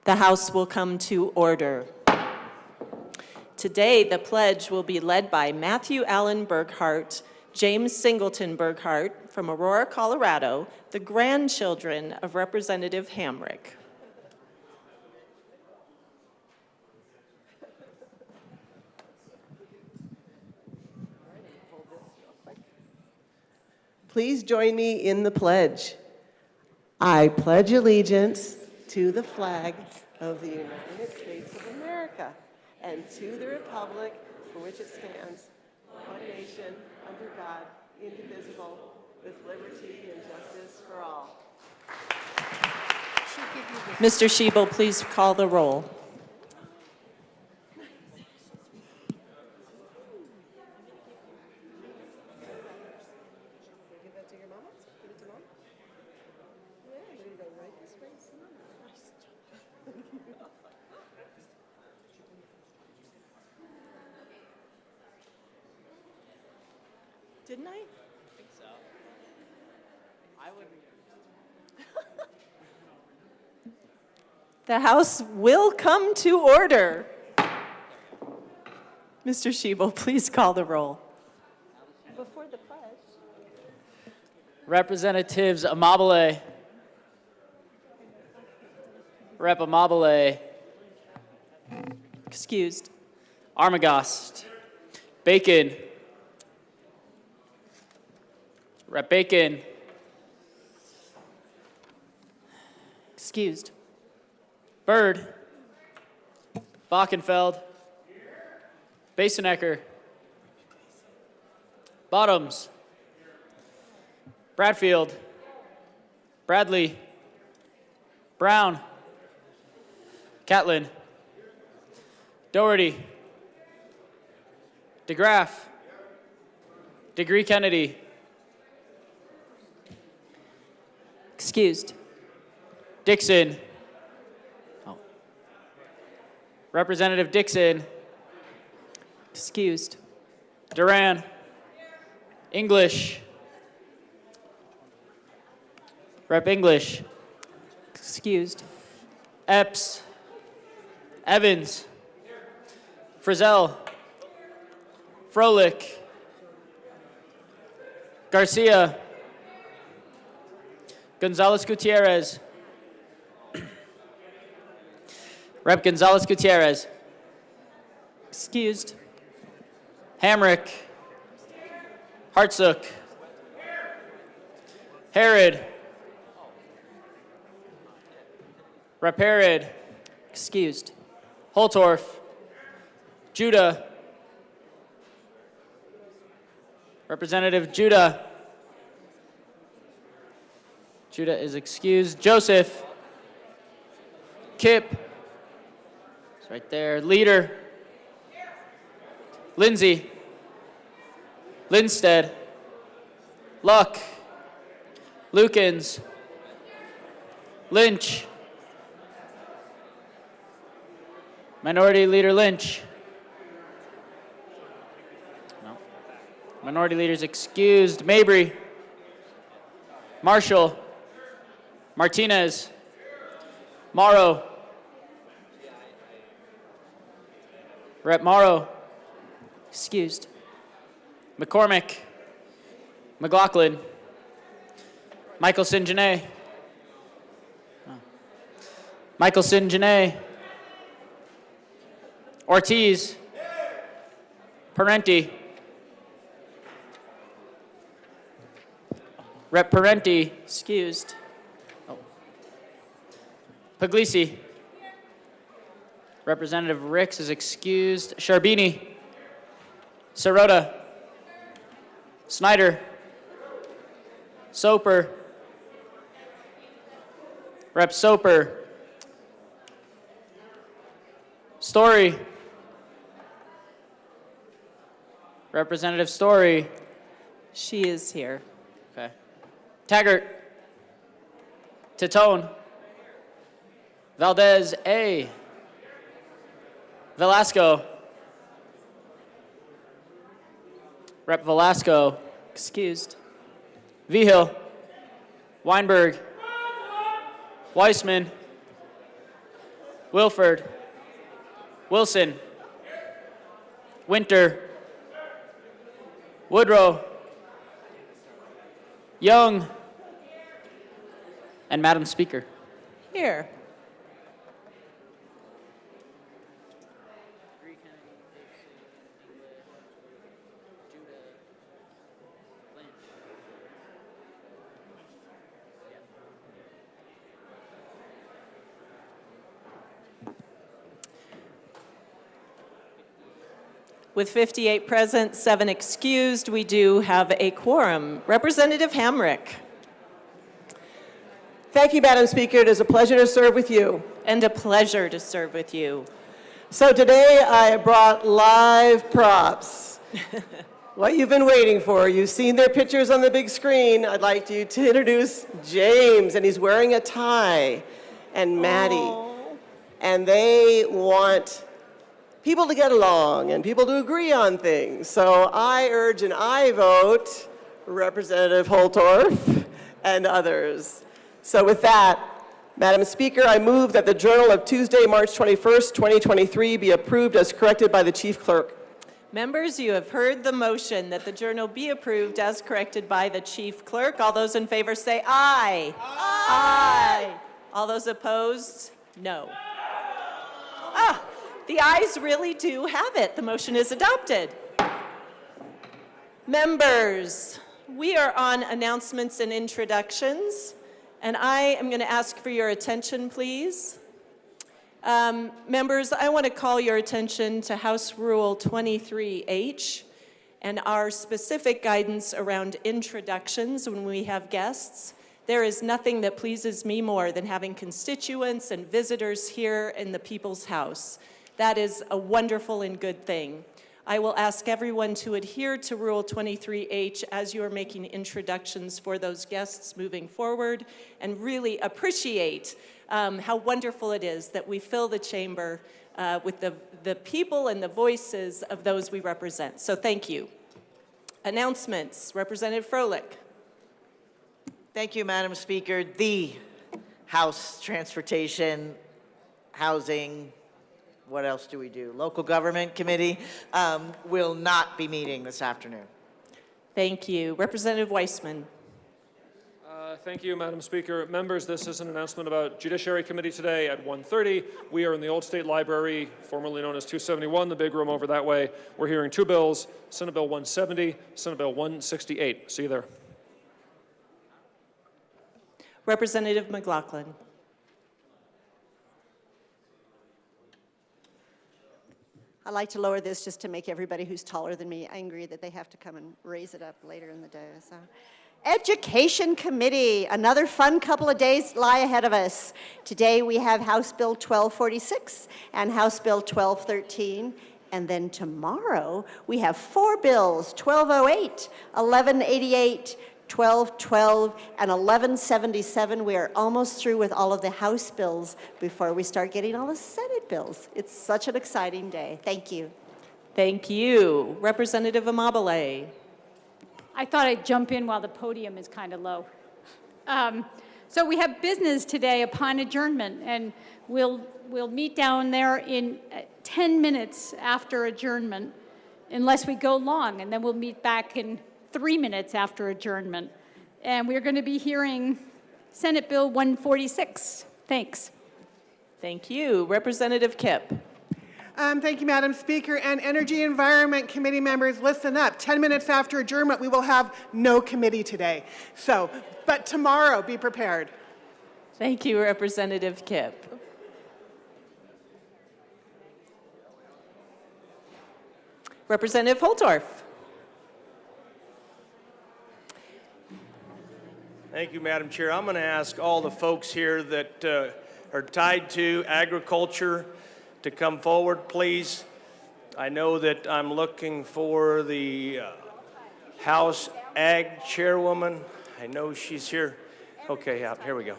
The House will come to order. Today, the pledge will be led by Matthew Allen Burkhart, James Singleton Burkhart from Aurora, Colorado, the grandchildren of Representative Hamrick. Please join me in the pledge. I pledge allegiance to the flag of the United States of America and to the republic for which it stands, one nation, under God, indivisible, with liberty and justice for all. Mr. Schiebel, please call the roll. Didn't I? I think so. I wouldn't. The House will come to order. Mr. Schiebel, please call the roll. Before the pledge. Representatives Amabile. Rep. Amabile. Excused. Armagost. Bacon. Rep. Bacon. Excused. Bird. Bockenfeld. Basenecker. Bottoms. Bradfield. Bradley. Brown. Catlin. Doherty. DeGraff. Degree Kennedy. Excused. Dixon. Oh. Representative Dixon. Excused. Duran. English. Rep. English. Excused. Epps. Evans. Frizzell. Froelich. Garcia. Gonzalez Gutierrez. Rep. Gonzalez Gutierrez. Excused. Hamrick. Hartsook. Herod. Rep. Herod. Excused. Holtorf. Judah. Representative Judah. Judah is excused. Joseph. Kip. It's right there. Leader. Lindsay. Lindstead. Luck. Lukens. Lynch. Minority Leader Lynch. No. Minority Leader's excused. Mabry. Marshall. Martinez. Morrow. Rep. Morrow. Excused. McCormick. McLaughlin. Michelson Janae. Michelson Janae. Ortiz. Parenti. Rep. Parenti. Excused. Puglisi. Representative Ricks is excused. Sharbini. Sirota. Snyder. Soper. Rep. Soper. Story. Representative Story. She is here. Okay. Taggart. Titone. Valdez A. Velasco. Rep. Velasco. Excused. Vigil. Weinberg. Weissman. Wilford. Wilson. Winter. Woodrow. Young. And Madam Speaker. Here. With 58 present, 7 excused, we do have a quorum. Representative Hamrick. Thank you, Madam Speaker. It is a pleasure to serve with you. And a pleasure to serve with you. So today I brought live props. What you've been waiting for. You've seen their pictures on the big screen. I'd like you to introduce James, and he's wearing a tie, and Maddie. Aww. And they want people to get along and people to agree on things. So I urge an aye vote, Representative Holtorf and others. So with that, Madam Speaker, I move that the Journal of Tuesday, March 21st, 2023 be approved as corrected by the Chief Clerk. Members, you have heard the motion that the journal be approved as corrected by the Chief Clerk. All those in favor say aye. Aye. All those opposed, no. The ayes really do have it. The motion is adopted. Members, we are on announcements and introductions, and I am going to ask for your attention, please. Members, I want to call your attention to House Rule 23H and our specific guidance around introductions when we have guests. There is nothing that pleases me more than having constituents and visitors here in the People's House. That is a wonderful and good thing. I will ask everyone to adhere to Rule 23H as you are making introductions for those guests moving forward, and really appreciate how wonderful it is that we fill the chamber with the people and the voices of those we represent. So thank you. Announcements, Representative Froelich. Thank you, Madam Speaker. The House Transportation, Housing, what else do we do? Local Government Committee will not be meeting this afternoon. Thank you. Representative Weissman. Thank you, Madam Speaker. Members, this is an announcement about Judiciary Committee today at 1:30. We are in the Old State Library, formerly known as 271, the big room over that way. We're hearing 2 bills, Senate Bill 170, Senate Bill 168. See you there. Representative McLaughlin. I like to lower this just to make everybody who's taller than me angry that they have to come and raise it up later in the day. So, Education Committee, another fun couple of days lie ahead of us. Today we have House Bill 1246 and House Bill 1213. And then tomorrow we have 4 bills, 1208, 1188, 1212, and 1177. We are almost through with all of the House bills before we start getting all the Senate bills. It's such an exciting day. Thank you. Thank you. Representative Amabile. I thought I'd jump in while the podium is kind of low. So we have business today upon adjournment, and we'll meet down there in 10 minutes after adjournment, unless we go long, and then we'll meet back in 3 minutes after adjournment. And we're going to be hearing Senate Bill 146. Thanks. Thank you. Representative Kipp. Thank you, Madam Speaker. And Energy Environment Committee members, listen up. 10 minutes after adjournment, we will have no committee today. So, but tomorrow, be prepared. Thank you, Representative Kipp. Representative Holtorf. Thank you, Madam Chair. I'm going to ask all the folks here that are tied to agriculture to come forward, please. I know that I'm looking for the House Ag Chairwoman. I know she's here. Okay, yeah, here we go.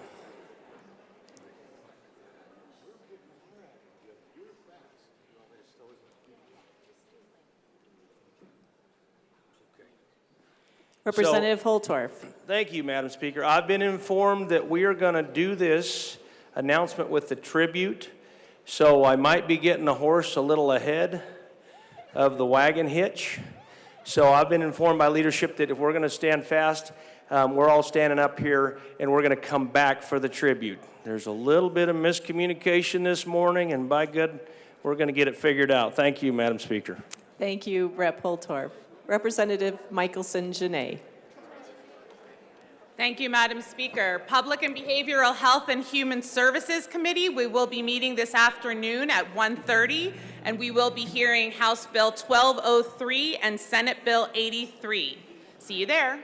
Representative Holtorf. Thank you, Madam Speaker. I've been informed that we are going to do this announcement with the tribute. So I might be getting the horse a little ahead of the wagon hitch. So I've been informed by leadership that if we're going to stand fast, we're all standing up here and we're going to come back for the tribute. There's a little bit of miscommunication this morning, and by God, we're going to get it figured out. Thank you, Madam Speaker. Thank you, Rep. Holtorf. Representative Michelson-Jeannet. Thank you, Madam Speaker. Public and Behavioral Health and Human Services Committee, we will be meeting this afternoon at 1:30, and we will be hearing House Bill 1203 and Senate Bill 83. See you there.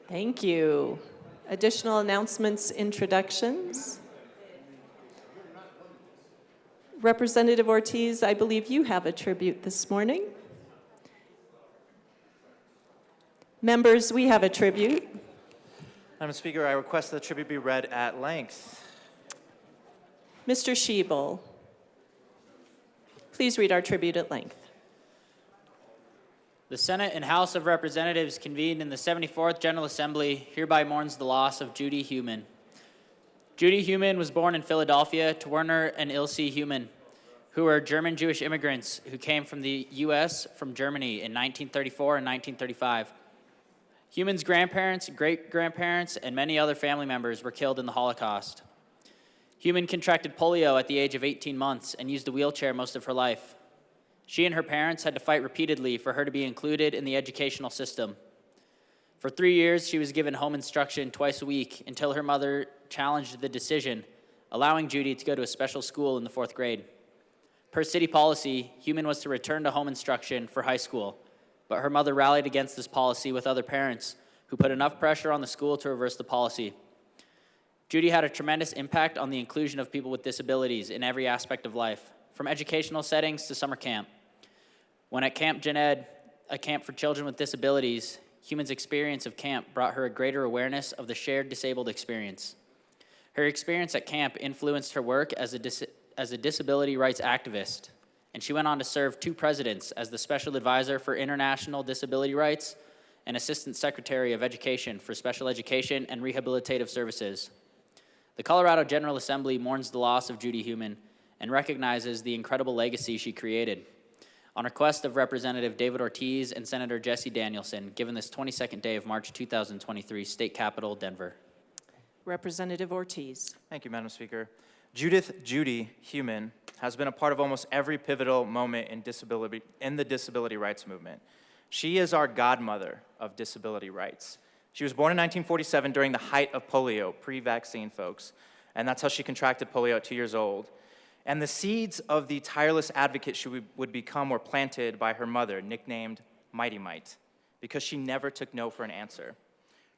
Thank you. Additional announcements, introductions. Representative Ortiz, I believe you have a tribute this morning. Members, we have a tribute. Madam Speaker, I request that the tribute be read at length. Mr. Schiebel, please read our tribute at length. The Senate and House of Representatives convened in the 74th General Assembly hereby mourns the loss of Judy Heumann. Judy Heumann was born in Philadelphia to Werner and Ilse Heumann, who were German Jewish immigrants who came from the U.S. from Germany in 1934 and 1935. Heumann's grandparents, great-grandparents, and many other family members were killed in the Holocaust. Heumann contracted polio at the age of 18 months and used a wheelchair most of her life. She and her parents had to fight repeatedly for her to be included in the educational system. For 3 years, she was given home instruction twice a week until her mother challenged the decision, allowing Judy to go to a special school in the 4th grade. Per city policy, Heumann was to return to home instruction for high school, but her mother rallied against this policy with other parents who put enough pressure on the school to reverse the policy. Judy had a tremendous impact on the inclusion of people with disabilities in every aspect of life, from educational settings to summer camp. When at Camp Jened, a camp for children with disabilities, Heumann's experience of camp brought her a greater awareness of the shared disabled experience. Her experience at camp influenced her work as a disability rights activist, and she went on to serve 2 presidents as the Special Advisor for International Disability Rights and Assistant Secretary of Education for Special Education and Rehabilitative Services. The Colorado General Assembly mourns the loss of Judy Heumann and recognizes the incredible legacy she created. On request of Representative David Ortiz and Senator Jesse Danielson, given this 22nd day of March 2023, State Capitol, Denver. Representative Ortiz. Thank you, Madam Speaker. Judy Heumann has been a part of almost every pivotal moment in the disability rights movement. She is our godmother of disability rights. She was born in 1947 during the height of polio, pre-vaccine folks, and that's how she contracted polio at 2 years old. And the seeds of the tireless advocate she would become were planted by her mother, nicknamed Mighty Might, because she never took no for an answer.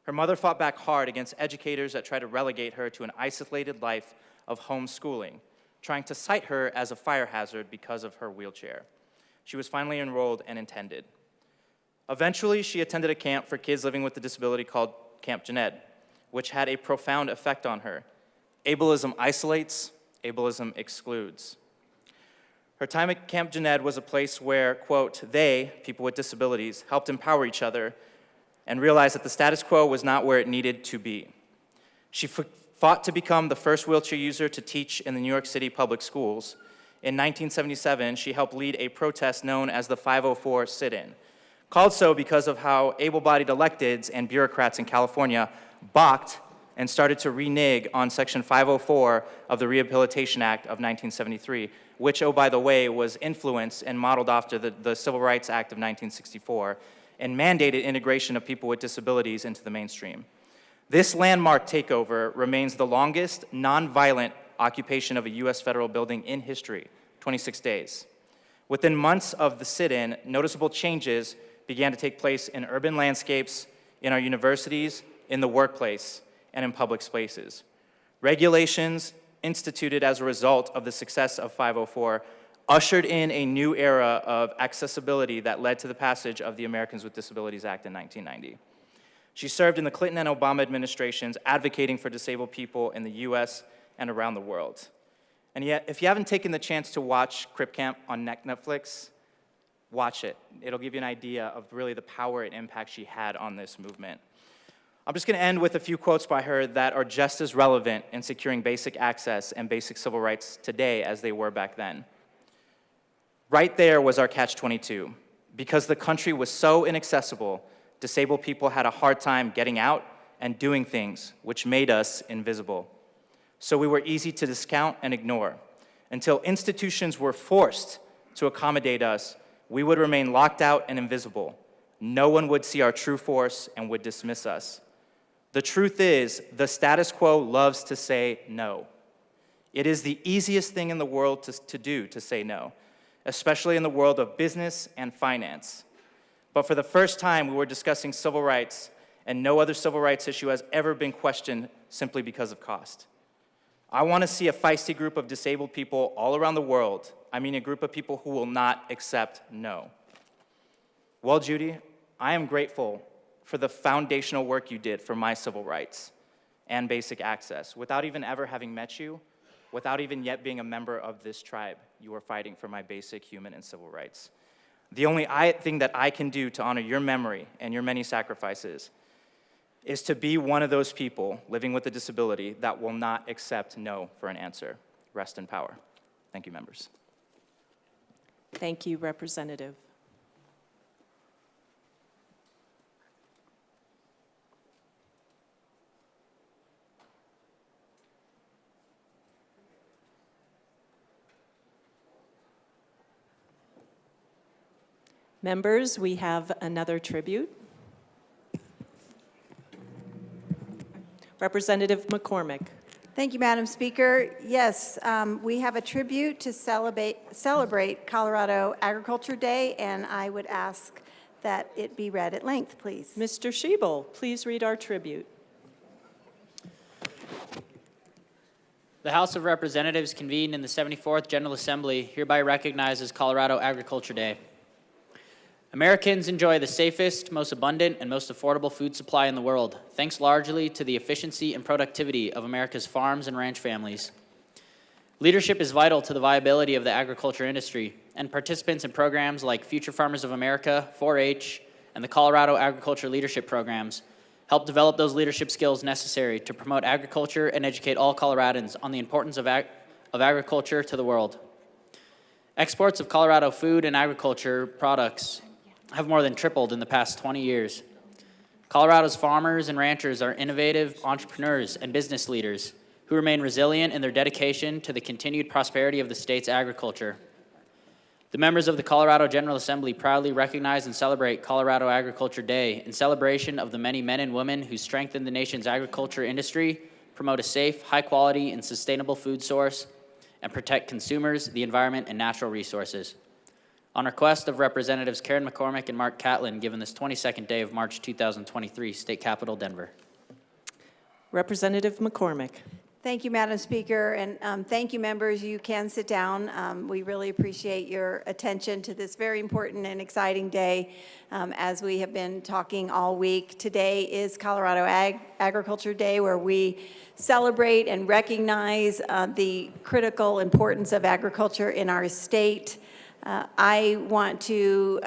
Her mother fought back hard against educators that tried to relegate her to an isolated life of homeschooling, trying to cite her as a fire hazard because of her wheelchair. She was finally enrolled and attended. Eventually, she attended a camp for kids living with a disability called Camp Jened, which had a profound effect on her. Ableism isolates, ableism excludes. Her time at Camp Jened was a place where, quote, they, people with disabilities, helped empower each other and realized that the status quo was not where it needed to be. She fought to become the first wheelchair user to teach in the New York City public schools. In 1977, she helped lead a protest known as the 504 sit-in, called so because of how able-bodied electeds and bureaucrats in California balked and started to renege on Section 504 of the Rehabilitation Act of 1973, which, oh, by the way, was influenced and modeled after the Civil Rights Act of 1964, and mandated integration of people with disabilities into the mainstream. This landmark takeover remains the longest nonviolent occupation of a U.S. federal building in history, 26 days. Within months of the sit-in, noticeable changes began to take place in urban landscapes, in our universities, in the workplace, and in public spaces. Regulations instituted as a result of the success of 504 ushered in a new era of accessibility that led to the passage of the Americans with Disabilities Act in 1990. She served in the Clinton and Obama administrations advocating for disabled people in the US and around the world. And yet, if you haven't taken the chance to watch Crip Camp on Netflix, watch it. It'll give you an idea of really the power and impact she had on this movement. I'm just going to end with a few quotes by her that are just as relevant in securing basic access and basic civil rights today as they were back then. Right there was our catch-22. Because the country was so inaccessible, disabled people had a hard time getting out and doing things, which made us invisible. So we were easy to discount and ignore. Until institutions were forced to accommodate us, we would remain locked out and invisible. No one would see our true force and would dismiss us. The truth is, the status quo loves to say no. It is the easiest thing in the world to do, to say no, especially in the world of business and finance. But for the first time, we were discussing civil rights, and no other civil rights issue has ever been questioned simply because of cost. I want to see a feisty group of disabled people all around the world. I mean a group of people who will not accept no. Well, Judy, I am grateful for the foundational work you did for my civil rights and basic access. Without even ever having met you, without even yet being a member of this tribe, you were fighting for my basic human and civil rights. The only thing that I can do to honor your memory and your many sacrifices is to be one of those people living with a disability that will not accept no for an answer. Rest in power. Thank you, members. Thank you, Representative. Members, we have another tribute. Representative McCormick. Thank you, Madam Speaker. Yes, we have a tribute to celebrate Colorado Agriculture Day, and I would ask that it be read at length, please. Mr. Schiebel, please read our tribute. The House of Representatives convened in the 74th General Assembly hereby recognizes Colorado Agriculture Day. Americans enjoy the safest, most abundant, and most affordable food supply in the world, thanks largely to the efficiency and productivity of America's farms and ranch families. Leadership is vital to the viability of the agriculture industry, and participants in programs like Future Farmers of America, 4-H, and the Colorado Agriculture Leadership Programs help develop those leadership skills necessary to promote agriculture and educate all Coloradans on the importance of agriculture to the world. Exports of Colorado food and agriculture products have more than tripled in the past 20 years. Colorado's farmers and ranchers are innovative entrepreneurs and business leaders who remain resilient in their dedication to the continued prosperity of the state's agriculture. The members of the Colorado General Assembly proudly recognize and celebrate Colorado Agriculture Day in celebration of the many men and women who strengthen the nation's agriculture industry, promote a safe, high-quality, and sustainable food source, and protect consumers, the environment, and natural resources. On request of Representatives Karen McCormick and Mark Catlin, given this 22nd day of March 2023, State Capitol, Denver. Representative McCormick. Thank you, Madam Speaker, and thank you, members. You can sit down. We really appreciate your attention to this very important and exciting day. As we have been talking all week, today is Colorado Agriculture Day, where we celebrate and recognize the critical importance of agriculture in our state. I want to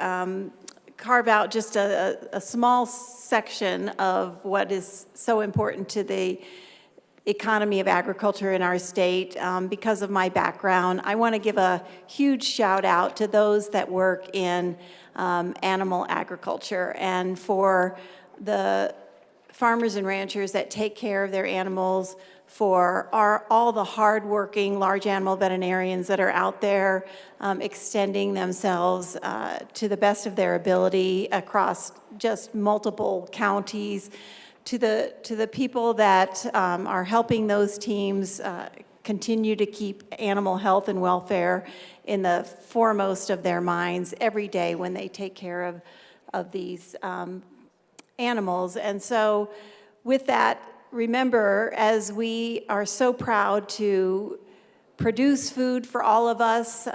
carve out just a small section of what is so important to the economy of agriculture in our state. Because of my background, I want to give a huge shout out to those that work in animal agriculture, and for the farmers and ranchers that take care of their animals, for all the hardworking large animal veterinarians that are out there extending themselves to the best of their ability across just multiple counties, to the people that are helping those teams continue to keep animal health and welfare in the foremost of their minds every day when they take care of these animals. And so with that, remember, as we are so proud to produce food for all of us,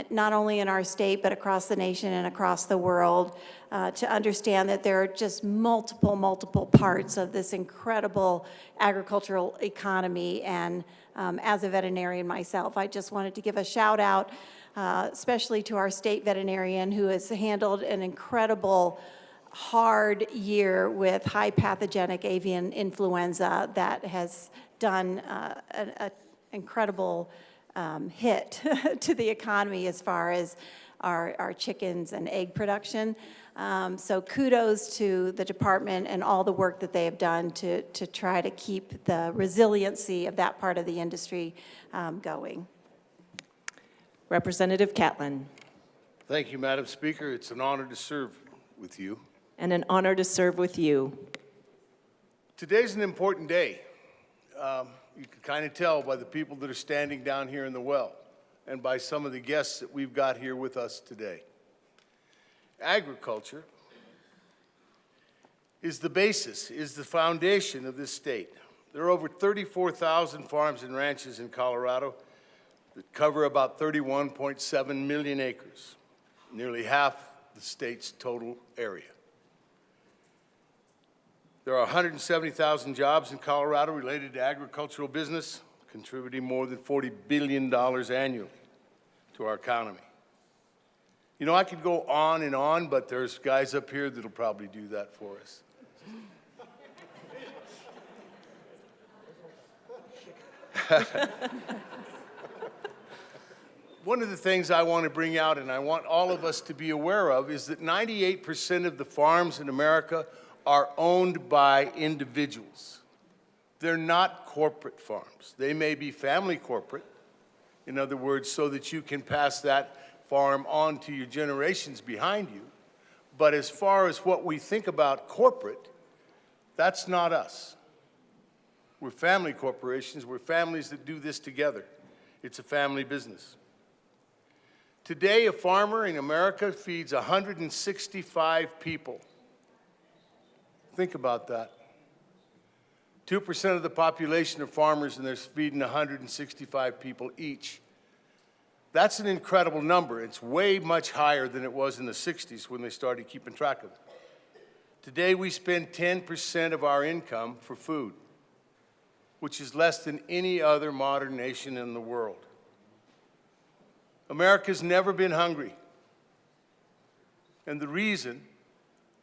not only in our state, but across the nation and across the world, to understand that there are just multiple parts of this incredible agricultural economy. And as a veterinarian myself, I just wanted to give a shout out, especially to our state veterinarian, who has handled an incredible hard year with high pathogenic avian influenza that has done an incredible hit to the economy as far as our chickens and egg production. So kudos to the department and all the work that they have done to try to keep the resiliency of that part of the industry going. Representative Catlin. Thank you, Madam Speaker. It's an honor to serve with you. And an honor to serve with you. Today's an important day. You can kind of tell by the people that are standing down here in the well and by some of the guests that we've got here with us today. Agriculture is the basis, is the foundation of this state. There are over 34,000 farms and ranches in Colorado that cover about 31.7 million acres, nearly half the state's total area. There are 170,000 jobs in Colorado related to agricultural business, contributing more than $40 billion annually to our economy. You know, I could go on and on, but there's guys up here that'll probably do that for us. One of the things I want to bring out, and I want all of us to be aware of, is that 98% of the farms in America are owned by individuals. They're not corporate farms. They may be family corporate, in other words, so that you can pass that farm on to your generations behind you. But as far as what we think about corporate, that's not us. We're family corporations. We're families that do this together. It's a family business. Today, a farmer in America feeds 165 people. Think about that. 2% of the population are farmers, and they're feeding 165 people each. That's an incredible number. It's way much higher than it was in the 60s when they started keeping track of it. Today, we spend 10% of our income for food, which is less than any other modern nation in the world. America's never been hungry. And the reason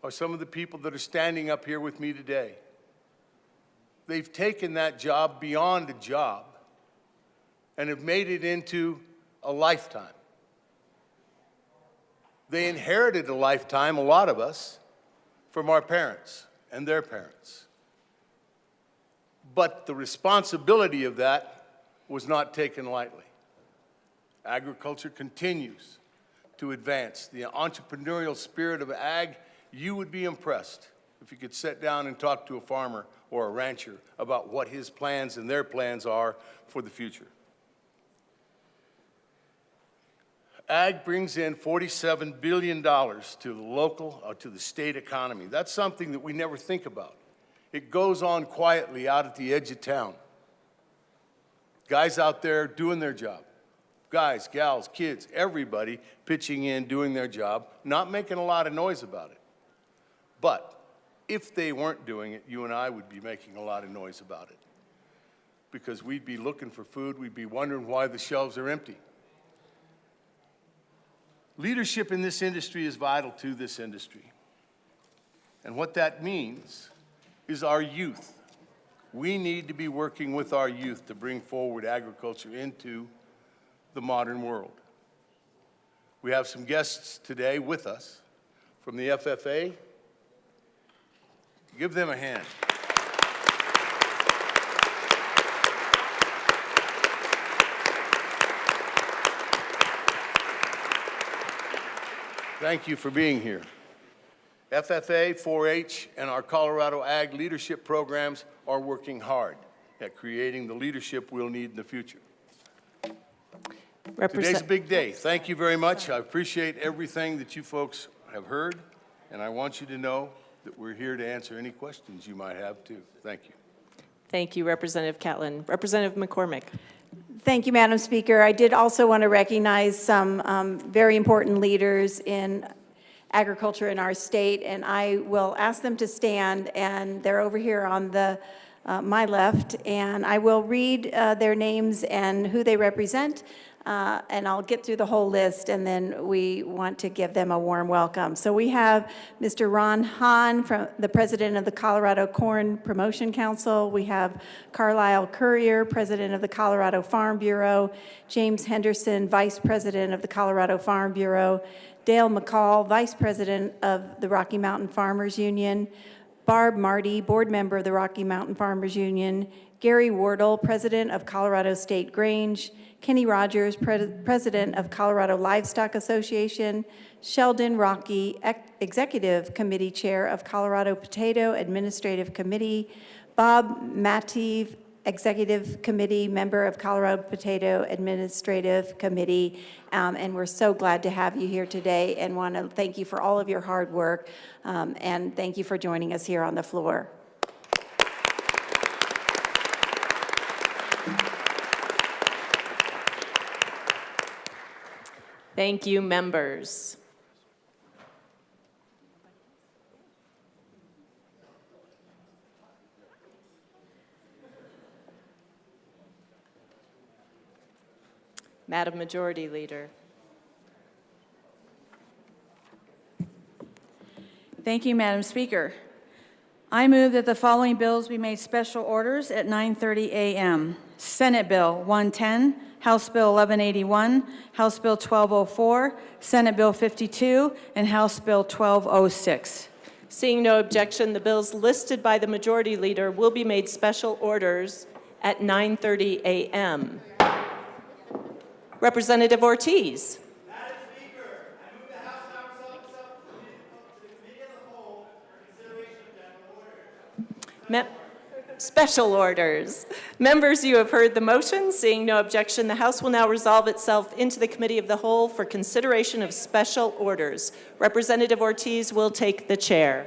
are some of the people that are standing up here with me today. They've taken that job beyond a job and have made it into a lifetime. They inherited a lifetime, a lot of us, from our parents and their parents. But the responsibility of that was not taken lightly. Agriculture continues to advance. The entrepreneurial spirit of ag, you would be impressed if you could sit down and talk to a farmer or a rancher about what his plans and their plans are for the future. Ag brings in $47 billion to the local or to the state economy. That's something that we never think about. It goes on quietly out at the edge of town. Guys out there doing their job. Guys, gals, kids, everybody pitching in, doing their job, not making a lot of noise about it. But if they weren't doing it, you and I would be making a lot of noise about it. Because we'd be looking for food, we'd be wondering why the shelves are empty. Leadership in this industry is vital to this industry. And what that means is our youth. We need to be working with our youth to bring forward agriculture into the modern world. We have some guests today with us from the FFA. Give them a hand. Thank you for being here. FFA, 4-H, and our Colorado Ag leadership programs are working hard at creating the leadership we'll need in the future. Today's a big day. Thank you very much. I appreciate everything that you folks have heard, and I want you to know that we're here to answer any questions you might have, too. Thank you. Thank you, Representative Catlin. Representative McCormick. Thank you, Madam Speaker. I did also want to recognize some very important leaders in agriculture in our state, and I will ask them to stand, and they're over here on the my left, and I will read their names and who they represent. and I'll get through the whole list, and then we want to give them a warm welcome. So we have Mr. Ron Hahn, the president of the Colorado Corn Promotion Council. We have Carlisle Courier, president of the Colorado Farm Bureau. James Henderson, vice president of the Colorado Farm Bureau. Dale McCall, vice president of the Rocky Mountain Farmers Union. Barb Marty, board member of the Rocky Mountain Farmers Union. Gary Wardle, president of Colorado State Grange. Kenny Rogers, president of Colorado Livestock Association. Sheldon Rocky, executive committee chair of Colorado Potato Administrative Committee. Bob Mateve, executive committee member of Colorado Potato Administrative Committee. And we're so glad to have you here today and want to thank you for all of your hard work. And thank you for joining us here on the floor. Thank you, members. Madam Majority Leader. Thank you, Madam Speaker. I move that the following bills be made special orders at 9:30 a.m. Senate Bill 110, House Bill 1181, House Bill 1204, Senate Bill 52, and House Bill 1206. Seeing no objection, the bills listed by the Majority Leader will be made special orders at 9:30 a.m. Representative Ortiz. Madam Speaker, I move the House Subcommittee to the Committee of the Whole for consideration of general orders. Special orders. Members, you have heard the motion. Seeing no objection, the House will now resolve itself into the Committee of the Whole for consideration of special orders. Representative Ortiz will take the chair.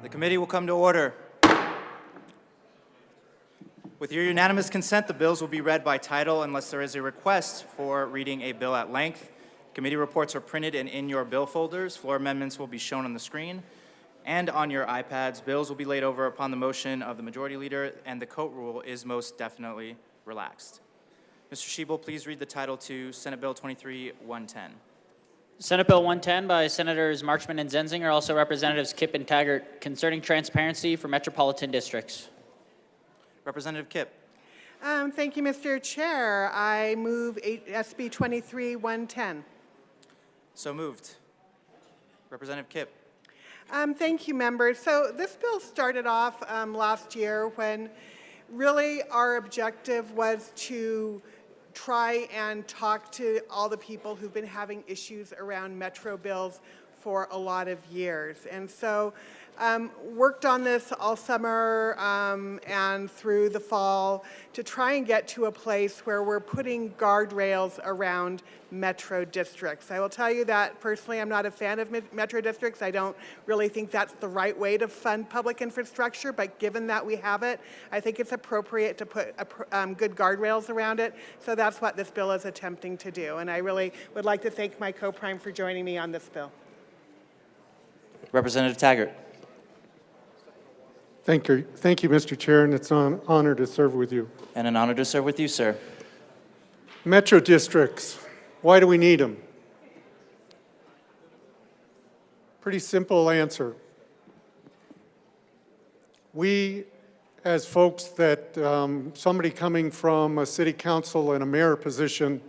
The committee will come to order. With your unanimous consent, the bills will be read by title unless there is a request for reading a bill at length. Committee reports are printed and in your bill folders. Floor amendments will be shown on the screen and on your iPads. Bills will be laid over upon the motion of the majority leader, and the coat rule is most definitely relaxed. Mr. Schiebel, please read the title to Senate Bill 23-110. Senate Bill 110 by Senators Marchman and Zenzinger, also Representatives Kipp and Taggart, concerning transparency for metropolitan districts. Representative Kipp. Thank you, Mr. Chair. I move SB 23-110. So moved. Representative Kipp. Thank you, members. So this bill started off last year when really our objective was to try and talk to all the people who've been having issues around Metro bills for a lot of years. And so worked on this all summer and through the fall to try and get to a place where we're putting guardrails around metro districts. I will tell you that personally I'm not a fan of metro districts. I don't really think that's the right way to fund public infrastructure, but given that we have it, I think it's appropriate to put good guardrails around it. So that's what this bill is attempting to do. And I really would like to thank my co-prime for joining me on this bill. Representative Taggart. Thank you, Mr. Chair, and it's an honor to serve with you. And an honor to serve with you, sir. Metro districts, why do we need them? Pretty simple answer. We, as folks that, somebody coming from a city council and a mayor position,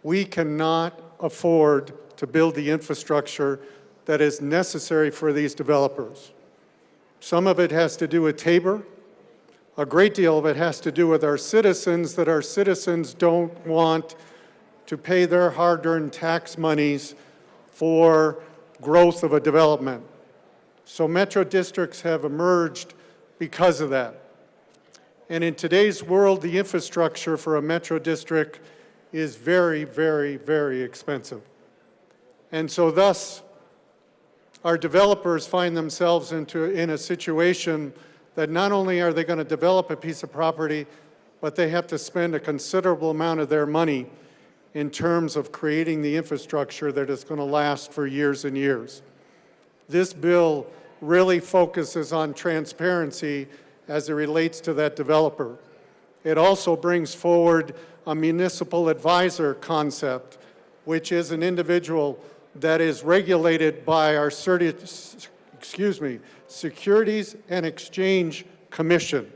we cannot afford to build the infrastructure that is necessary for these developers. Some of it has to do with Tabor. A great deal of it has to do with our citizens, that our citizens don't want to pay their hard-earned tax monies for growth of a development. So metro districts have emerged because of that. And in today's world, the infrastructure for a metro district is very, very, very expensive. And so thus, our developers find themselves in a situation that not only are they going to develop a piece of property, but they have to spend a considerable amount of their money in terms of creating the infrastructure that is going to last for years and years. This bill really focuses on transparency as it relates to that developer. It also brings forward a municipal advisor concept, which is an individual that is regulated by our Securities and Exchange Commission.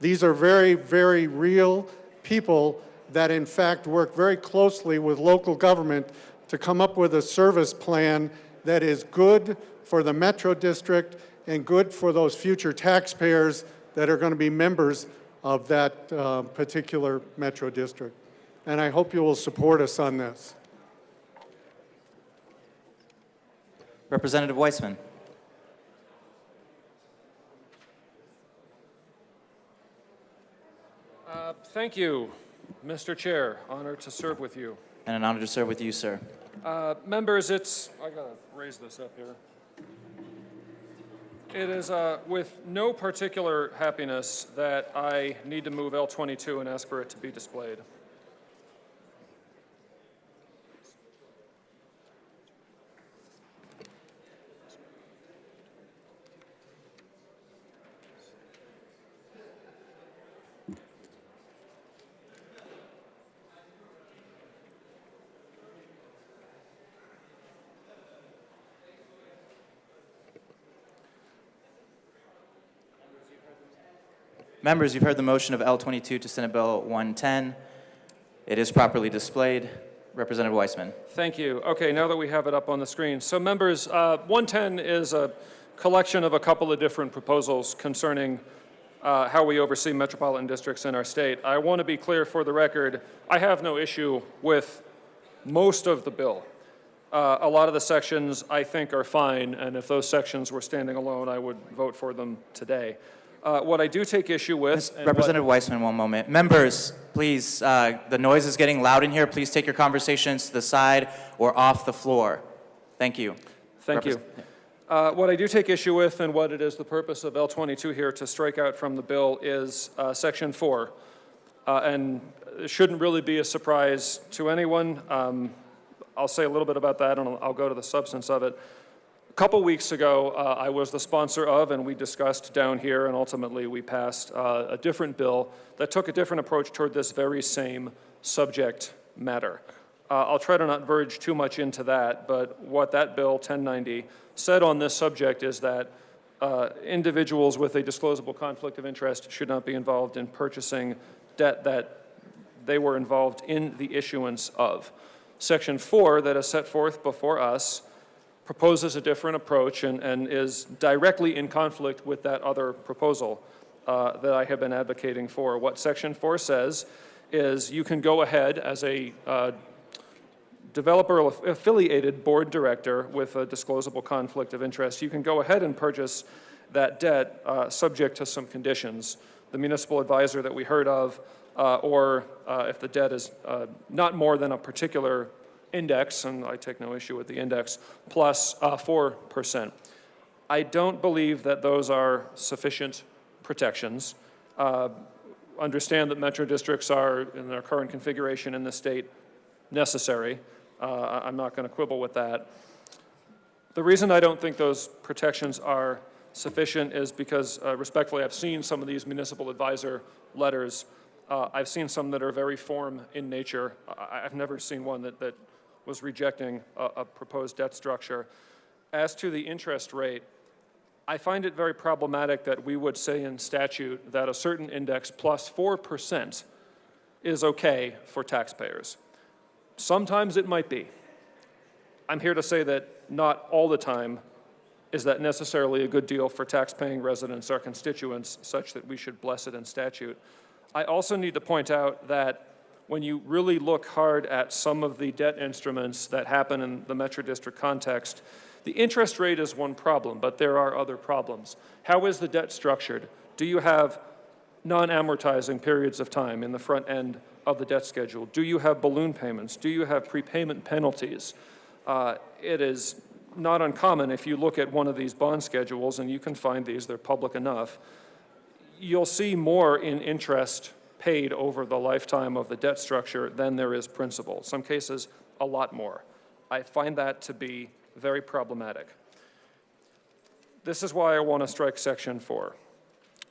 These are very, very real people that in fact work very closely with local government to come up with a service plan that is good for the Metro District and good for those future taxpayers that are going to be members of that particular Metro District. And I hope you will support us on this. Representative Weissman. Thank you, Mr. Chair. Honored to serve with you. And an honor to serve with you, sir. Members, I gotta raise this up here. It is with no particular happiness that I need to move L22 and ask for it to be displayed. Members, you've heard the motion of L22 to Senate Bill 110. It is properly displayed. Representative Weissman. Thank you. Okay, now that we have it up on the screen. So members, 110 is a collection of a couple of different proposals concerning how we oversee metropolitan districts in our state. I want to be clear for the record, I have no issue with most of the bill. A lot of the sections I think are fine, and if those sections were standing alone, I would vote for them today. What I do take issue with... Representative Weissman, one moment. Members, please, the noise is getting loud in here. Please take your conversations to the side or off the floor. Thank you. Thank you. What I do take issue with, and what it is the purpose of L22 here to strike out from the bill, is Section 4. And it shouldn't really be a surprise to anyone. I'll say a little bit about that, and I'll go to the substance of it. A couple weeks ago, I was the sponsor of, and we discussed down here, and ultimately we passed a different bill that took a different approach toward this very same subject matter. I'll try to not verge too much into that, but what that bill, 1090, said on this subject is that individuals with a disclosable conflict of interest should not be involved in purchasing debt that they were involved in the issuance of. Section 4 that is set forth before us proposes a different approach and is directly in conflict with that other proposal that I have been advocating for. What Section 4 says is you can go ahead as a developer-affiliated board director with a disclosable conflict of interest. You can go ahead and purchase that debt subject to some conditions. The municipal advisor that we heard of, or if the debt is not more than a particular index, and I take no issue with the index, plus 4%. I don't believe that those are sufficient protections. Understand that metro districts are, in their current configuration in the state, necessary. I'm not going to quibble with that. The reason I don't think those protections are sufficient is because, respectfully, I've seen some of these municipal advisor letters. I've seen some that are very form in nature. I've never seen one that was rejecting a proposed debt structure. As to the interest rate, I find it very problematic that we would say in statute that a certain index plus 4% is okay for taxpayers. Sometimes it might be. I'm here to say that not all the time is that necessarily a good deal for tax-paying residents or constituents, such that we should bless it in statute. I also need to point out that when you really look hard at some of the debt instruments that happen in the Metro District context, the interest rate is one problem, but there are other problems. How is the debt structured? Do you have non-amortizing periods of time in the front end of the debt schedule? Do you have balloon payments? Do you have prepayment penalties? It is not uncommon if you look at one of these bond schedules, and you can find these, they're public enough, you'll see more in interest paid over the lifetime of the debt structure than there is principal. In some cases, a lot more. I find that to be very problematic. This is why I want to strike Section 4.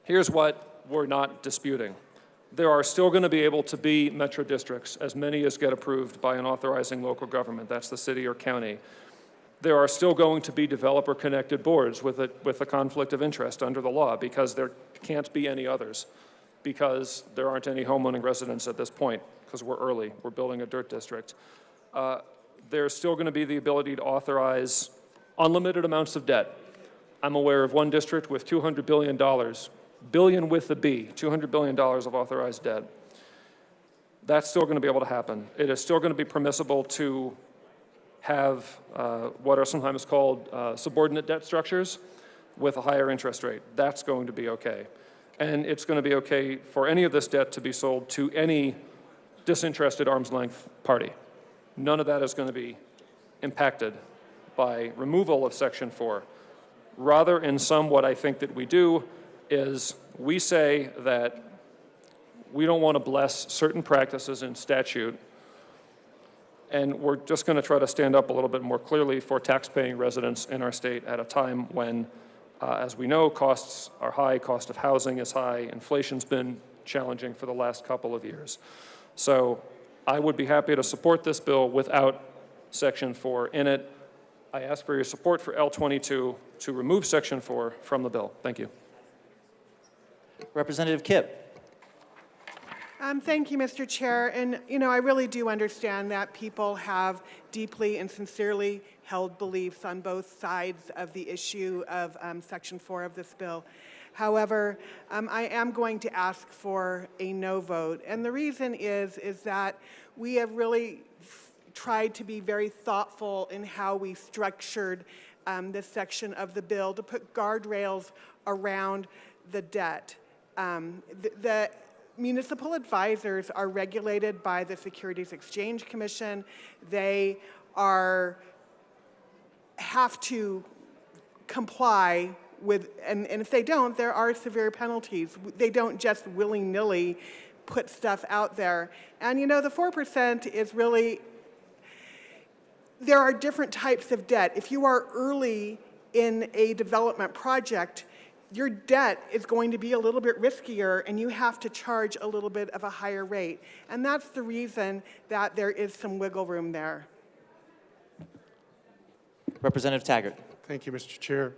Here's what we're not disputing. There are still going to be able to be metro districts, as many as get approved by an authorizing local government, that's the city or county. There are still going to be developer-connected boards with a conflict of interest under the law, because there can't be any others, because there aren't any home-owning residents at this point, because we're early, we're building a dirt district. There's still going to be the ability to authorize unlimited amounts of debt. I'm aware of one district with $200 billion, billion with a B, $200 billion of authorized debt. That's still going to be able to happen. It is still going to be permissible to have what are sometimes called subordinate debt structures with a higher interest rate. That's going to be okay. And it's going to be okay for any of this debt to be sold to any disinterested arm's length party. None of that is going to be impacted by removal of Section 4. Rather, in sum, what I think that we do is we say that we don't want to bless certain practices in statute, and we're just going to try to stand up a little bit more clearly for tax-paying residents in our state at a time when, as we know, costs are high, cost of housing is high, inflation's been challenging for the last couple of years. So I would be happy to support this bill without Section 4 in it. I ask for your support for L22 to remove Section 4 from the bill. Thank you. Representative Kipp. Thank you, Mr. Chair. And, I really do understand that people have deeply and sincerely held beliefs on both sides of the issue of Section 4 of this bill. However, I am going to ask for a no vote. And the reason is that we have really tried to be very thoughtful in how we structured this section of the bill to put guardrails around the debt. The municipal advisors are regulated by the Securities Exchange Commission. They have to comply with, and if they don't, there are severe penalties. They don't just willy-nilly put stuff out there. And you know, the 4% is really, there are different types of debt. If you are early in a development project, your debt is going to be a little bit riskier and you have to charge a little bit of a higher rate. And that's the reason that there is some wiggle room there. Representative Taggart. Thank you, Mr. Chair.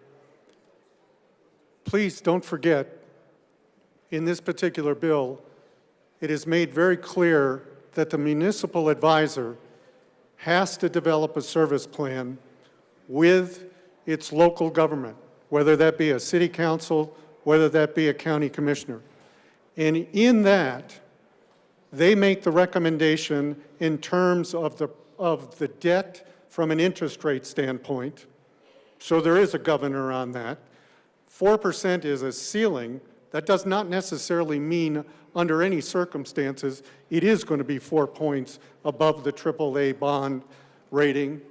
Please don't forget, in this particular bill, it is made very clear that the municipal advisor has to develop a service plan with its local government, whether that be a city council, whether that be a county commissioner. And in that, they make the recommendation in terms of the debt from an interest rate standpoint. So there is a governor on that. 4% is a ceiling. That does not necessarily mean under any circumstances it is going to be 4 points above the AAA bond rating.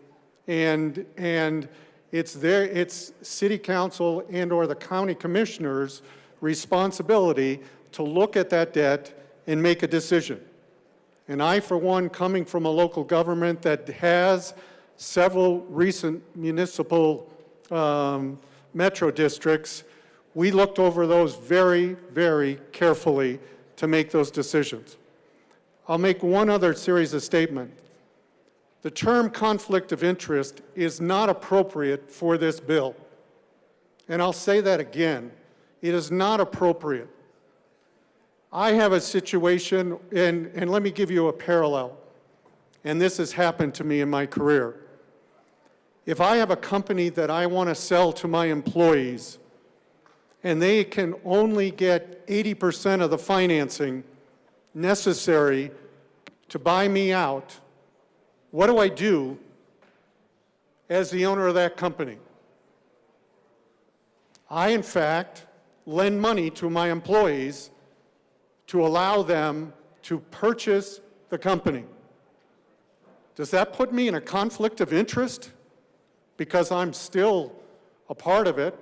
And it's city council and or the county commissioner's responsibility to look at that debt and make a decision. And I, for one, coming from a local government that has several recent municipal metro districts, we looked over those very, very carefully to make those decisions. I'll make one other series of statements. The term conflict of interest is not appropriate for this bill. And I'll say that again. It is not appropriate. I have a situation, and let me give you a parallel. And this has happened to me in my career. If I have a company that I want to sell to my employees, and they can only get 80% of the financing necessary to buy me out, what do I do as the owner of that company? I, in fact, lend money to my employees to allow them to purchase the company. Does that put me in a conflict of interest? Because I'm still a part of it.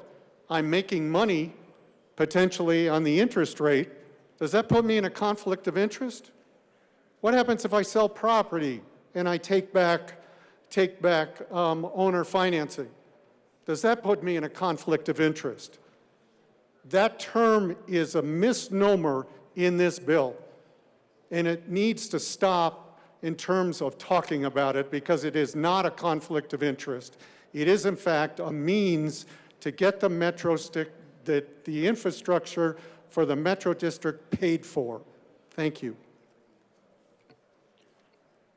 I'm making money potentially on the interest rate. Does that put me in a conflict of interest? What happens if I sell property and I take back owner financing? Does that put me in a conflict of interest? That term is a misnomer in this bill, and it needs to stop in terms of talking about it, because it is not a conflict of interest. It is, in fact, a means to get the the infrastructure for the Metro District paid for. Thank you.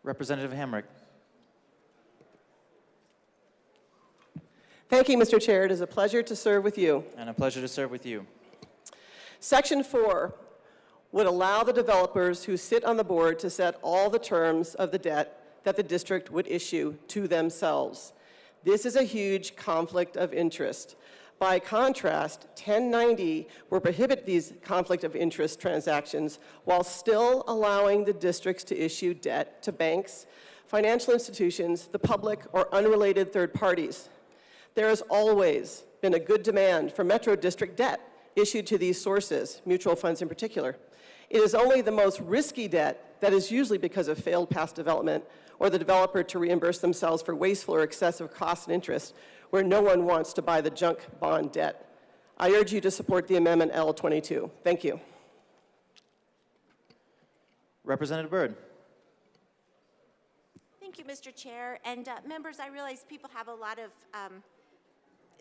Representative Hamrick. Thank you, Mr. Chair. It is a pleasure to serve with you. And a pleasure to serve with you. Section 4 would allow the developers who sit on the board to set all the terms of the debt that the district would issue to themselves. This is a huge conflict of interest. By contrast, 1090 will prohibit these conflict of interest transactions while still allowing the districts to issue debt to banks, financial institutions, the public, or unrelated third parties. There has always been a good demand for Metro District debt issued to these sources, mutual funds in particular. It is only the most risky debt that is usually because of failed past development or the developer to reimburse themselves for wasteful or excessive costs and interest, where no one wants to buy the junk bond debt. I urge you to support the amendment L22. Thank you. Representative Byrd. Thank you, Mr. Chair. And members, I realize people have a lot of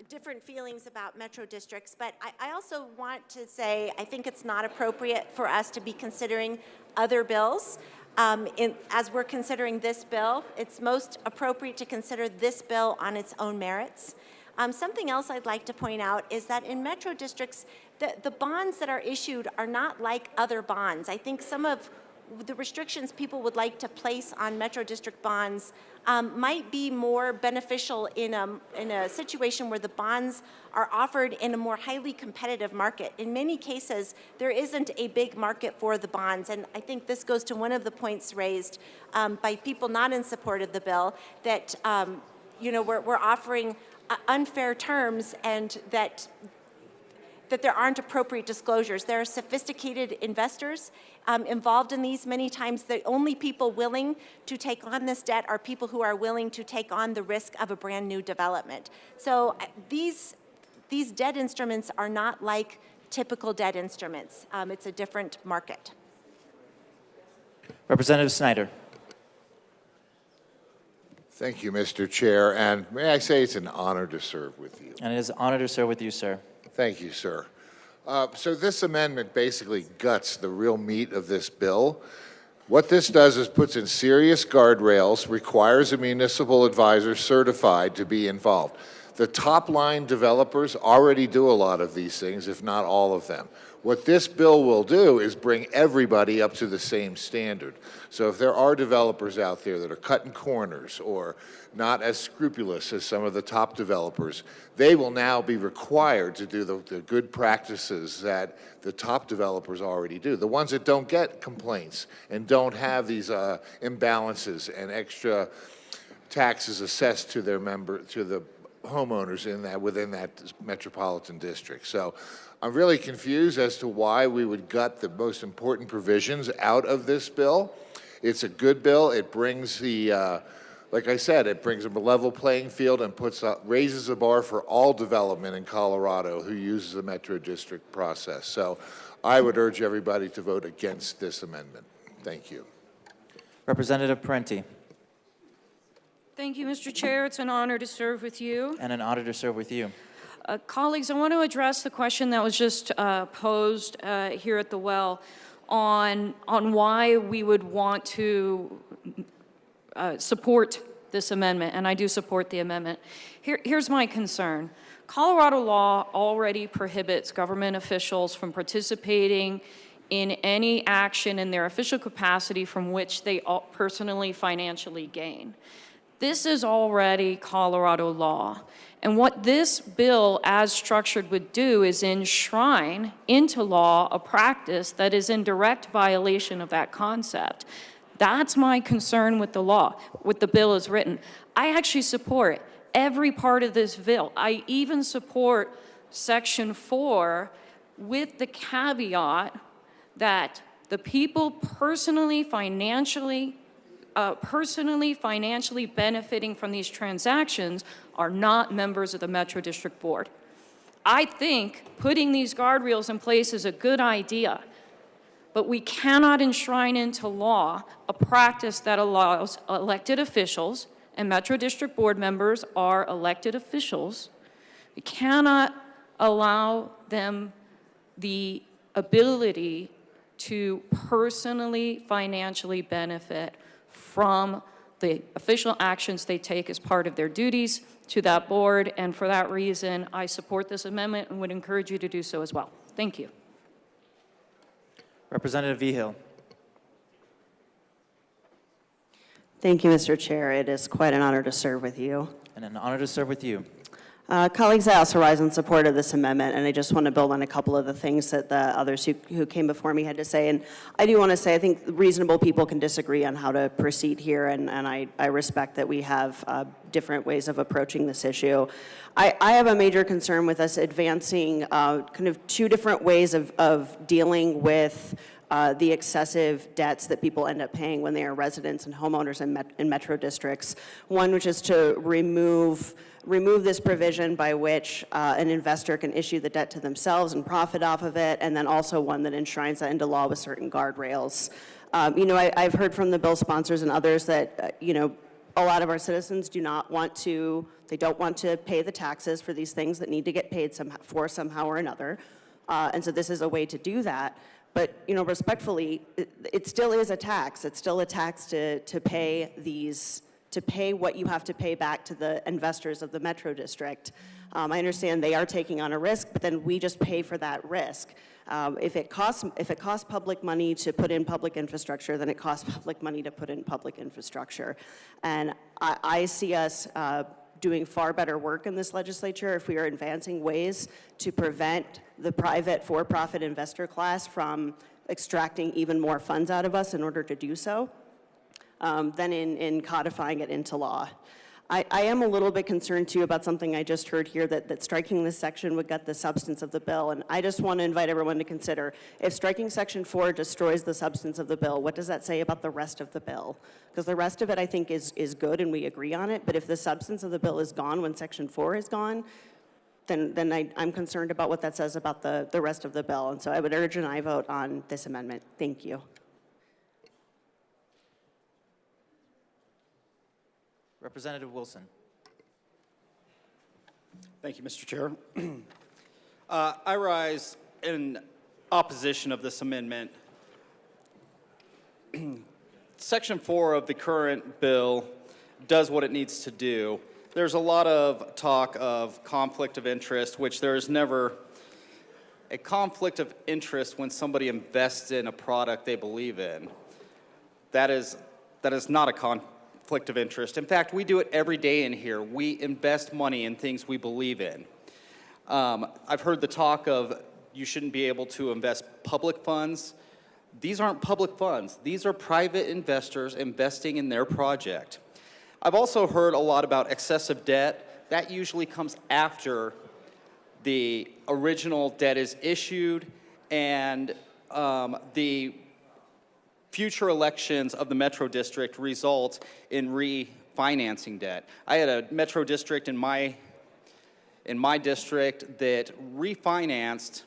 different feelings about metro districts, but I also want to say I think it's not appropriate for us to be considering other bills. As we're considering this bill, it's most appropriate to consider this bill on its own merits. Something else I'd like to point out is that in metro districts, the bonds that are issued are not like other bonds. I think some of the restrictions people would like to place on metro district bonds might be more beneficial in a situation where the bonds are offered in a more highly competitive market. In many cases, there isn't a big market for the bonds, and I think this goes to one of the points raised by people not in support of the bill, that we're offering unfair terms and that there aren't appropriate disclosures. There are sophisticated investors involved in these. Many times the only people willing to take on this debt are people who are willing to take on the risk of a brand new development. So these debt instruments are not like typical debt instruments. It's a different market. Representative Snyder. Thank you, Mr. Chair, and may I say it's an honor to serve with you. And it is an honor to serve with you, sir. Thank you, sir. So this amendment basically guts the real meat of this bill. What this does is puts in serious guardrails, requires a municipal advisor certified to be involved. The top-line developers already do a lot of these things, if not all of them. What this bill will do is bring everybody up to the same standard. So if there are developers out there that are cutting corners or not as scrupulous as some of the top developers, they will now be required to do the good practices that the top developers already do. The ones that don't get complaints and don't have these imbalances and extra taxes assessed to their to the homeowners within that metropolitan district. So I'm really confused as to why we would gut the most important provisions out of this bill. It's a good bill. It brings like I said, it brings a level playing field and raises the bar for all development in Colorado who uses the Metro District process. So I would urge everybody to vote against this amendment. Thank you. Representative Parenti. Thank you, Mr. Chair. It's an honor to serve with you. And an honor to serve with you. Colleagues, I want to address the question that was just posed here at the well on why we would want to support this amendment, and I do support the amendment. Here's my concern. Colorado law already prohibits government officials from participating in any action in their official capacity from which they personally financially gain. This is already Colorado law. And what this bill, as structured, would do is enshrine into law a practice that is in direct violation of that concept. That's my concern with the law, with the bill as written. I actually support every part of this bill. I even support Section 4 with the caveat that the people personally financially benefiting from these transactions are not members of the Metro District Board. I think putting these guardrails in place is a good idea, but we cannot enshrine into law a practice that allows elected officials, and Metro District Board members are elected officials. We cannot allow them the ability to personally financially benefit from the official actions they take as part of their duties to that board, and for that reason, I support this amendment and would encourage you to do so as well. Thank you. Representative Vigil. Thank you, Mr. Chair. It is quite an honor to serve with you. And an honor to serve with you. Colleagues, I also rise in support of this amendment, and I just want to build on a couple of the things that the others who came before me had to say. And I do want to say I think reasonable people can disagree on how to proceed here, and I respect that we have different ways of approaching this issue. I have a major concern with us advancing kind of two different ways of dealing with the excessive debts that people end up paying when they are residents and homeowners in metro districts. One, which is to remove this provision by which an investor can issue the debt to themselves and profit off of it, and then also one that enshrines that into law with certain guardrails. I've heard from the bill sponsors and others that, a lot of our citizens don't want to pay the taxes for these things that need to get paid somehow or another. And so this is a way to do that. But, respectfully, it still is a tax. It's still a tax to pay what you have to pay back to the investors of the Metro District. I understand they are taking on a risk, but then we just pay for that risk. If it costs public money to put in public infrastructure, then it costs public money to put in public infrastructure. And I see us doing far better work in this legislature if we are advancing ways to prevent the private for-profit investor class from extracting even more funds out of us in order to do so, than in codifying it into law. I am a little bit concerned too about something I just heard here, that striking this section would gut the substance of the bill. And I just want to invite everyone to consider, if striking section 4 destroys the substance of the bill, what does that say about the rest of the bill? Because the rest of it I think is good and we agree on it, but if the substance of the bill is gone when section 4 is gone, then I'm concerned about what that says about the rest of the bill. And so I would urge an aye vote on this amendment. Thank you. Representative Wilson. Thank you, Mr. Chair. I rise in opposition of this amendment. Section 4 of the current bill does what it needs to do. There's a lot of talk of conflict of interest, which there is never a conflict of interest when somebody invests in a product they believe in. That is not a conflict of interest. In fact, we do it every day in here. We invest money in things we believe in. I've heard the talk of you shouldn't be able to invest public funds. These aren't public funds. These are private investors investing in their project. I've also heard a lot about excessive debt. That usually comes after the original debt is issued and the future elections of the Metro District result in refinancing debt. I had a Metro District in my district that refinanced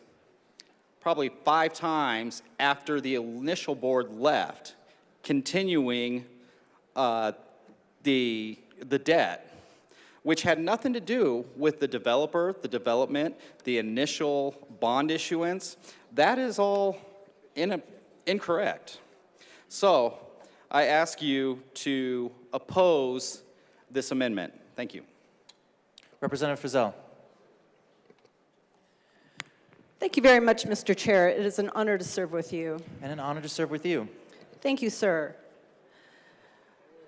probably 5 times after the initial board left, continuing the debt, which had nothing to do with the developer, the development, the initial bond issuance. That is all incorrect. So I ask you to oppose this amendment. Thank you. Representative Frizzell. Thank you very much, Mr. Chair. It is an honor to serve with you. And an honor to serve with you. Thank you, sir.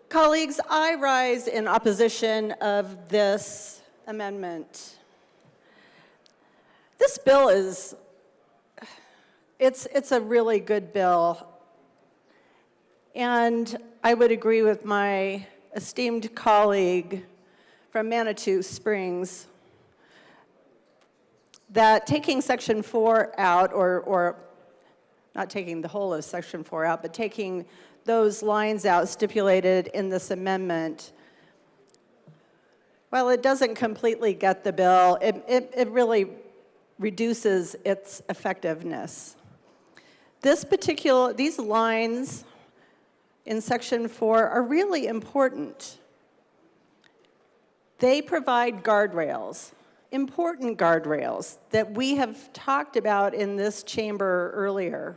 Colleagues, I rise in opposition of this amendment. This bill is, it's a really good bill. And I would agree with my esteemed colleague from Manitou Springs that taking section 4 out, or not taking the whole of section 4 out, but taking those lines out stipulated in this amendment, well, it doesn't completely gut the bill. It really reduces its effectiveness. These lines in section 4 are really important. They provide guardrails, important guardrails that we have talked about in this chamber earlier.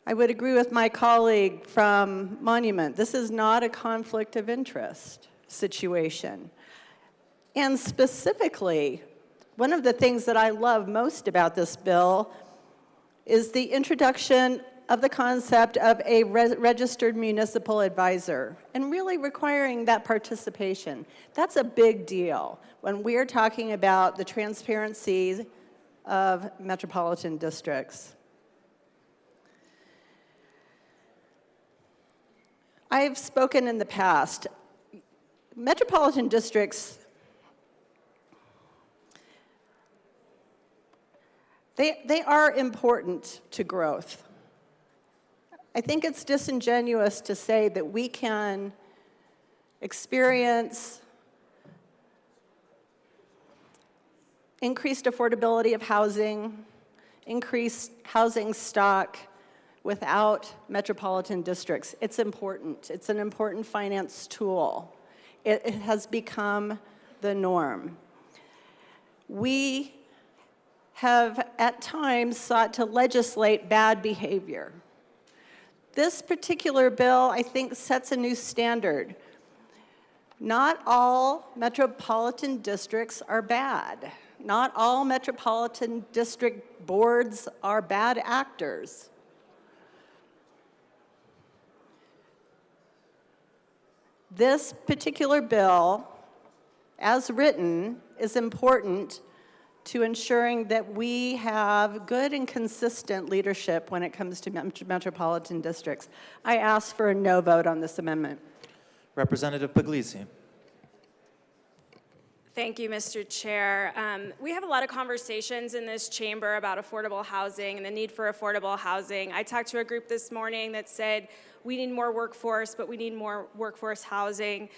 I would agree with my colleague from Monument. This is not a conflict of interest situation. And specifically, one of the things that I love most about this bill is the introduction of the concept of a registered municipal advisor and really requiring that participation. That's a big deal when we're talking about the transparency of metropolitan districts. I've spoken in the past. Metropolitan districts, they are important to growth. I think it's disingenuous to say that we can experience increased affordability of housing, increased housing stock without metropolitan districts. It's important. It's an important finance tool. It has become the norm. We have at times sought to legislate bad behavior. This particular bill, I think, sets a new standard. Not all metropolitan districts are bad. Not all metropolitan district boards are bad actors. This particular bill, as written, is important to ensuring that we have good and consistent leadership when it comes to metropolitan districts. I ask for a no vote on this amendment. Representative Puglisi. Thank you, Mr. Chair. We have a lot of conversations in this chamber about affordable housing and the need for affordable housing. I talked to a group this morning that said we need more workforce, but we need more workforce housing.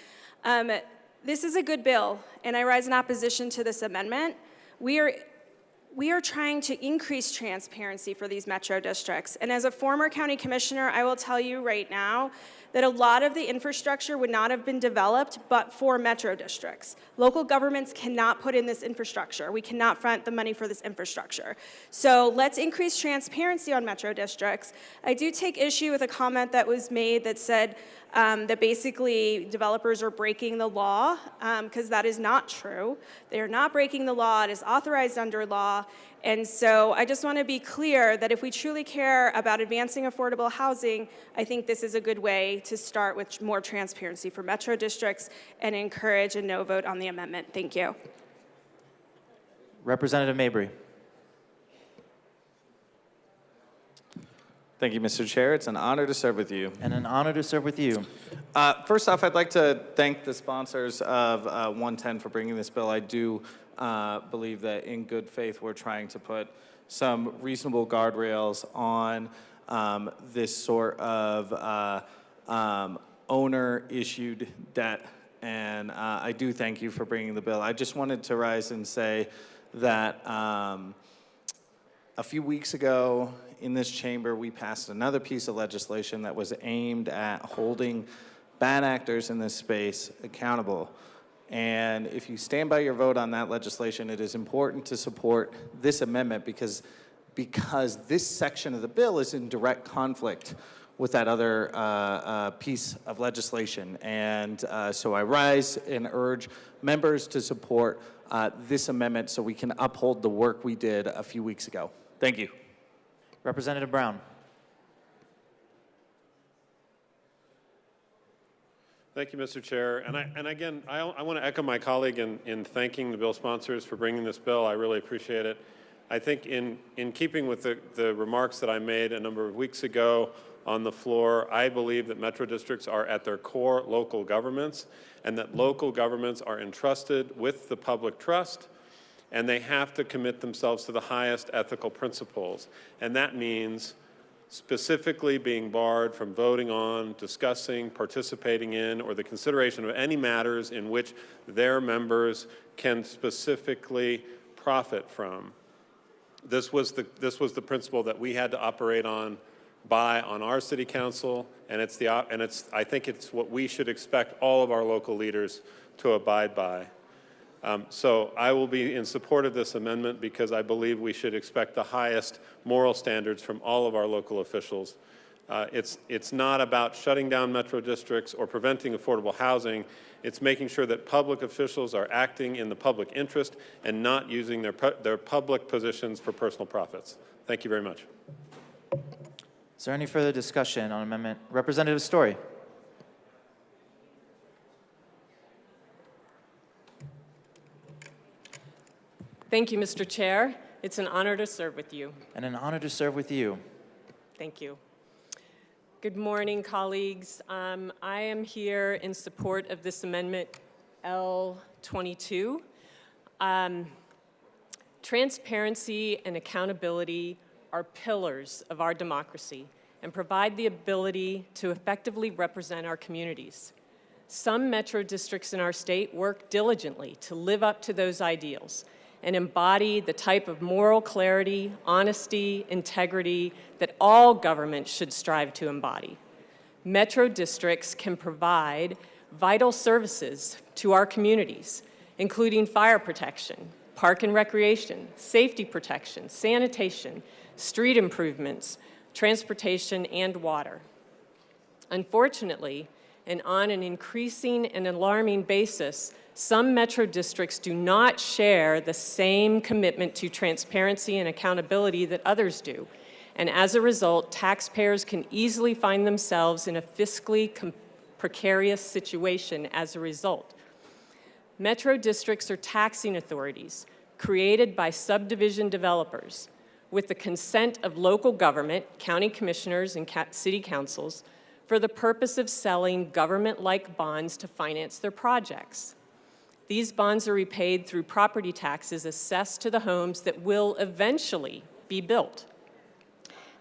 This is a good bill, and I rise in opposition to this amendment. We are trying to increase transparency for these metro districts. And as a former county commissioner, I will tell you right now that a lot of the infrastructure would not have been developed but for metro districts. Local governments cannot put in this infrastructure. We cannot front the money for this infrastructure. So let's increase transparency on metro districts. I do take issue with a comment that was made that said that basically developers are breaking the law, because that is not true. They are not breaking the law. It is authorized under law. And so I just want to be clear that if we truly care about advancing affordable housing, I think this is a good way to start with more transparency for metro districts and encourage a no vote on the amendment. Thank you. Representative Mabry. Thank you, Mr. Chair. It's an honor to serve with you. And an honor to serve with you. First off, I'd like to thank the sponsors of 110 for bringing this bill. I do believe that in good faith we're trying to put some reasonable guardrails on this sort of owner-issued debt. And I do thank you for bringing the bill. I just wanted to rise and say that a few weeks ago in this chamber, we passed another piece of legislation that was aimed at holding bad actors in this space accountable. And if you stand by your vote on that legislation, it is important to support this amendment because this section of the bill is in direct conflict with that other piece of legislation. And so I rise and urge members to support this amendment so we can uphold the work we did a few weeks ago. Thank you. Representative Brown. Thank you, Mr. Chair. And again, I want to echo my colleague in thanking the bill sponsors for bringing this bill. I really appreciate it. I think in keeping with the remarks that I made a number of weeks ago on the floor, I believe that metro districts are at their core local governments and that local governments are entrusted with the public trust and they have to commit themselves to the highest ethical principles. And that means specifically being barred from voting on, discussing, participating in, or the consideration of any matters in which their members can specifically profit from. This was the principle that we had to operate on our city council, and I think it's what we should expect all of our local leaders to abide by. So I will be in support of this amendment because I believe we should expect the highest moral standards from all of our local officials. It's not about shutting down metro districts or preventing affordable housing. It's making sure that public officials are acting in the public interest and not using their public positions for personal profits. Thank you very much. Is there any further discussion on amendment? Representative Story. Thank you, Mr. Chair. It's an honor to serve with you. And an honor to serve with you. Thank you. Good morning, colleagues. I am here in support of this amendment L22. Transparency and accountability are pillars of our democracy and provide the ability to effectively represent our communities. Some metro districts in our state work diligently to live up to those ideals and embody the type of moral clarity, honesty, integrity that all governments should strive to embody. Metro districts can provide vital services to our communities, including fire protection, park and recreation, safety protection, sanitation, street improvements, transportation, and water. Unfortunately, and on an increasing and alarming basis, some metro districts do not share the same commitment to transparency and accountability that others do. And as a result, taxpayers can easily find themselves in a fiscally precarious situation as a result. Metro districts are taxing authorities created by subdivision developers with the consent of local government, county commissioners, and city councils for the purpose of selling government-like bonds to finance their projects. These bonds are repaid through property taxes assessed to the homes that will eventually be built.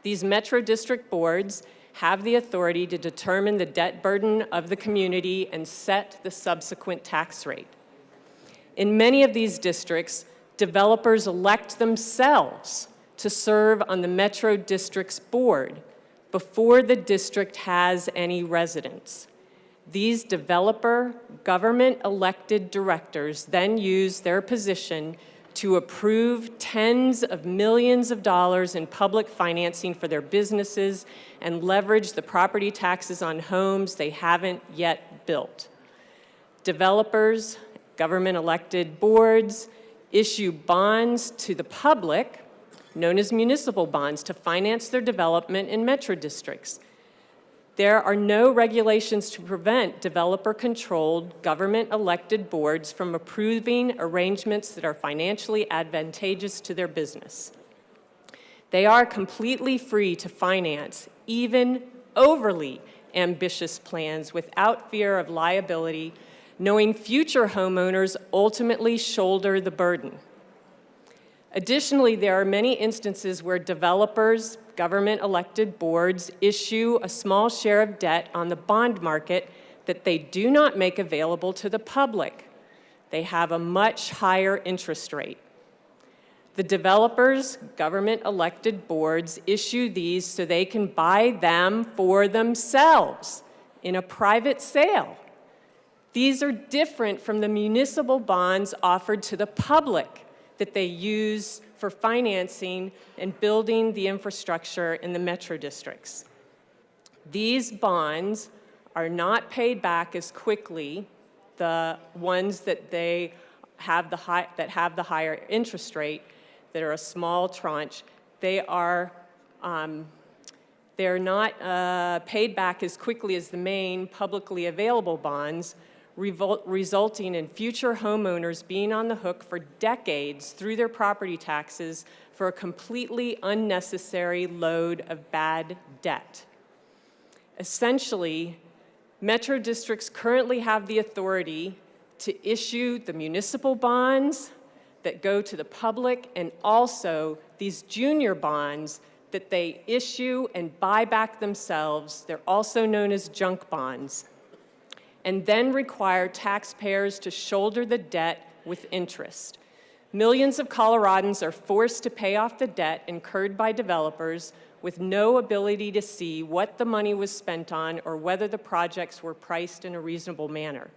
These Metro District boards have the authority to determine the debt burden of the community and set the subsequent tax rate. In many of these districts, developers elect themselves to serve on the Metro District's board before the district has any residents. These developer, government-elected directors then use their position to approve tens of millions of dollars in public financing for their businesses and leverage the property taxes on homes they haven't yet built. Developers, government-elected boards issue bonds to the public, known as municipal bonds, to finance their development in metro districts. There are no regulations to prevent developer-controlled, government-elected boards from approving arrangements that are financially advantageous to their business. They are completely free to finance even overly ambitious plans without fear of liability, knowing future homeowners ultimately shoulder the burden. Additionally, there are many instances where developers, government-elected boards issue a small share of debt on the bond market that they do not make available to the public. They have a much higher interest rate. The developers, government-elected boards issue these so they can buy them for themselves in a private sale. These are different from the municipal bonds offered to the public that they use for financing and building the infrastructure in the metro districts. These bonds are not paid back as quickly, the ones that they have the higher interest rate, that are a small tranche. They're not paid back as quickly as the main publicly available bonds, resulting in future homeowners being on the hook for decades through their property taxes for a completely unnecessary load of bad debt. Essentially, metro districts currently have the authority to issue the municipal bonds that go to the public and also these junior bonds that they issue and buy back themselves. They're also known as junk bonds, and then require taxpayers to shoulder the debt with interest. Millions of Coloradans are forced to pay off the debt incurred by developers with no ability to see what the money was spent on or whether the projects were priced in a reasonable manner.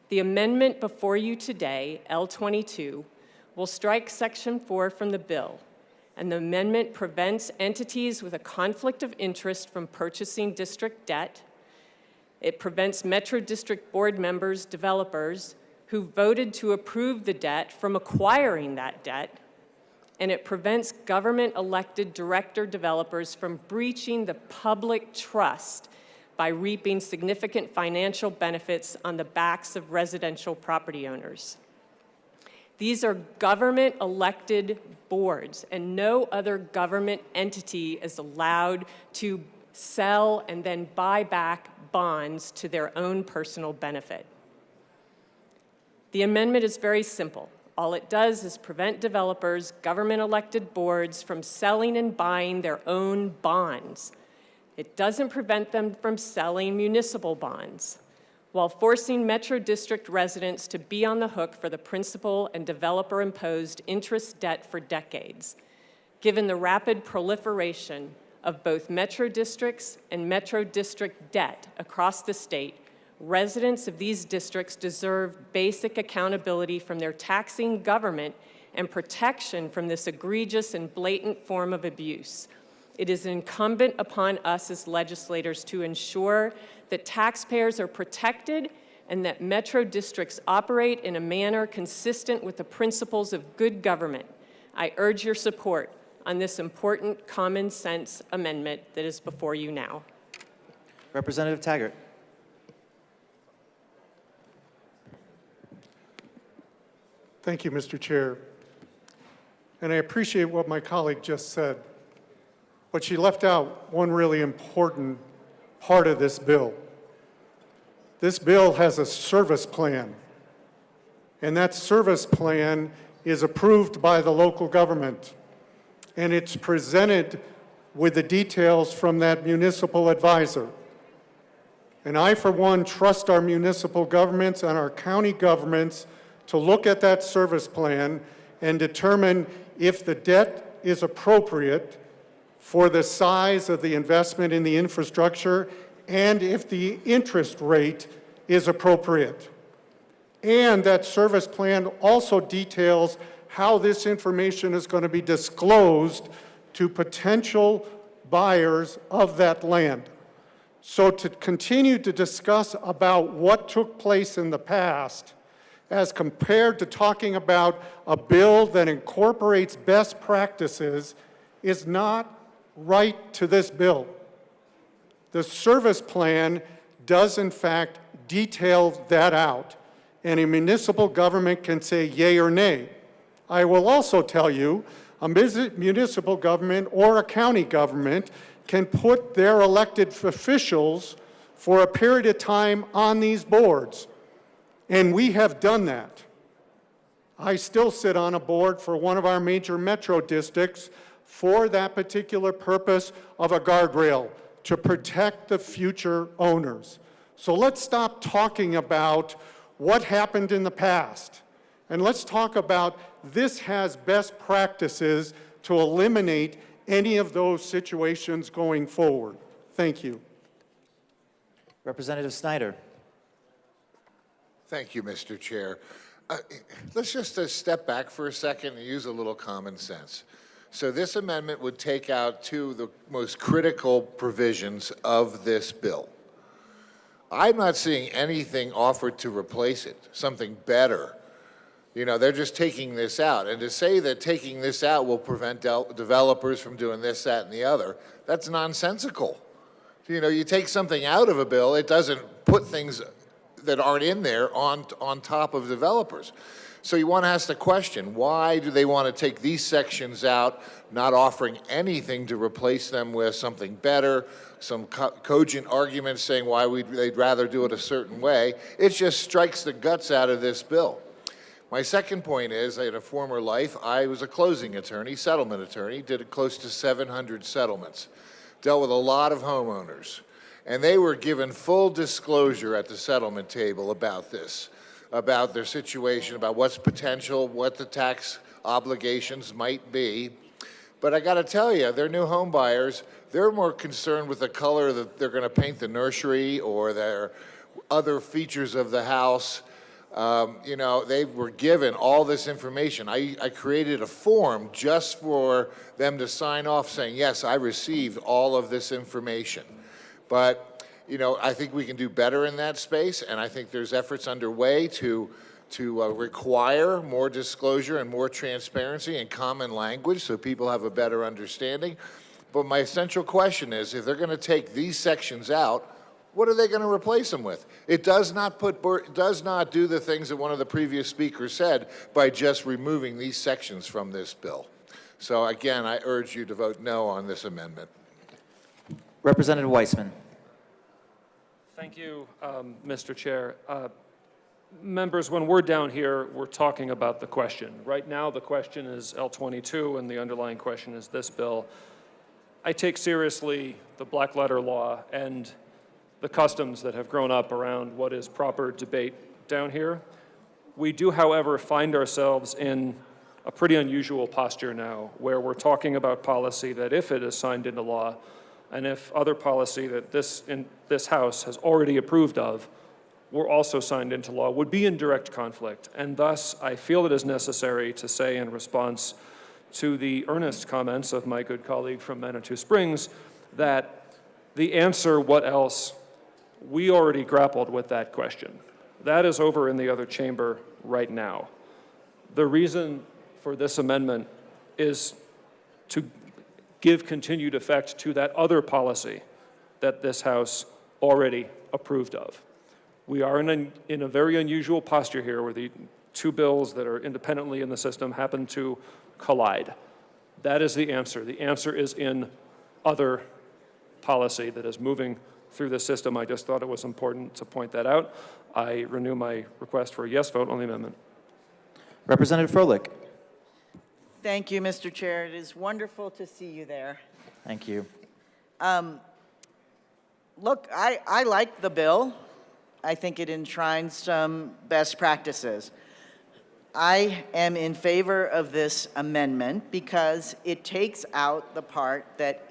The amendment before you today, L22, will strike Section 4 from the bill, and the amendment prevents entities with a conflict of interest from purchasing district debt. It prevents Metro District board members, developers, who voted to approve the debt from acquiring that debt, and it prevents government-elected director developers from breaching the public trust by reaping significant financial benefits on the backs of residential property owners. These are government-elected boards, and no other government entity is allowed to sell and then buy back bonds to their own personal benefit. The amendment is very simple. All it does is prevent developers, government-elected boards from selling and buying their own bonds. It doesn't prevent them from selling municipal bonds, while forcing Metro District residents to be on the hook for the principal and developer-imposed interest debt for decades. Given the rapid proliferation of both Metro Districts and Metro District debt across the state, residents of these districts deserve basic accountability from their taxing government and protection from this egregious and blatant form of abuse. It is incumbent upon us as legislators to ensure that taxpayers are protected and that Metro Districts operate in a manner consistent with the principles of good government. I urge your support on this important common sense amendment that is before you now. Representative Taggart. Thank you, Mr. Chair. And I appreciate what my colleague just said. But she left out one really important part of this bill. This bill has a service plan, and that service plan is approved by the local government, and it's presented with the details from that municipal advisor. And I, for one, trust our municipal governments and our county governments to look at that service plan and determine if the debt is appropriate for the size of the investment in the infrastructure and if the interest rate is appropriate. And that service plan also details how this information is going to be disclosed to potential buyers of that land. So to continue to discuss about what took place in the past as compared to talking about a bill that incorporates best practices is not right to this bill. The service plan does in fact detail that out, and a municipal government can say yay or nay. I will also tell you, a municipal government or a county government can put their elected officials for a period of time on these boards, and we have done that. I still sit on a board for one of our major metro districts for that particular purpose of a guardrail, to protect the future owners. So let's stop talking about what happened in the past, and let's talk about this has best practices to eliminate any of those situations going forward. Thank you. Representative Snyder. Thank you, Mr. Chair. Let's just step back for a second and use a little common sense. So this amendment would take out two of the most critical provisions of this bill. I'm not seeing anything offered to replace it, something better. You know, they're just taking this out. And to say that taking this out will prevent developers from doing this, that, and the other, that's nonsensical. You know, you take something out of a bill, it doesn't put things that aren't in there on top of developers. So you want to ask the question, why do they want to take these sections out, not offering anything to replace them with something better, some cogent arguments saying why they'd rather do it a certain way? It just strikes the guts out of this bill. My second point is, in a former life, I was a closing attorney, settlement attorney, did close to 700 settlements, dealt with a lot of homeowners, and they were given full disclosure at the settlement table about this, about their situation, about what's potential, what the tax obligations might be. But I got to tell you, they're new home buyers. They're more concerned with the color that they're going to paint the nursery or their other features of the house. You know, they were given all this information. I created a form just for them to sign off saying, yes, I received all of this information. But, you know, I think we can do better in that space, and I think there's efforts underway to require more disclosure and more transparency and common language so people have a better understanding. But my essential question is, if they're going to take these sections out, what are they going to replace them with? It does not do the things that one of the previous speakers said by just removing these sections from this bill. So again, I urge you to vote no on this amendment. Representative Weissman. Thank you, Mr. Chair. Members, when we're down here, we're talking about the question. Right now, the question is L22, and the underlying question is this bill. I take seriously the black letter law and the customs that have grown up around what is proper debate down here. We do, however, find ourselves in a pretty unusual posture now, where we're talking about policy that, if it is signed into law, and if other policy that this House has already approved of were also signed into law, would be in direct conflict. And thus, I feel it is necessary to say, in response to the earnest comments of my good colleague from Manitou Springs, that the answer, what else, we already grappled with that question. That is over in the other chamber right now. The reason for this amendment is to give continued effect to that other policy that this House already approved of. We are in a very unusual posture here, where the two bills that are independently in the system happen to collide. That is the answer. The answer is in other policy that is moving through the system. I just thought it was important to point that out. I renew my request for a yes vote on the amendment. Representative Froelich. Thank you, Mr. Chair. It is wonderful to see you there. Thank you. Look, I like the bill. I think it enshrines some best practices. I am in favor of this amendment because it takes out the part that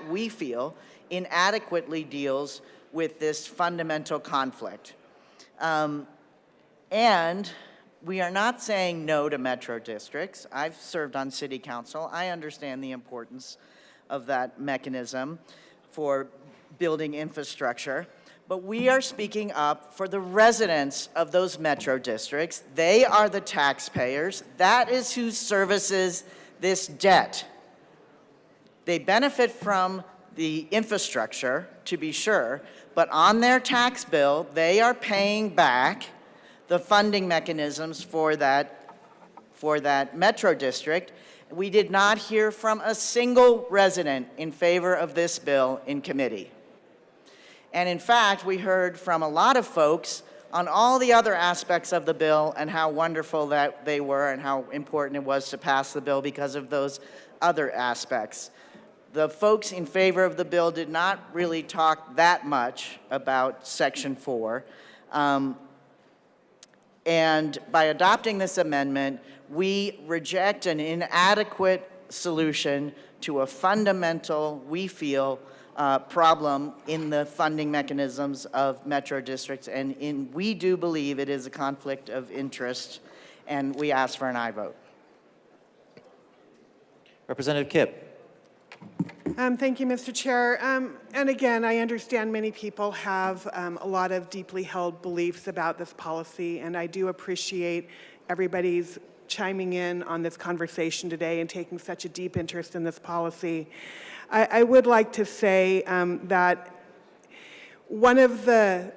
we feel inadequately deals with this fundamental conflict. And we are not saying no to metro districts. I've served on city council. I understand the importance of that mechanism for building infrastructure. But we are speaking up for the residents of those metro districts. They are the taxpayers. That is who services this debt. They benefit from the infrastructure, to be sure, but on their tax bill, they are paying back the funding mechanisms for that metro district. We did not hear from a single resident in favor of this bill in committee. And in fact, we heard from a lot of folks on all the other aspects of the bill and how wonderful that they were and how important it was to pass the bill because of those other aspects. The folks in favor of the bill did not really talk that much about Section 4. And by adopting this amendment, we reject an inadequate solution to a fundamental, we feel, problem in the funding mechanisms of metro districts. And we do believe it is a conflict of interest, and we ask for an aye vote. Representative Kipp. Thank you, Mr. Chair. And again, I understand many people have a lot of deeply held beliefs about this policy, and I do appreciate everybody's chiming in on this conversation today and taking such a deep interest in this policy. I would like to say that one of the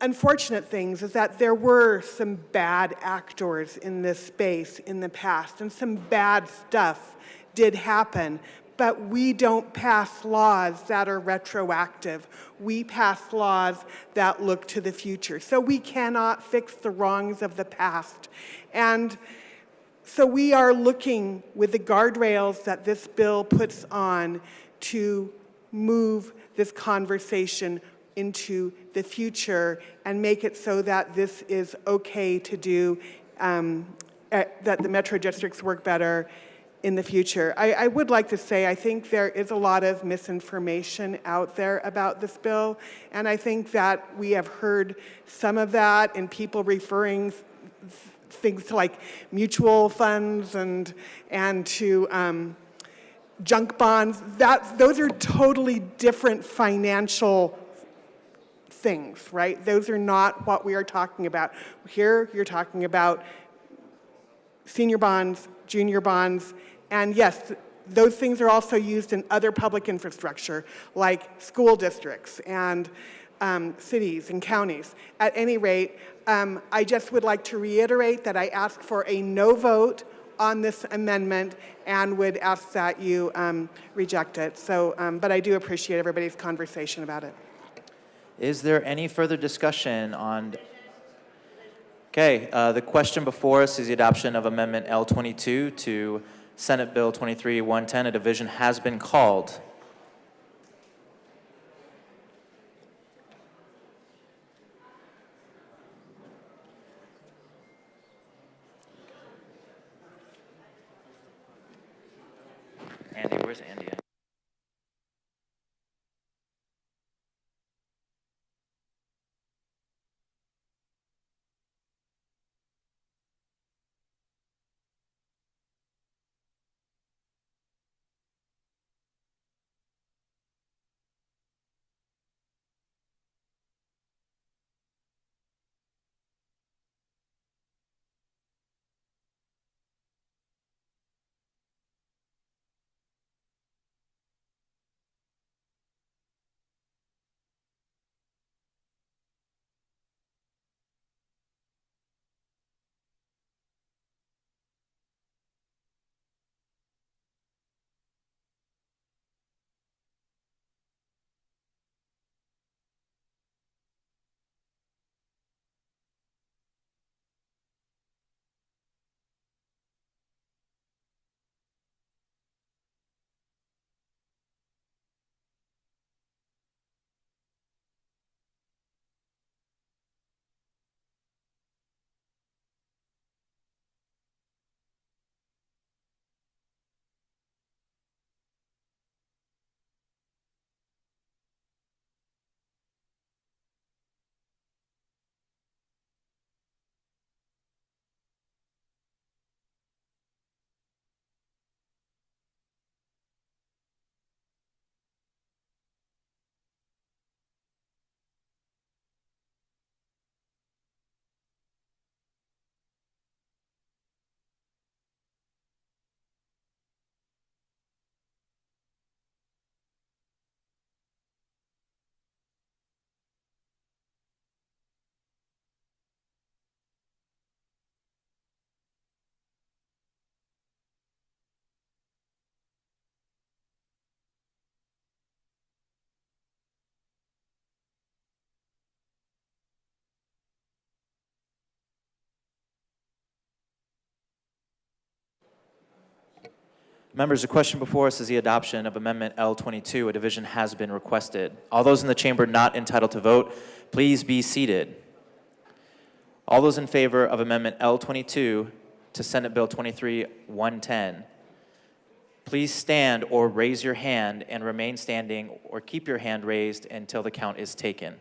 unfortunate things is that there were some bad actors in this space in the past, and some bad stuff did happen. But we don't pass laws that are retroactive. We pass laws that look to the future. So we cannot fix the wrongs of the past. And so we are looking with the guardrails that this bill puts on to move this conversation into the future and make it so that this is okay to do, that the metro districts work better in the future. I would like to say I think there is a lot of misinformation out there about this bill, and I think that we have heard some of that in people referring things to like mutual funds and to junk bonds. Those are totally different financial things, right? Those are not what we are talking about. Here you're talking about senior bonds, junior bonds, and yes, those things are also used in other public infrastructure, like school districts and cities and counties. At any rate, I just would like to reiterate that I ask for a no vote on this amendment and would ask that you reject it. So, but I do appreciate everybody's conversation about it. Is there any further discussion on? Okay, the question before us is the adoption of Amendment L22 to Senate Bill 23-110. A division has been called. Andy, where's Andy at? Members, the question before us is the adoption of Amendment L22. A division has been requested. All those in the chamber not entitled to vote, please be seated. All those in favor of Amendment L22 to Senate Bill 23-110, please stand or raise your hand and remain standing or keep your hand raised until the count is taken.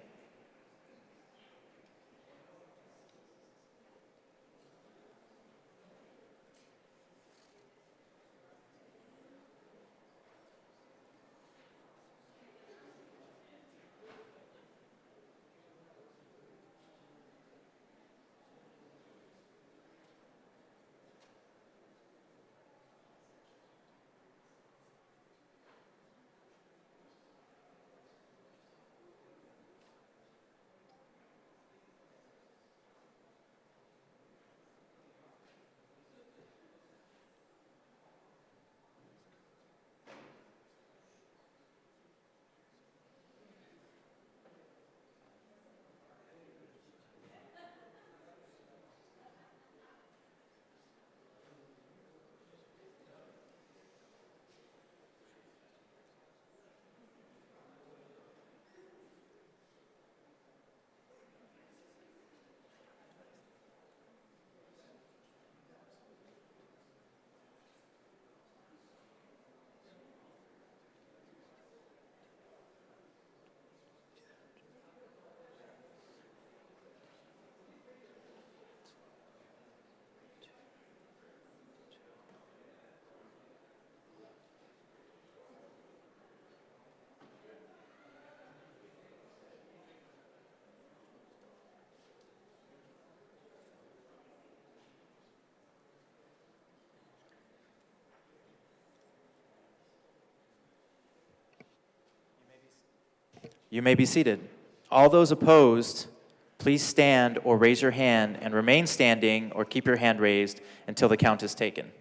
You may be seated. All those opposed, please stand or raise your hand and remain standing or keep your hand raised until the count is taken.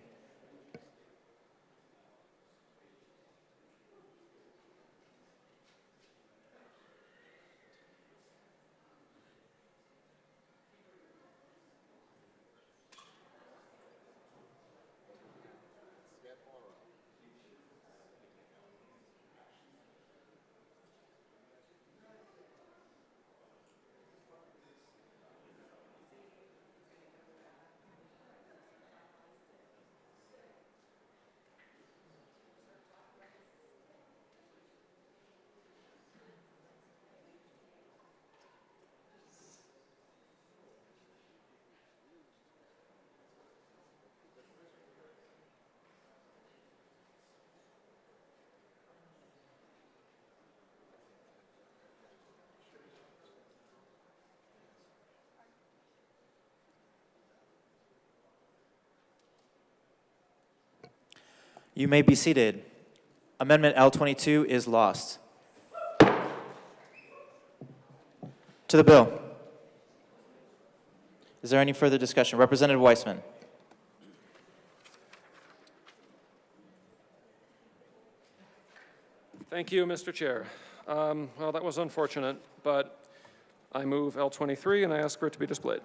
You may be seated. Amendment L22 is lost. To the bill. Is there any further discussion? Representative Weissman. Thank you, Mr. Chair. Well, that was unfortunate, but I move L23 and I ask for it to be displayed.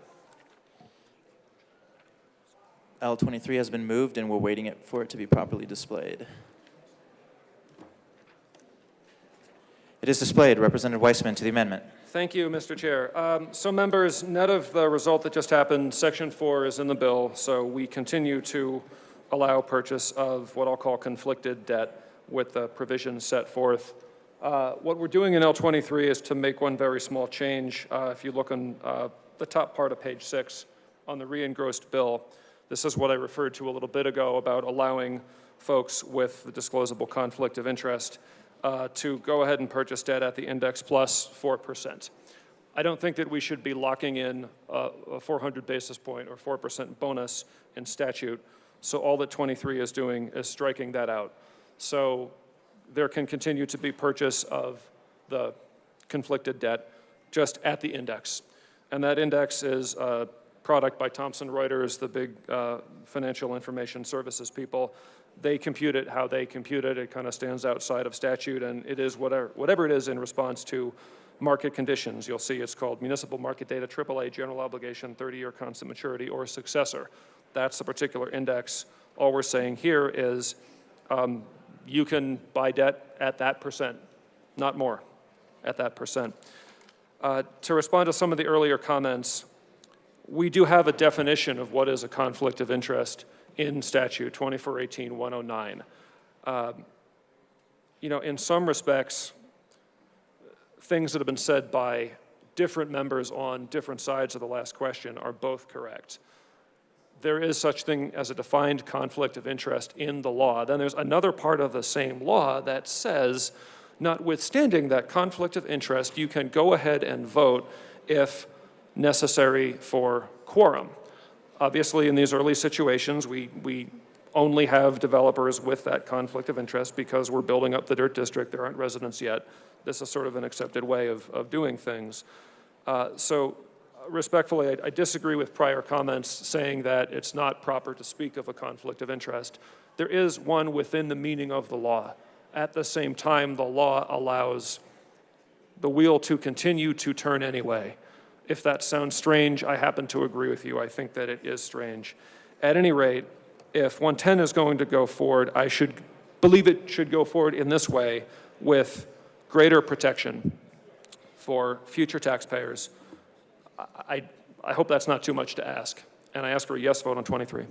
L23 has been moved and we're waiting for it to be properly displayed. It is displayed. Representative Weissman to the amendment. Thank you, Mr. Chair. So members, net of the result that just happened, Section 4 is in the bill, so we continue to allow purchase of what I'll call conflicted debt with the provisions set forth. What we're doing in L23 is to make one very small change. If you look on the top part of page 6 on the re-engrossed bill, this is what I referred to a little bit ago about allowing folks with the disclosable conflict of interest to go ahead and purchase debt at the index plus 4%. I don't think that we should be locking in a 400 basis point or 4% bonus in statute. So all that 23 is doing is striking that out. So there can continue to be purchase of the conflicted debt just at the index. And that index is a product by Thomson Reuters, the big financial information services people. They compute it how they compute it. It kind of stands outside of statute, and it is whatever it is in response to market conditions. You'll see it's called Municipal Market Data AAA General Obligation 30-year constant maturity or successor. That's the particular index. All we're saying here is You can buy debt at that percent, not more, at that percent. To respond to some of the earlier comments, we do have a definition of what is a conflict of interest in statute 2418-109. In some respects, things that have been said by different members on different sides of the last question are both correct. There is such thing as a defined conflict of interest in the law. Then there's another part of the same law that says, notwithstanding that conflict of interest, you can go ahead and vote if necessary for quorum. Obviously, in these early situations, we only have developers with that conflict of interest because we're building up the dirt district. There aren't residents yet. This is sort of an accepted way of doing things. So respectfully, I disagree with prior comments saying that it's not proper to speak of a conflict of interest. There is one within the meaning of the law. At the same time, the law allows the wheel to continue to turn anyway. If that sounds strange, I happen to agree with you. I think that it is strange. At any rate, if 110 is going to go forward, I should believe it should go forward in this way with greater protection for future taxpayers. I hope that's not too much to ask. And I ask for a yes vote on 23.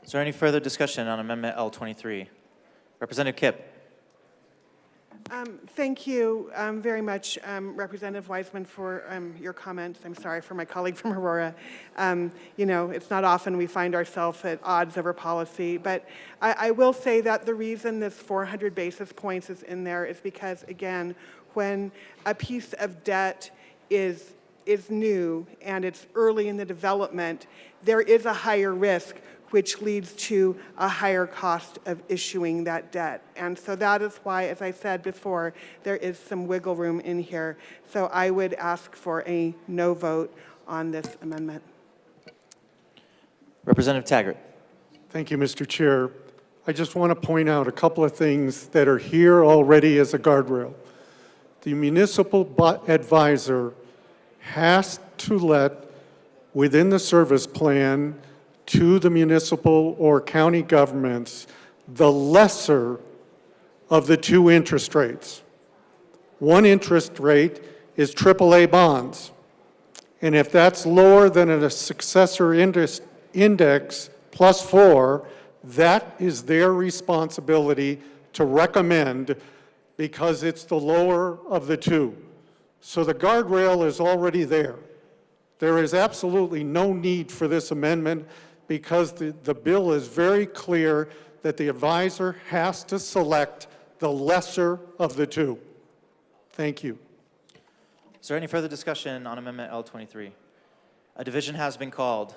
Is there any further discussion on Amendment L23? Representative Kipp. Thank you very much, Representative Wiseman, for your comments. I'm sorry for my colleague from Aurora. It's not often we find ourselves at odds over policy, but I will say that the reason this 400 basis points is in there is because, again, when a piece of debt is new and it's early in the development, there is a higher risk, which leads to a higher cost of issuing that debt. And so that is why, as I said before, there is some wiggle room in here. So I would ask for a no vote on this amendment. Representative Taggart. Thank you, Mr. Chair. I just want to point out a couple of things that are here already as a guardrail. The municipal advisor has to let, within the service plan, to the municipal or county governments, the lesser of the two interest rates. One interest rate is AAA bonds. And if that's lower than a successor index +4, that is their responsibility to recommend because it's the lower of the two. So the guardrail is already there. There is absolutely no need for this amendment because the bill is very clear that the advisor has to select the lesser of the two. Thank you. Is there any further discussion on Amendment L23? A division has been called.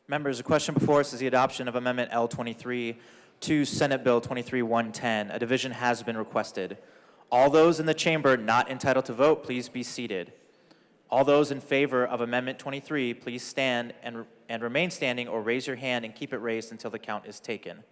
Members, the question before us is the adoption of Amendment L23 to Senate Bill 23-110. A division has been requested. All those in the chamber not entitled to vote, please be seated. All those in favor of Amendment 23, please stand and remain standing or raise your hand and keep it raised until the count is taken.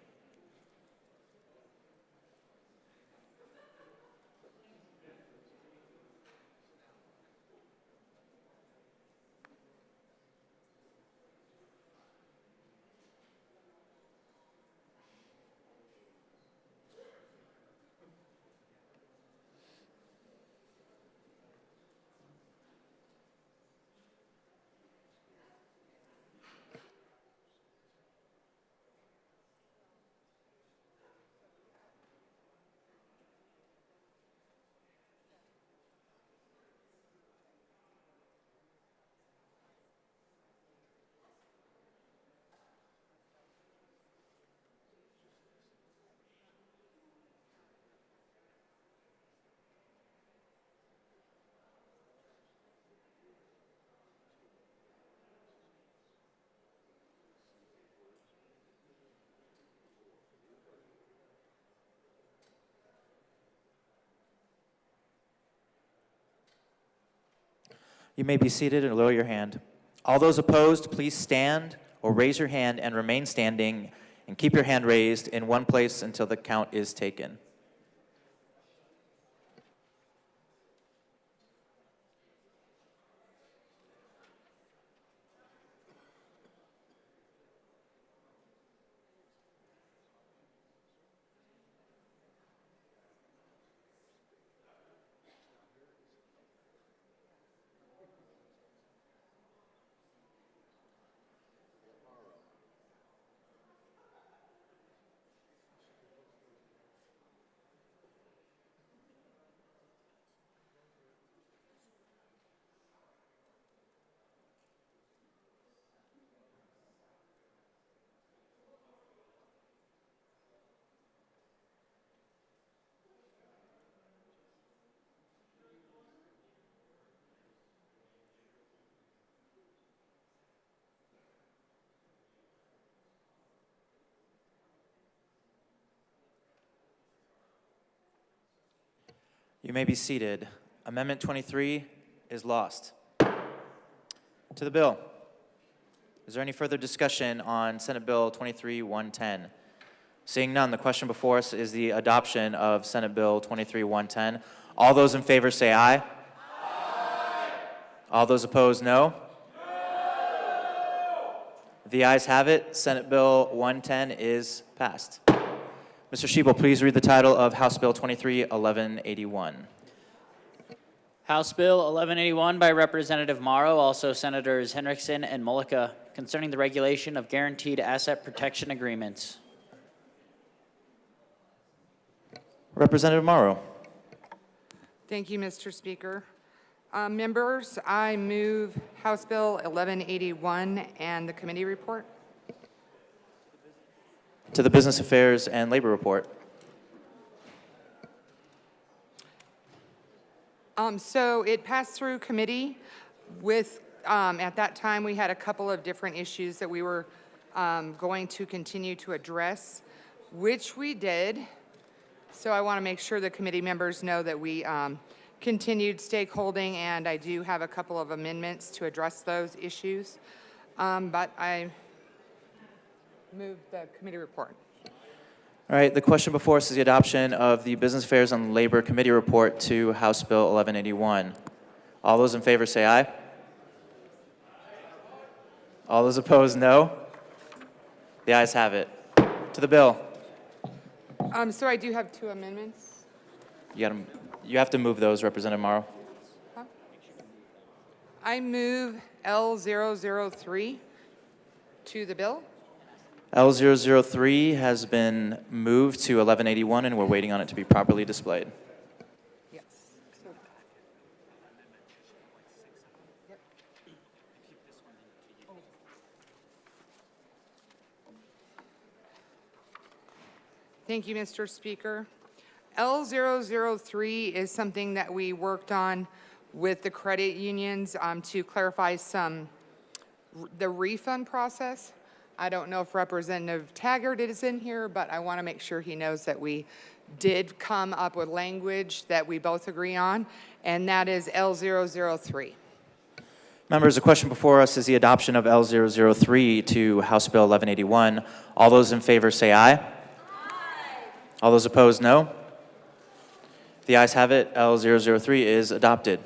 You may be seated and lower your hand. All those opposed, please stand or raise your hand and remain standing, and keep your hand raised in one place until the count is taken. You may be seated. Amendment 23 is lost. To the bill. Is there any further discussion on Senate Bill 23-110? Seeing none, the question before us is the adoption of Senate Bill 23-110. All those in favor say aye. Aye. All those opposed, no. The ayes have it. Senate Bill 110 is passed. Mr. Schiebel, please read the title of House Bill 23-1181. House Bill 1181 by Representative Morrow, also Senators Henriksen and Mullica, concerning the regulation of guaranteed asset protection agreements. Representative Morrow. Thank you, Mr. Speaker. Members, I move House Bill 1181 and the committee report. To the Business Affairs and Labor Report. So it passed through committee with, at that time, we had a couple of different issues that we were going to continue to address, which we did. So I want to make sure the committee members know that we continued stakeholding, and I do have a couple of amendments to address those issues. But I move the committee report. All right, the question before us is the adoption of the Business Affairs and Labor Committee report to House Bill 1181. All those in favor say aye. All those opposed, no. The ayes have it. To the bill. So I do have two amendments. You have to move those, Representative Morrow. Huh? I move L003 to the bill. L003 has been moved to 1181, and we're waiting on it to be properly displayed. Yes. Thank you, Mr. Speaker. L003 is something that we worked on with the credit unions to clarify the refund process. I don't know if Representative Taggart is in here, but I want to make sure he knows that we did come up with language that we both agree on, and that is L003. Members, the question before us is the adoption of L003 to House Bill 1181. All those in favor say aye. Aye. All those opposed, no. The ayes have it. L003 is adopted.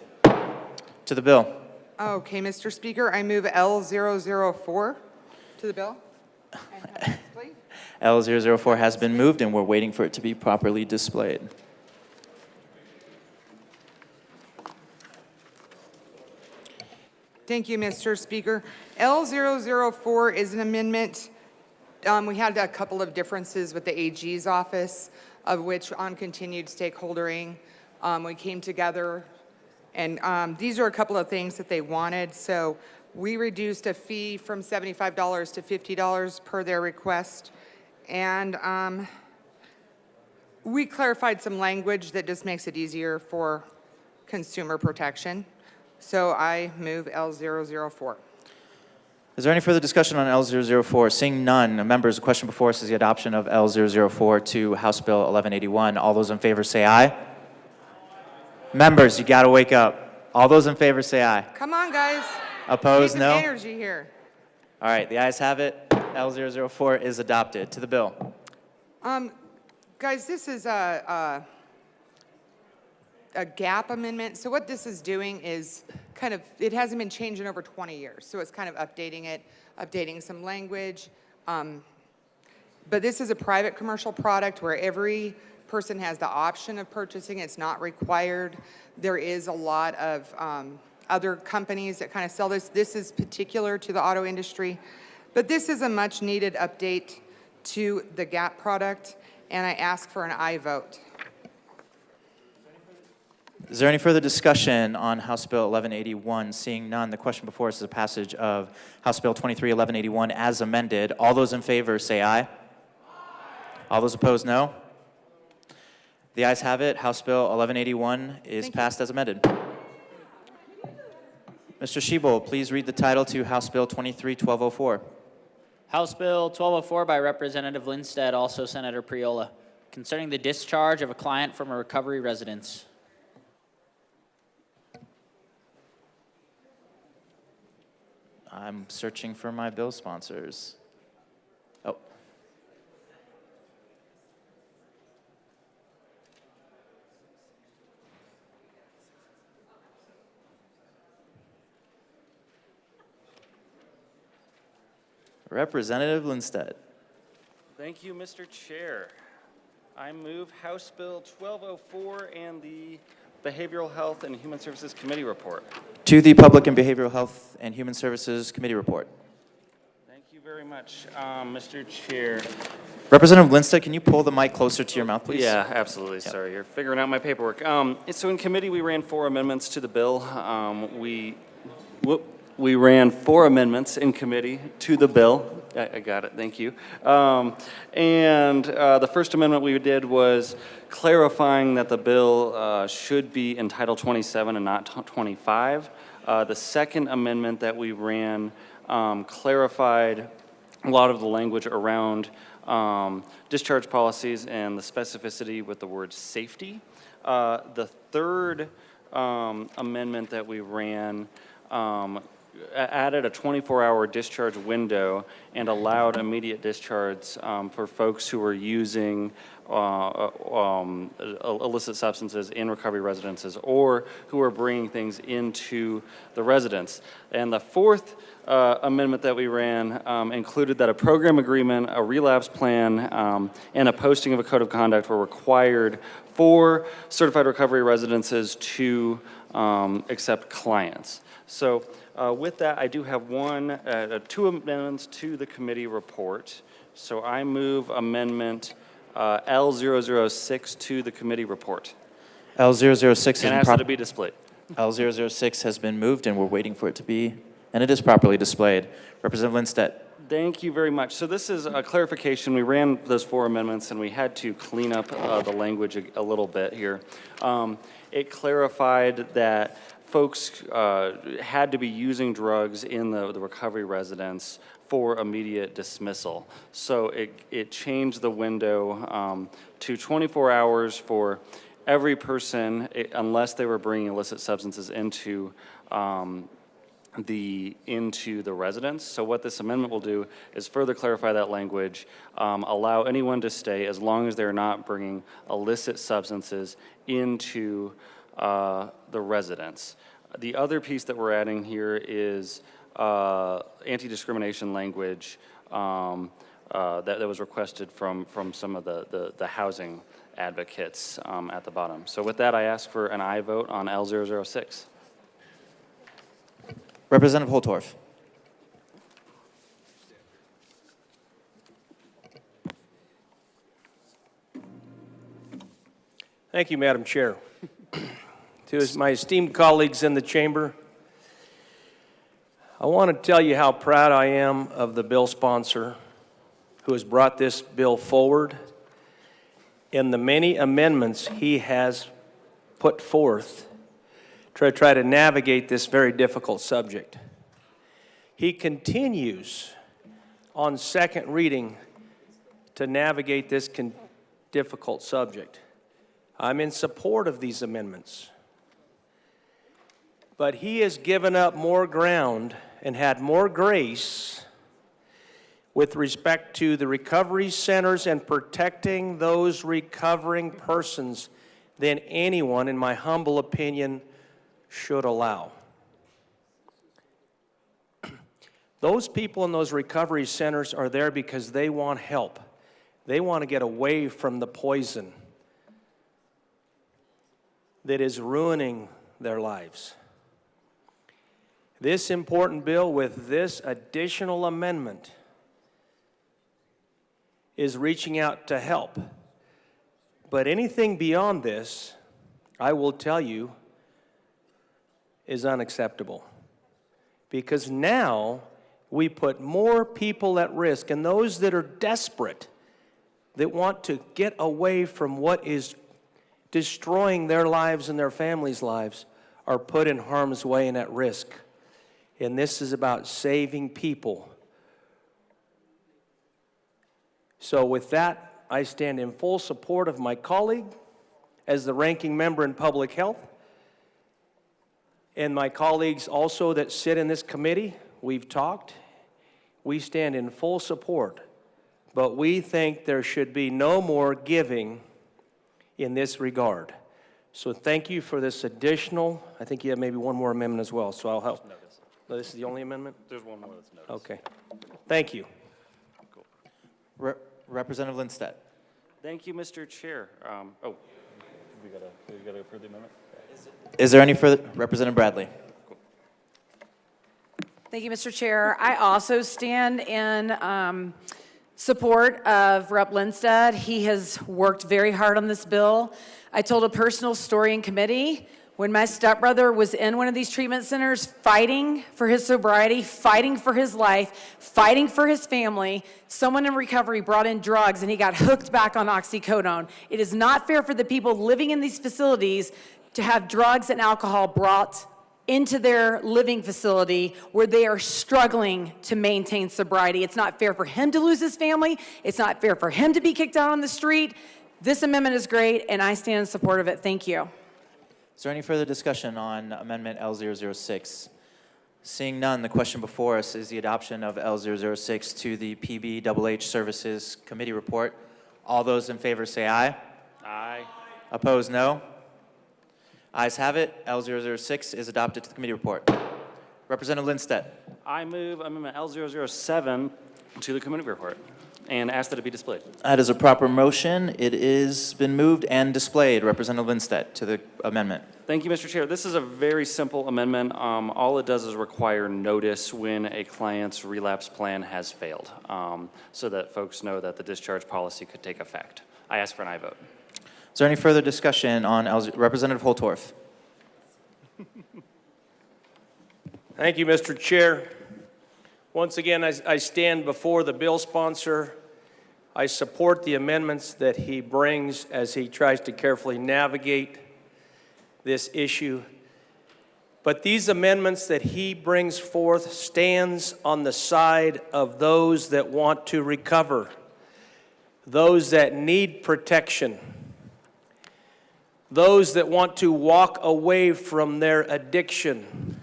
To the bill. Okay, Mr. Speaker, I move L004 to the bill. L004 has been moved, and we're waiting for it to be properly displayed. Thank you, Mr. Speaker. L004 is an amendment. We had a couple of differences with the AG's office, of which on continued stakeholdering, we came together, and these are a couple of things that they wanted. So we reduced a fee from $75 to $50 per their request, and we clarified some language that just makes it easier for consumer protection. So I move L004. Is there any further discussion on L004? Seeing none, members, the question before us is the adoption of L004 to House Bill 1181. All those in favor say aye. Members, you got to wake up. All those in favor say aye. Come on, guys. Opposed, Need some no? energy here. All right, the ayes have it. L004 is adopted. To the bill. Guys, this is a gap amendment. So what this is doing is kind of, it hasn't been changed in over 20 years. So it's kind of updating it, updating some language. But this is a private commercial product where every person has the option of purchasing. It's not required. There is a lot of other companies that kind of sell this. This is particular to the auto industry. But this is a much needed update to the GAP product, and I ask for an aye vote. Is there any further discussion on House Bill 1181? Seeing none, the question before us is a passage of House Bill 23-1181 as amended. All those in favor say aye. All those opposed, no. The ayes have it. House Bill 1181 is passed as amended. Mr. Schiebel, please read the title to House Bill 23-1204. House Bill 1204 by Representative Lindstedt, also Senator Priola, concerning the discharge of a client from a recovery residence. I'm searching for my bill sponsors. Oh. Representative Lindstedt. Thank you, Mr. Chair. I move House Bill 1204 and the Behavioral Health and Human Services Committee report. To the Public and Behavioral Health and Human Services Committee report. Thank you very much, Mr. Chair. Representative Lindstedt, can you pull the mic closer to your mouth, please? Yeah, absolutely. Sorry, you're figuring out my paperwork. So in committee, we ran 4 amendments to the bill. We ran 4 amendments in committee to the bill. I got it, thank you. The first amendment we did was clarifying that the bill should be in Title 27 and not 25. The second amendment that we ran clarified a lot of the language around discharge policies and the specificity with the word safety. The third amendment that we ran added a 24-hour discharge window and allowed immediate discharge for folks who were using illicit substances in recovery residences or who are bringing things into the residence. And the fourth amendment that we ran included that a program agreement, a relapse plan, and a posting of a code of conduct were required for certified recovery residences to accept clients. So with that, I do have 2 amendments to the committee report. So I move amendment L006 to the committee report. L006 and ask it to be displayed. L006 has been moved, and we're waiting for it to be, and it is properly displayed. Representative Lindstedt. Thank you very much. So this is a clarification. We ran those 4 amendments, and we had to clean up the language a little bit here. It clarified that folks had to be using drugs in the recovery residence for immediate dismissal. So it changed the window to 24 hours for every person, unless they were bringing illicit substances into the residence. So what this amendment will do is further clarify that language, allow anyone to stay as long as they're not bringing illicit substances into the residence. The other piece that we're adding here is anti-discrimination language that was requested from some of the housing advocates at the bottom. So with that, I ask for an aye vote on L006. Representative Holtorf. Thank you, Madam Chair. To my esteemed colleagues in the chamber, I want to tell you how proud I am of the bill sponsor who has brought this bill forward and the many amendments he has put forth to try to navigate this very difficult subject. He continues on second reading to navigate this difficult subject. I'm in support of these amendments. But he has given up more ground and had more grace with respect to the recovery centers and protecting those recovering persons than anyone, in my humble opinion, should allow. Those people in those recovery centers are there because they want help. They want to get away from the poison that is ruining their lives. This important bill with this additional amendment is reaching out to help. But anything beyond this, I will tell you, is unacceptable. Because now we put more people at risk, and those that are desperate, that want to get away from what is destroying their lives and their families' lives, are put in harm's way and at risk. And this is about saving people. So with that, I stand in full support of my colleague as the ranking member in public health, and my colleagues also that sit in this committee. We've talked. We stand in full support, but we think there should be no more giving in this regard. So thank you for this additional, I think you have maybe one more amendment as well, so I'll help. No, this is the only amendment? There's one more that's noticed. Okay. Thank you. Representative Lindstedt. Thank you, Mr. Chair. We gotta approve the amendment? Is there any further? Representative Bradley. Thank you, Mr. Chair. I also stand in support of Rep. Lindstedt. He has worked very hard on this bill. I told a personal story in committee when my stepbrother was in one of these treatment centers fighting for his sobriety, fighting for his life, fighting for his family. Someone in recovery brought in drugs and he got hooked back on oxycodone. It is not fair for the people living in these facilities to have drugs and alcohol brought into their living facility where they are struggling to maintain sobriety. It's not fair for him to lose his family. It's not fair for him to be kicked out on the street. This amendment is great, and I stand in support of it. Thank you. Is there any further discussion on Amendment L006? Seeing none, the question before us is the adoption of L006 to the PBHH Services Committee report. All those in favor say aye. Aye. Opposed, no. Ayes have it. L006 is adopted to the committee report. Representative Lindstedt. I move Amendment L007 to the committee report and ask that it be displayed. That is a proper motion. It is been moved and displayed. Representative Lindstedt to the amendment. Thank you, Mr. Chair. This is a very simple amendment. All it does is require notice when a client's relapse plan has failed, so that folks know that the discharge policy could take effect. I ask for an aye vote. Is there any further discussion on Representative Holtorf? Thank you, Mr. Chair. Once again, I stand before the bill sponsor. I support the amendments that he brings as he tries to carefully navigate this issue. But these amendments that he brings forth stands on the side of those that want to recover, those that need protection, those that want to walk away from their addiction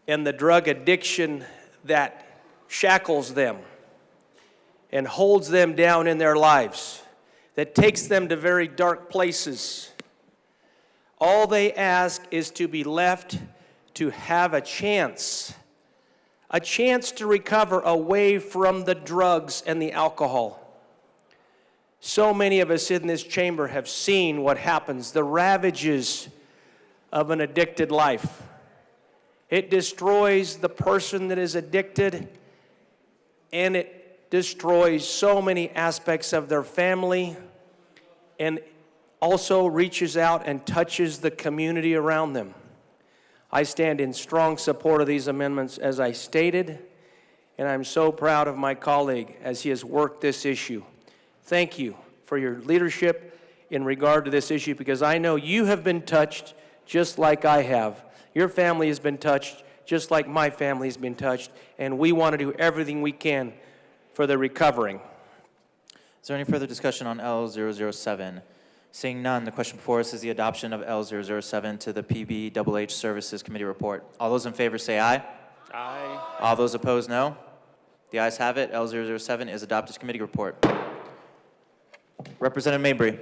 and the drug addiction that shackles them and holds them down in their lives, that takes them to very dark places. All they ask is to be left to have a chance to recover away from the drugs and the alcohol. So many of us in this chamber have seen what happens, the ravages of an addicted life. It destroys the person that is addicted, and it destroys so many aspects of their family, and also reaches out and touches the community around them. I stand in strong support of these amendments as I stated, and I'm so proud of my colleague as he has worked this issue. Thank you for your leadership in regard to this issue, because I know you have been touched just like I have. Your family has been touched just like my family has been touched, and we want to do everything we can for the recovering. Is there any further discussion on L007? Seeing none, the question before us is the adoption of L007 to the PBHH Services Committee report. All those in favor say aye. Aye. All those opposed, no. The ayes have it. L007 is adopted as committee report. Representative Mabry.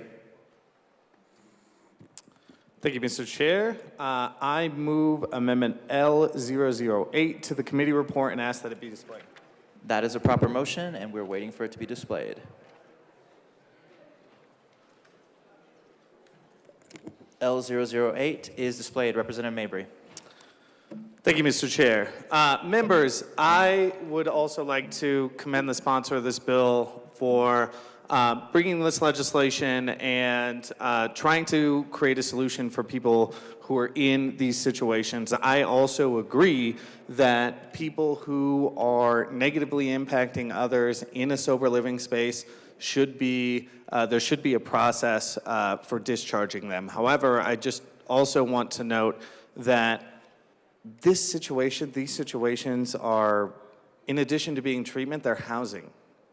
Thank you, Mr. Chair. I move Amendment L008 to the committee report and ask that it be displayed. That is a proper motion, and we're waiting for it to be displayed. L008 is displayed. Representative Mabry. Thank you, Mr. Chair. Members, I would also like to commend the sponsor of this bill for bringing this legislation and trying to create a solution for people who are in these situations. I also agree that people who are negatively impacting others in a sober living space should be, there should be a process for discharging them. However, I just also want to note that these situations are, in addition to being treatment, they're housing.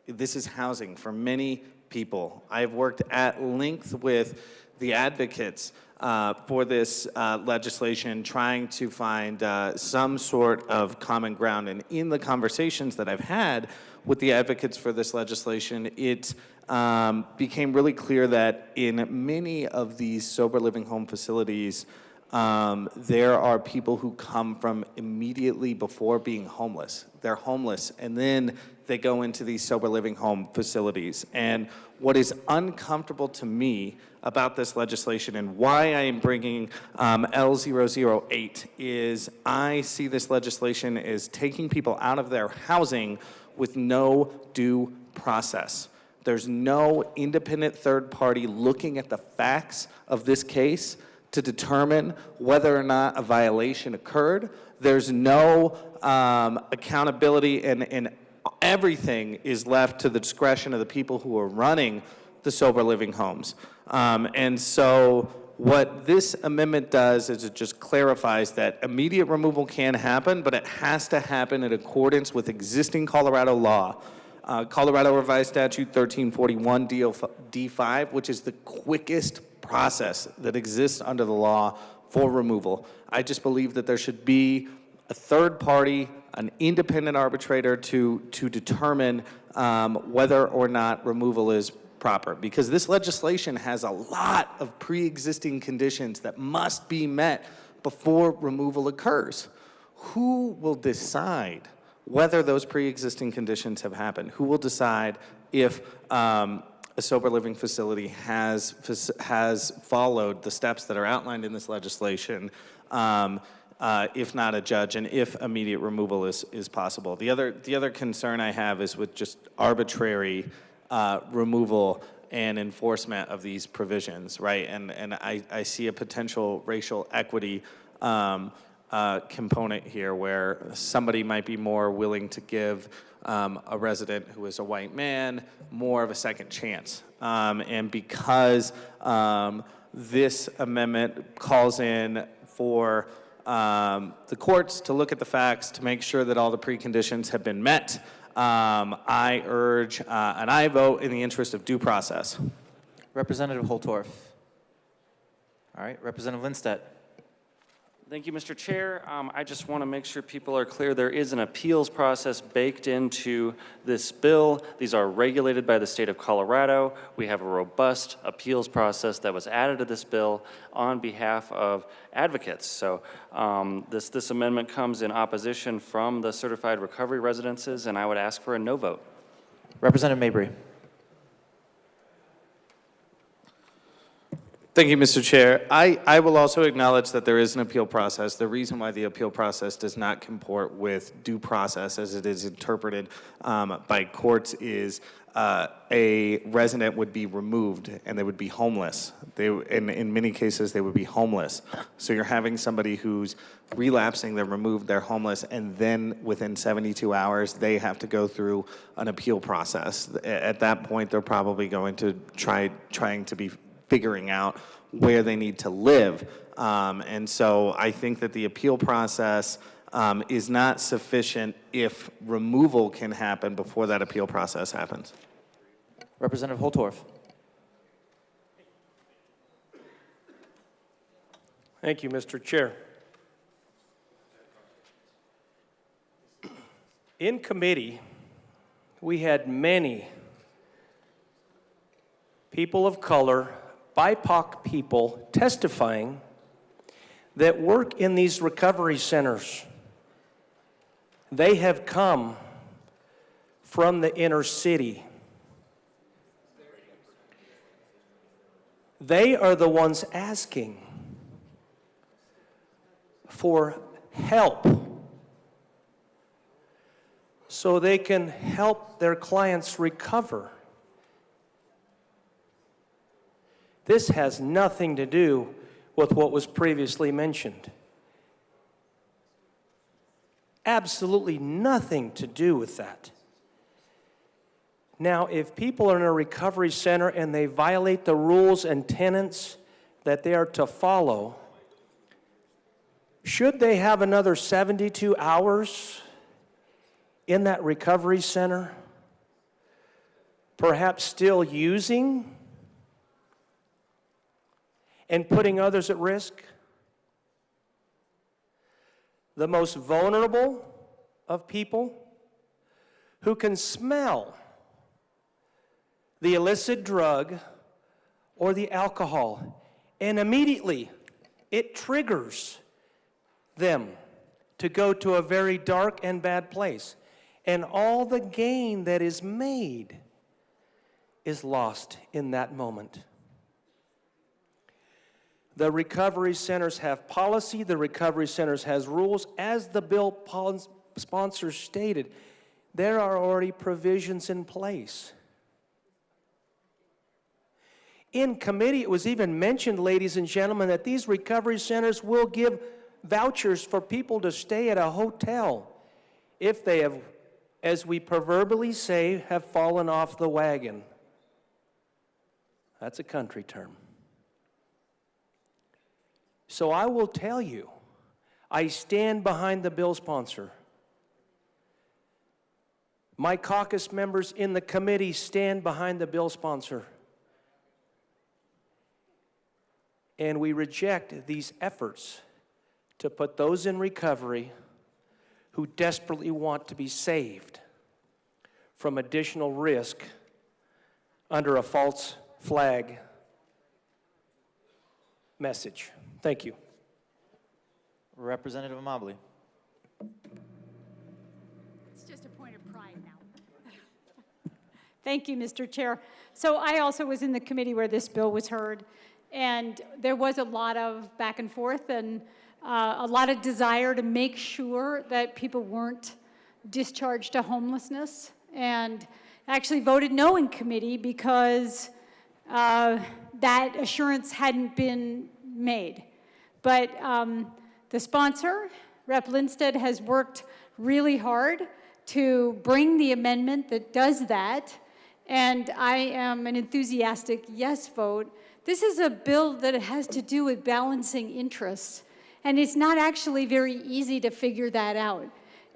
This is housing for many people. I've worked at length with the advocates for this legislation, trying to find some sort of common ground. And in the conversations that I've had with the advocates for this legislation, it became really clear that in many of these sober living home facilities, there are people who come from immediately before being homeless. They're homeless, and then they go into these sober living home facilities. And what is uncomfortable to me about this legislation and why I am bringing L008 is I see this legislation as taking people out of their housing with no due process. There's no independent third party looking at the facts of this case to determine whether or not a violation occurred. There's no accountability, and everything is left to the discretion of the people who are running the sober living homes. And so what this amendment does is it just clarifies that immediate removal can happen, but it has to happen in accordance with existing Colorado law. Colorado Revised Statute 1341 D5, which is the quickest process that exists under the law for removal. I just believe that there should be a third party, an independent arbitrator to determine whether or not removal is proper, because this legislation has a lot of pre-existing conditions that must be met before removal occurs. Who will decide whether those pre-existing conditions have happened? Who will decide if a sober living facility has followed the steps that are outlined in this legislation, if not a judge, and if immediate removal is possible? The other concern I have is with just arbitrary removal and enforcement of these provisions, right? And I see a potential racial equity component here where somebody might be more willing to give a resident who is a white man more of a second chance. And because this amendment calls in for the courts to look at the facts to make sure that all the preconditions have been met, I urge an aye vote in the interest of due process. Representative Holtorf. All right, Representative Lindstedt. Thank you, Mr. Chair. I just want to make sure people are clear. There is an appeals process baked into this bill. These are regulated by the state of Colorado. We have a robust appeals process that was added to this bill on behalf of advocates. So this amendment comes in opposition from the certified recovery residences, and I would ask for a no vote. Representative Mabry. Thank you, Mr. Chair. I will also acknowledge that there is an appeal process. The reason why the appeal process does not comport with due process as it is interpreted by courts is a resident would be removed and they would be homeless. In many cases, they would be homeless. So you're having somebody who's relapsing, they're removed, they're homeless, and then within 72 hours, they have to go through an appeal process. At that point, they're probably going to trying to be figuring out where they need to live. And so I think that the appeal process is not sufficient if removal can happen before that appeal process happens. Representative Holtorf. Thank you, Mr. Chair. In committee, we had many people of color, BIPOC people testifying that work in these recovery centers. They have come from the inner city. They are the ones asking for help so they can help their clients recover. This has nothing to do with what was previously mentioned. Absolutely nothing to do with that. Now, if people are in a recovery center and they violate the rules and tenets that they are to follow, should they have another 72 hours in that recovery center, perhaps still using and putting others at risk? The most vulnerable of people who can smell the illicit drug or the alcohol, and immediately it triggers them to go to a very dark and bad place. And all the gain that is made is lost in that moment. The recovery centers have policy, the recovery centers has rules. As the bill sponsor stated, there are already provisions in place. In committee, it was even mentioned, ladies and gentlemen, that these recovery centers will give vouchers for people to stay at a hotel if they have, as we proverbially say, have fallen off the wagon. That's a country term. So I will tell you, I stand behind the bill sponsor. My caucus members in the committee stand behind the bill sponsor. And we reject these efforts to put those in recovery who desperately want to be saved from additional risk under a false flag message. Thank you. Representative Mobley. It's just a point of pride now. Thank you, Mr. Chair. So I also was in the committee where this bill was heard, and there was a lot of back and forth and a lot of desire to make sure that people weren't discharged to homelessness, and actually voted no in committee because that assurance hadn't been made. But the sponsor, Rep. Lindstedt, has worked really hard to bring the amendment that does that, and I am an enthusiastic yes vote. This is a bill that has to do with balancing interests, and it's not actually very easy to figure that out.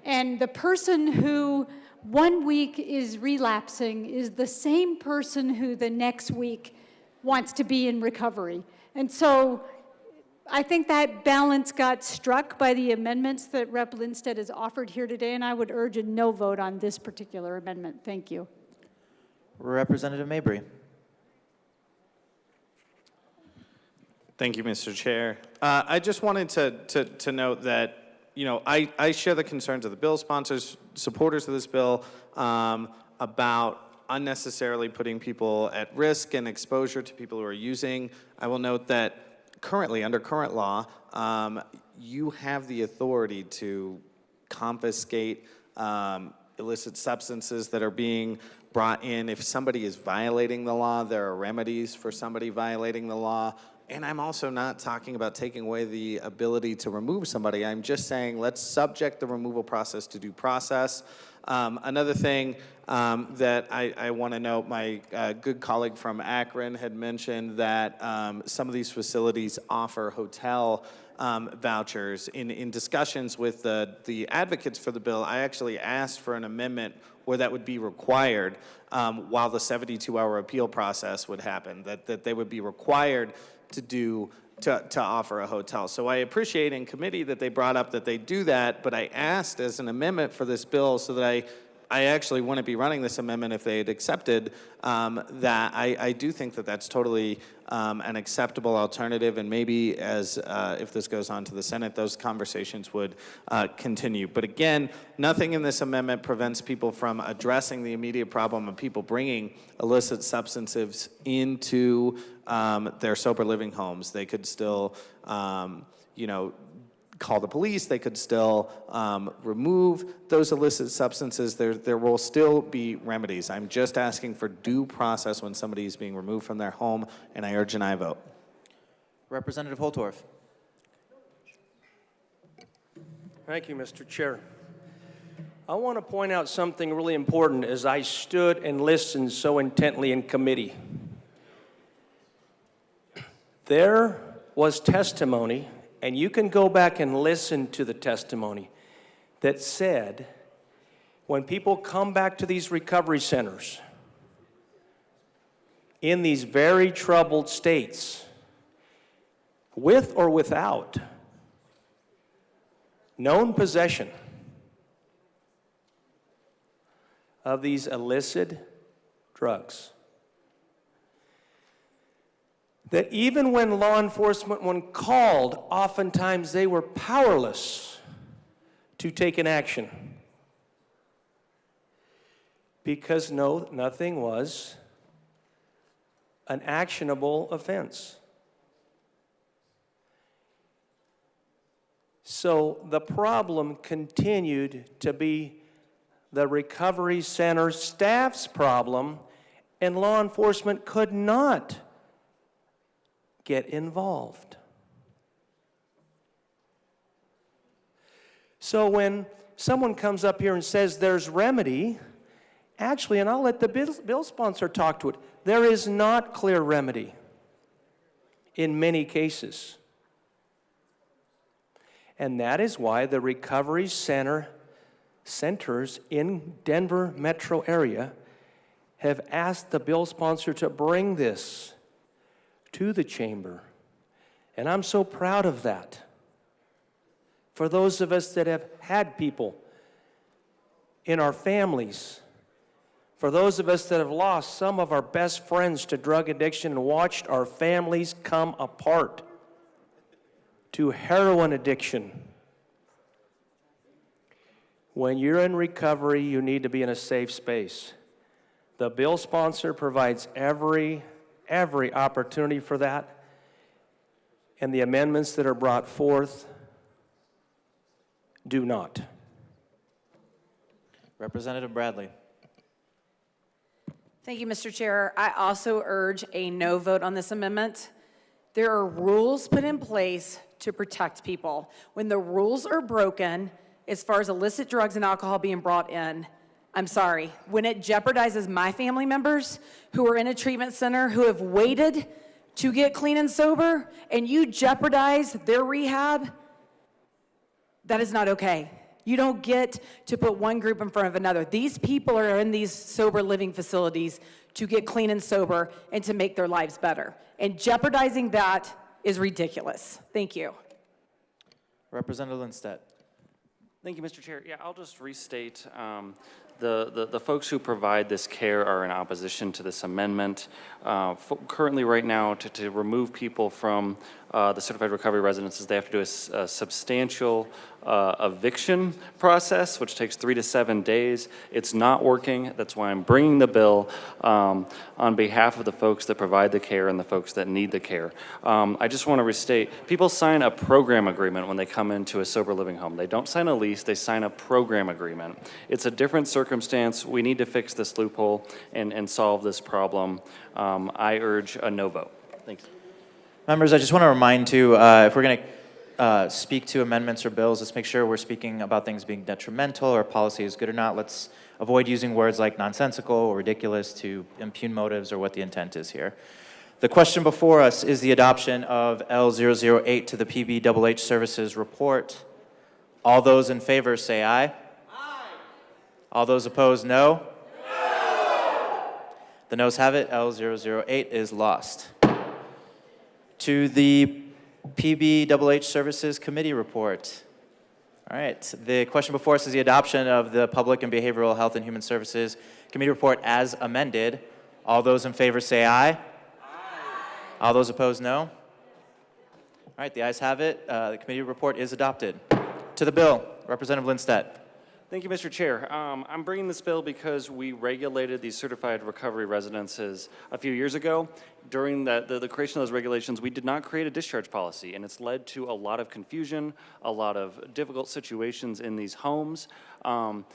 And the person who 1 week is relapsing is the same person who the next week wants to be in recovery. And so I think that balance got struck by the amendments that Rep. Lindstedt has offered here today, and I would urge a no vote on this particular amendment. Thank you. Representative Mabry. Thank you, Mr. Chair. I just wanted to note that, you know, I share the concerns of the bill sponsors, supporters of this bill, about unnecessarily putting people at risk and exposure to people who are using. I will note that currently, under current law, you have the authority to confiscate illicit substances that are being brought in. If somebody is violating the law, there are remedies for somebody violating the law. And I'm also not talking about taking away the ability to remove somebody. I'm just saying let's subject the removal process to due process. Another thing that I want to note, my good colleague from Akron had mentioned that some of these facilities offer hotel vouchers. In discussions with the advocates for the bill, I actually asked for an amendment where that would be required while the 72-hour appeal process would happen, that they would be required to offer a hotel. So I appreciate in committee that they brought up that they do that, but I asked as an amendment for this bill so that I actually wouldn't be running this amendment if they had accepted, that I do think that that's totally an acceptable alternative, and maybe as if this goes on to the Senate, those conversations would continue. But again, nothing in this amendment prevents people from addressing the immediate problem of people bringing illicit substances into their sober living homes. They could still, call the police. They could still remove those illicit substances. There will still be remedies. I'm just asking for due process when somebody is being removed from their home, and I urge an aye vote. Representative Holtorf. Thank you, Mr. Chair. I want to point out something really important as I stood and listened so intently in committee. There was testimony, and you can go back and listen to the testimony, that said when people come back to these recovery centers in these very troubled states, with or without known possession of these illicit drugs, that even when law enforcement, when called, oftentimes they were powerless to take an action because nothing was an actionable offense. So the problem continued to be the recovery center staff's problem, and law enforcement could not get involved. So when someone comes up here and says there's remedy, actually, and I'll let the bill sponsor talk to it, there is not clear remedy in many cases. And that is why the recovery centers in Denver metro area have asked the bill sponsor to bring this to the chamber. And I'm so proud of that. For those of us that have had people in our families, for those of us that have lost some of our best friends to drug addiction and watched our families come apart to heroin addiction. When you're in recovery, you need to be in a safe space. The bill sponsor provides every opportunity for that, and the amendments that are brought forth do not. Representative Bradley. Thank you, Mr. Chair. I also urge a no vote on this amendment. There are rules put in place to protect people. When the rules are broken, as far as illicit drugs and alcohol being brought in, I'm sorry, when it jeopardizes my family members who are in a treatment center who have waited to get clean and sober, and you jeopardize their rehab, that is not okay. You don't get to put one group in front of another. These people are in these sober living facilities to get clean and sober and to make their lives better. And jeopardizing that is ridiculous. Thank you. Representative Lindstedt. Thank you, Mr. Chair. Yeah, I'll just restate. The folks who provide this care are in opposition to this amendment. Currently, right now, to remove people from the certified recovery residences, they have to do a substantial eviction process, which takes 3 to 7 days. It's not working. That's why I'm bringing the bill on behalf of the folks that provide the care and the folks that need the care. I just want to restate, people sign a program agreement when they come into a sober living home. They don't sign a lease, they sign a program agreement. It's a different circumstance. We need to fix this loophole and solve this problem. I urge a no vote. Thanks. Members, I just want to remind too, if we're going to speak to amendments or bills, let's make sure we're speaking about things being detrimental or policy is good or not. Let's avoid using words like nonsensical or ridiculous to impugn motives or what the intent is here. The question before us is the adoption of L008 to the PBHH Services Report. All those in favor say aye. Aye. All those opposed, no. No. The noes have it. L008 is lost. to the PBHH Services Committee report. All right, the question before us is the adoption of the Public and Behavioral Health and Human Services Committee report as amended. All those in favor say aye. Aye. All those opposed, no. All right, the ayes have it. The committee report is adopted. To the bill, Representative Lindstedt. Thank you, Mr. Chair. I'm bringing this bill because we regulated these certified recovery residences a few years ago. During the creation of those regulations, we did not create a discharge policy, and it's led to a lot of confusion, a lot of difficult situations in these homes, and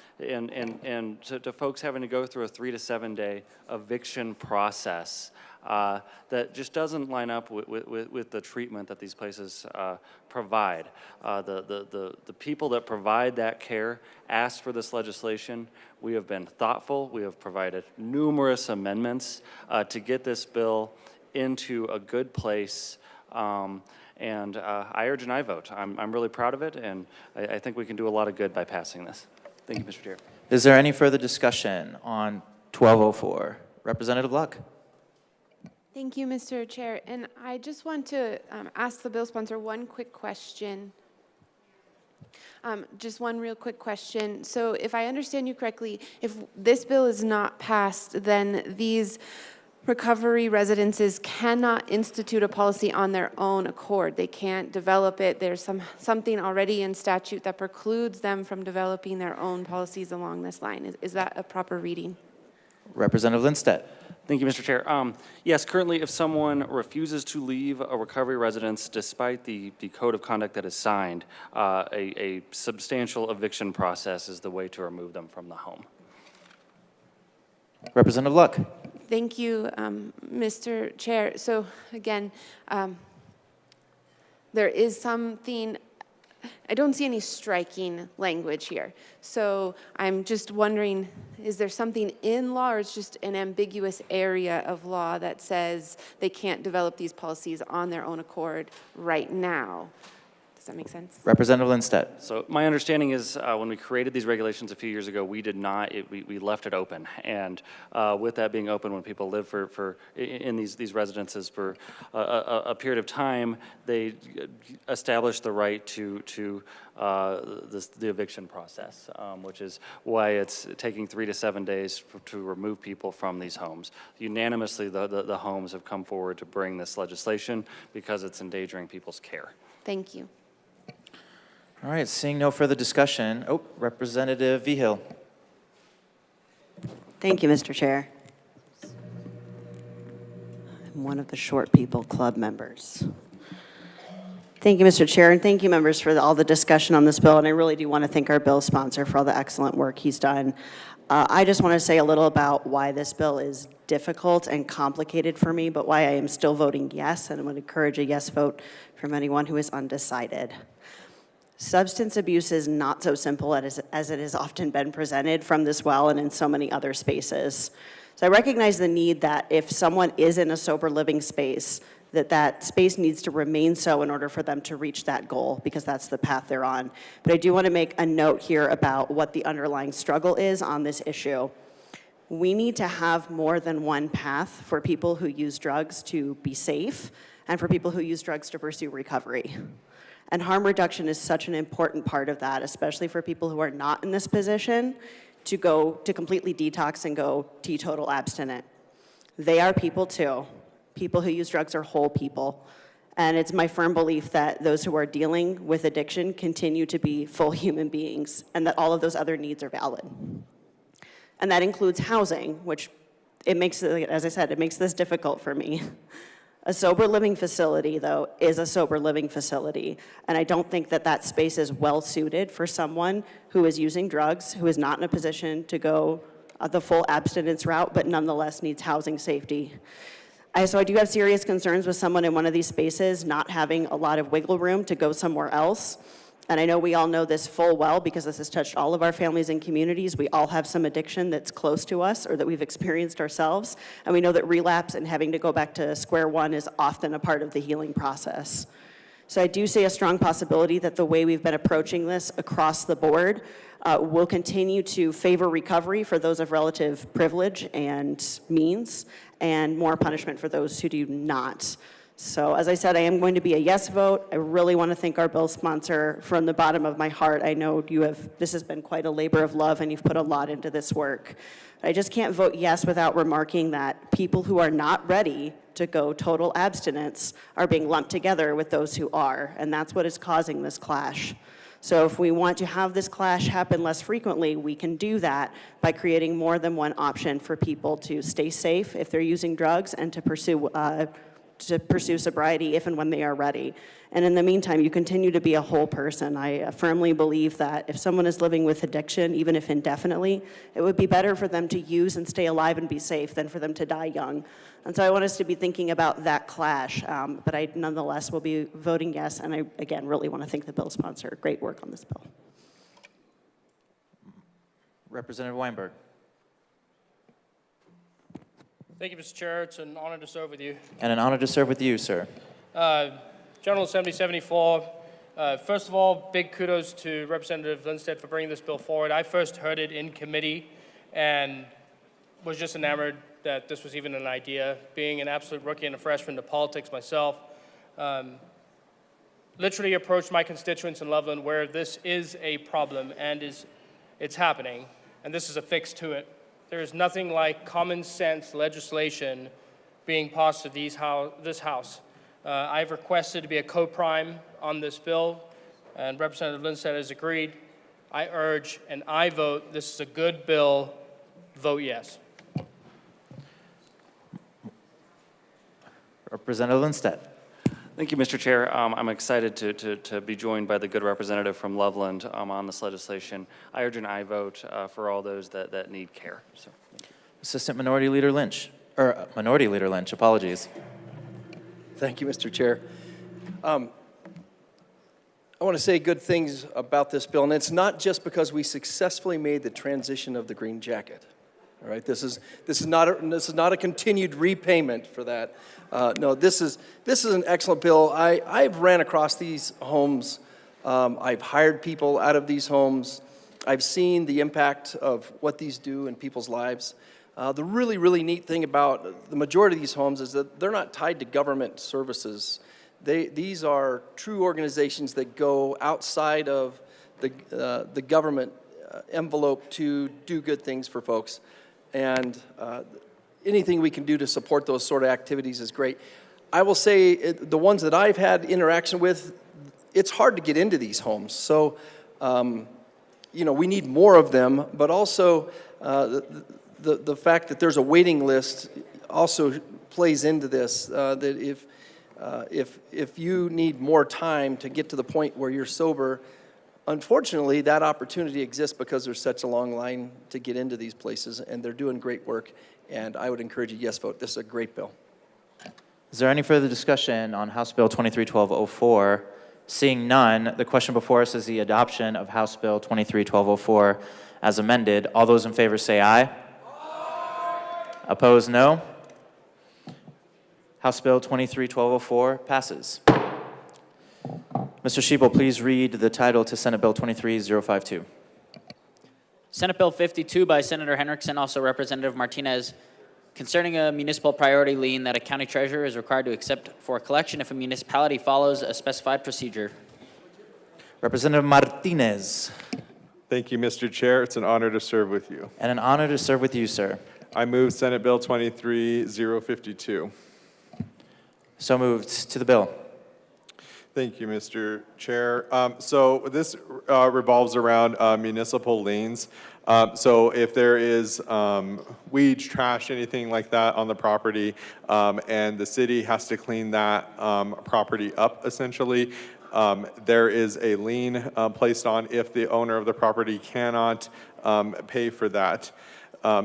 to folks having to go through a 3 to 7 day eviction process. That just doesn't line up with the treatment that these places provide. The people that provide that care asked for this legislation. We have been thoughtful. We have provided numerous amendments to get this bill into a good place. And I urge an aye vote. I'm really proud of it, and I think we can do a lot of good by passing this. Thank you, Mr. Chair. Is there any further discussion on 1204? Representative Luck. Thank you, Mr. Chair. And I just want to ask the bill sponsor one quick question. Just one real quick question. So if I understand you correctly, if this bill is not passed, then these recovery residences cannot institute a policy on their own accord. They can't develop it. There's something already in statute that precludes them from developing their own policies along this line. Is that a proper reading? Representative Lindstedt. Thank you, Mr. Chair. Yes, currently, if someone refuses to leave a recovery residence despite the code of conduct that is signed, a substantial eviction process is the way to remove them from the home. Representative Luck. Thank you, Mr. Chair. So again, there is something, I don't see any striking language here. So I'm just wondering, is there something in law or it's just an ambiguous area of law that says they can't develop these policies on their own accord right now? Does that make sense? Representative Lindstedt. So my understanding is when we created these regulations a few years ago, we did not, we left it open. And with that being open, when people live in these residences for a period of time, they established the right to the eviction process, which is why it's taking 3 to 7 days to remove people from these homes. Unanimously, the homes have come forward to bring this legislation because it's endangering people's care. Thank you. All right, seeing no further discussion. Oh, Representative Vigil. Thank you, Mr. Chair. I'm one of the Short People Club members. Thank you, Mr. Chair, and thank you, members, for all the discussion on this bill. And I really do want to thank our bill sponsor for all the excellent work he's done. I just want to say a little about why this bill is difficult and complicated for me, but why I am still voting yes, and I would encourage a yes vote from anyone who is undecided. Substance abuse is not so simple as it has often been presented from this well and in so many other spaces. So I recognize the need that if someone is in a sober living space, that space needs to remain so in order for them to reach that goal, because that's the path they're on. But I do want to make a note here about what the underlying struggle is on this issue. We need to have more than one path for people who use drugs to be safe and for people who use drugs to pursue recovery. And harm reduction is such an important part of that, especially for people who are not in this position to go to completely detox and go teetotal abstinent. They are people too. People who use drugs are whole people. And it's my firm belief that those who are dealing with addiction continue to be full human beings and that all of those other needs are valid. And that includes housing, which it makes, as I said, it makes this difficult for me. A sober living facility, though, is a sober living facility. And I don't think that space is well suited for someone who is using drugs, who is not in a position to go the full abstinence route, but nonetheless needs housing safety. So I do have serious concerns with someone in one of these spaces not having a lot of wiggle room to go somewhere else. And I know we all know this full well because this has touched all of our families and communities. We all have some addiction that's close to us or that we've experienced ourselves. And we know that relapse and having to go back to square one is often a part of the healing process. So I do see a strong possibility that the way we've been approaching this across the board will continue to favor recovery for those of relative privilege and means, and more punishment for those who do not. So as I said, I am going to be a yes vote. I really want to thank our bill sponsor from the bottom of my heart. I know this has been quite a labor of love and you've put a lot into this work. I just can't vote yes without remarking that people who are not ready to go total abstinence are being lumped together with those who are, and that's what is causing this clash. So if we want to have this clash happen less frequently, we can do that by creating more than one option for people to stay safe if they're using drugs and to pursue sobriety if and when they are ready. And in the meantime, you continue to be a whole person. I firmly believe that if someone is living with addiction, even if indefinitely, it would be better for them to use and stay alive and be safe than for them to die young. And so I want us to be thinking about that clash, but I nonetheless will be voting yes, and I, again, really want to thank the bill sponsor. Great work on this bill. Representative Weinberg. Thank you, Mr. Chair. It's an honor to serve with you. And an honor to serve with you, sir. General Assembly 74, first of all, big kudos to Representative Lindstedt for bringing this bill forward. I first heard it in committee and was just enamored that this was even an idea. Being an absolute rookie and a freshman to politics myself, literally approached my constituents in Loveland where this is a problem and it's happening, and this is a fix to it. There is nothing like common sense legislation being passed to this House. I've requested to be a co-prime on this bill, and Representative Lindstedt has agreed. I urge and I vote this is a good bill. Vote yes. Representative Lindstedt. Thank you, Mr. Chair. I'm excited to be joined by the good representative from Loveland on this legislation. I urge an aye vote for all those that need care. So, thank you. Assistant Minority Leader Lynch, or Minority Leader Lynch, apologies. Thank you, Mr. Chair. I want to say good things about this bill, and it's not just because we successfully made the transition of the green jacket. All right, this is not a continued repayment for that. No, this is an excellent bill. I've ran across these homes. I've hired people out of these homes. I've seen the impact of what these do in people's lives. The really, really neat thing about the majority of these homes is that they're not tied to government services. These are true organizations that go outside of the government envelope to do good things for folks. And anything we can do to support those sort of activities is great. I will say the ones that I've had interaction with, it's hard to get into these homes. So, we need more of them, but also the fact that there's a waiting list also plays into this, that if you need more time to get to the point where you're sober, unfortunately, that opportunity exists because there's such a long line to get into these places, and they're doing great work, and I would encourage a yes vote. This is a great bill. Is there any further discussion on House Bill 23-1204? Seeing none, the question before us is the adoption of House Bill 23-1204 as amended. All those in favor say aye. Opposed, no. House Bill 23-1204 passes. Mr. Schiebel, please read the title to Senate Bill 23-052. Senate Bill 52 by Senator Henriksen, also Representative Martinez, concerning a municipal priority lien that a county treasurer is required to accept for collection if a municipality follows a specified procedure. Representative Martinez. Thank you, Mr. Chair. It's an honor to serve with you. And an honor to serve with you, sir. I move Senate Bill 23-052. So moved. To the bill. Thank you, Mr. Chair. So this revolves around municipal liens. So if there is weeds, trash, anything like that on the property, and the city has to clean that property up, essentially, there is a lien placed on if the owner of the property cannot pay for that.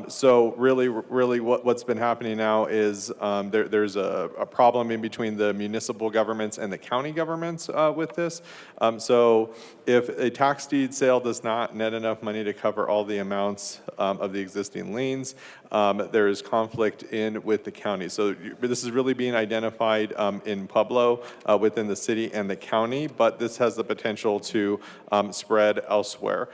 So really what's been happening now is there's a problem in between the municipal governments and the county governments with this. So if a tax deed sale does not net enough money to cover all the amounts of the existing liens, there is conflict with the county. So this is really being identified in Pueblo within the city and the county, but this has the potential to spread elsewhere.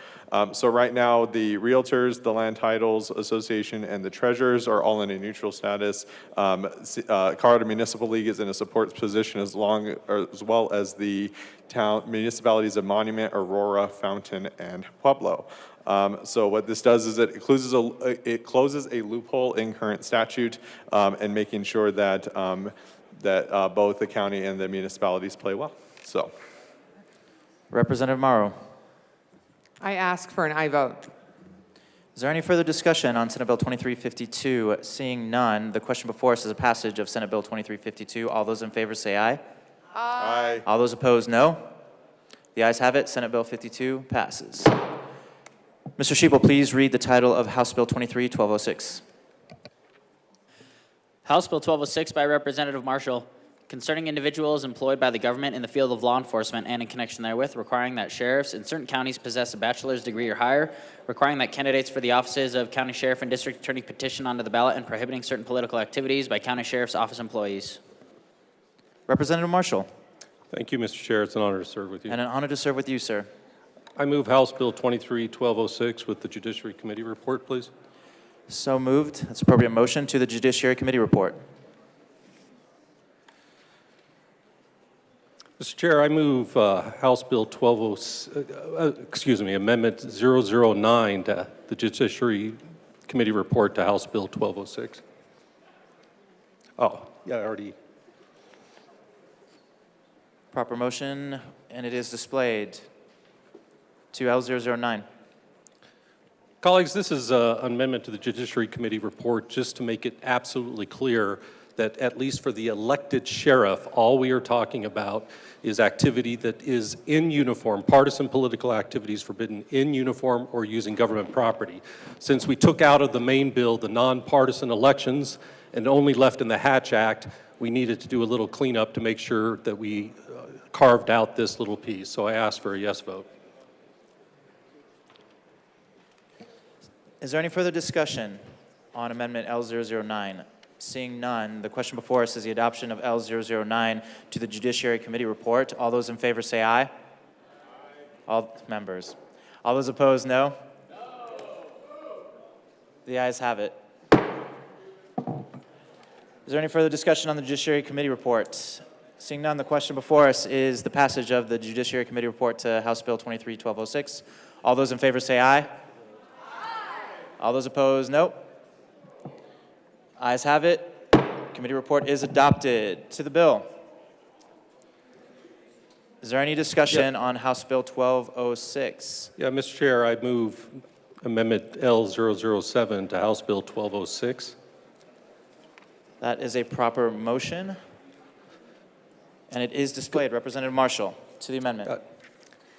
So right now, the realtors, the land titles association, and the treasurers are all in a neutral status. Colorado Municipal League is in a support position as well as the municipalities of Monument, Aurora, Fountain, and Pueblo. So what this does is it closes a loophole in current statute and making sure that both the county and the municipalities play well. So, Representative Morrow. I ask for an aye vote. Is there any further discussion on Senate Bill 2352? Seeing none, the question before us is a passage of Senate Bill 2352. All those in favor say aye. Aye. All those opposed, no. The ayes have it. Senate Bill 52 passes. Mr. Sheeple, please read the title of House Bill 23-1206. House Bill 1206 by Representative Marshall, concerning individuals employed by the government in the field of law enforcement and in connection therewith, requiring that sheriffs in certain counties possess a bachelor's degree or higher, requiring that candidates for the offices of county sheriff and district attorney petition onto the ballot, and prohibiting certain political activities by county sheriff's office employees. Representative Marshall. Thank you, Mr. Chair. It's an honor to serve with you. And an honor to serve with you, sir. I move House Bill 23-1206 with the Judiciary Committee report, please. So moved. That's appropriate motion to the Judiciary Committee report. Mr. Chair, I move House Bill Amendment 009 to the Judiciary Committee report to House Bill 1206. Oh, yeah, I already. Proper motion, and it is displayed to L009. Colleagues, this is an amendment to the Judiciary Committee report just to make it absolutely clear that at least for the elected sheriff, all we are talking about is activity that is in uniform, partisan political activities forbidden in uniform or using government property. Since we took out of the main bill the nonpartisan elections and only left in the Hatch Act, we needed to do a little cleanup to make sure that we carved out this little piece. So I ask for a yes vote. Is there any further discussion on Amendment L009? Seeing none, the question before us is the adoption of L009 to the Judiciary Committee report. All those in favor say aye. Aye. All members. All those opposed, no? No. The ayes have it. Is there any further discussion on the Judiciary Committee report? Seeing none, the question before us is the passage of the Judiciary Committee report to House Bill 23-1206. All those in favor say aye. All those opposed, no. Ayes have it. Committee report is adopted. To the bill. Is there any discussion on House Bill 1206? Yeah, Mr. Chair, I move Amendment L007 to House Bill 1206. That is a proper motion, and it is displayed. Representative Marshall, to the amendment.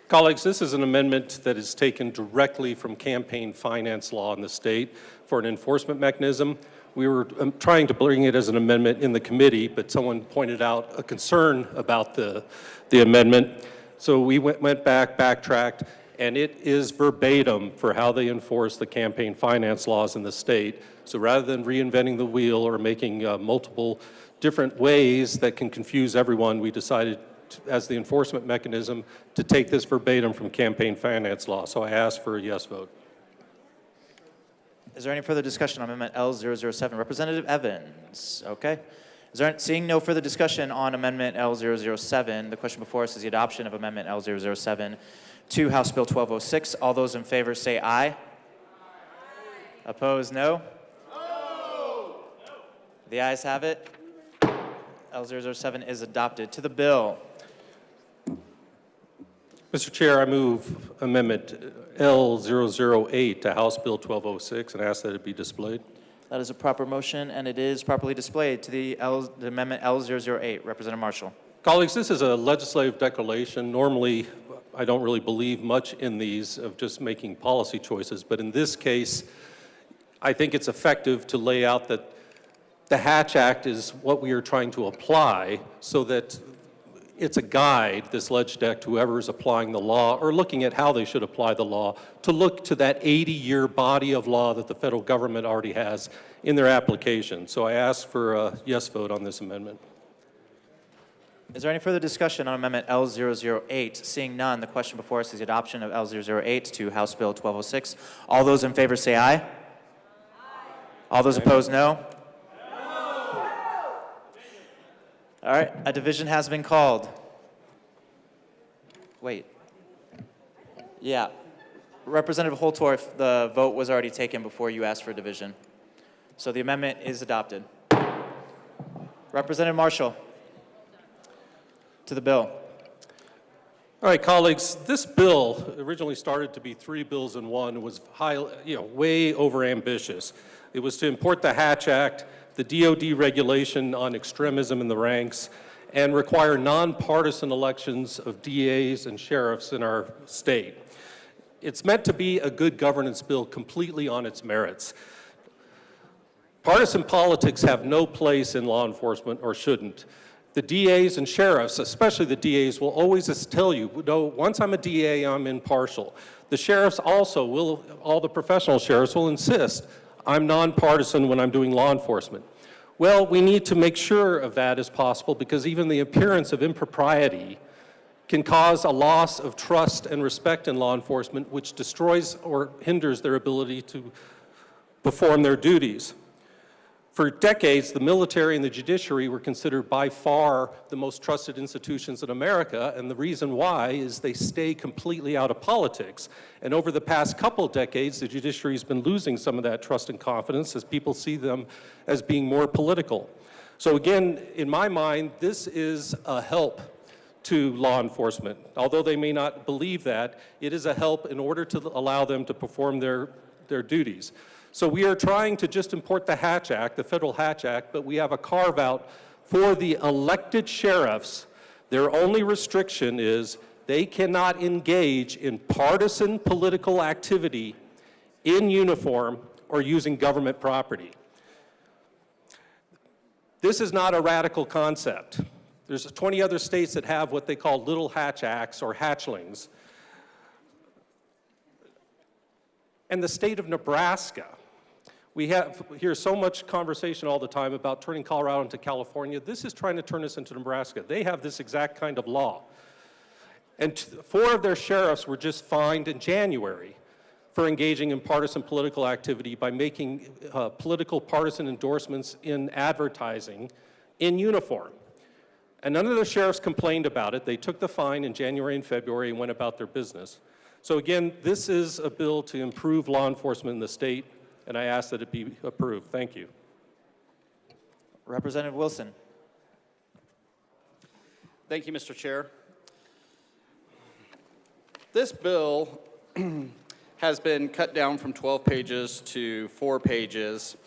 Colleagues, this is an amendment that is taken directly from campaign finance law in the state for an enforcement mechanism. We were trying to bring it as an amendment in the committee, but someone pointed out a concern about the amendment. So we went back, backtracked, and it is verbatim for how they enforce the campaign finance laws in the state. So rather than reinventing the wheel or making multiple different ways that can confuse everyone, we decided as the enforcement mechanism to take this verbatim from campaign finance law. So I ask for a yes vote. Is there any further discussion on Amendment L007? Representative Evans, okay. Seeing no further discussion on Amendment L007, the question before us is the adoption of Amendment L007 to House Bill 1206. All those in favor say aye. Aye. Opposed, no? No. The ayes have it. L007 is adopted. To the bill. Mr. Chair, I move Amendment L008 to House Bill 1206 and ask that it be displayed. That is a proper motion, and it is properly displayed to the Amendment L008. Representative Marshall. Colleagues, this is a legislative declaration. Normally, I don't really believe much in these of just making policy choices, but in this case, I think it's effective to lay out that the Hatch Act is what we are trying to apply so that it's a guide, this ledge deck, to whoever is applying the law or looking at how they should apply the law, to look to that 80-year body of law that the federal government already has in their application. So I ask for a yes vote on this amendment. Is there any further discussion on Amendment L008? Seeing none, the question before us is the adoption of L008 to House Bill 1206. All those in favor say aye. Aye. All those opposed, no. All right, a division has been called. Wait. Yeah. Representative Holtorf, the vote was already taken before you asked for a division. So the amendment is adopted. Representative Marshall, to the bill. All right, colleagues, this bill originally started to be 3 bills in one. It was way over ambitious. It was to import the Hatch Act, the DOD regulation on extremism in the ranks, and require nonpartisan elections of DAs and sheriffs in our state. It's meant to be a good governance bill completely on its merits. Partisan politics have no place in law enforcement, or shouldn't. The DAs and sheriffs, especially the DAs, will always just tell you, no, once I'm a DA, I'm impartial. The sheriffs also will, all the professional sheriffs will insist, I'm nonpartisan when I'm doing law enforcement. Well, we need to make sure of that as possible, because even the appearance of impropriety can cause a loss of trust and respect in law enforcement, which destroys or hinders their ability to perform their duties. For decades, the military and the judiciary were considered by far the most trusted institutions in America, and the reason why is they stay completely out of politics. And over the past couple decades, the judiciary has been losing some of that trust and confidence as people see them as being more political. So again, in my mind, this is a help to law enforcement. Although they may not believe that, it is a help in order to allow them to perform their duties. So we are trying to just import the Hatch Act, the Federal Hatch Act, but we have a carve-out for the elected sheriffs. Their only restriction is they cannot engage in partisan political activity in uniform or using government property. This is not a radical concept. There's 20 other states that have what they call little Hatch Acts or hatchlings. And the state of Nebraska, we hear so much conversation all the time about turning Colorado into California. This is trying to turn us into Nebraska. They have this exact kind of law. And 4 of their sheriffs were just fined in January for engaging in partisan political activity by making political partisan endorsements in advertising in uniform. And none of the sheriffs complained about it. They took the fine in January and February and went about their business. So again, this is a bill to improve law enforcement in the state, and I ask that it be approved. Thank you. Representative Wilson. Thank you, Mr. Chair. This bill has been cut down from 12 pages to 4 pages.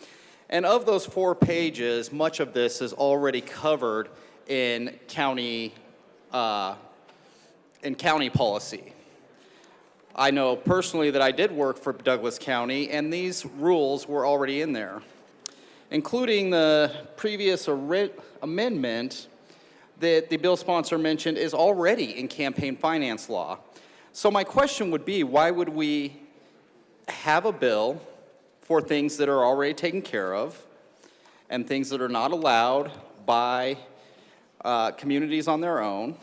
And of those 4 pages, much of this is already covered in county policy. I know personally that I did work for Douglas County, and these rules were already in there, including the previous amendment that the bill sponsor mentioned is already in campaign finance law. So my question would be, why would we have a bill for things that are already taken care of and things that are not allowed by communities on their own,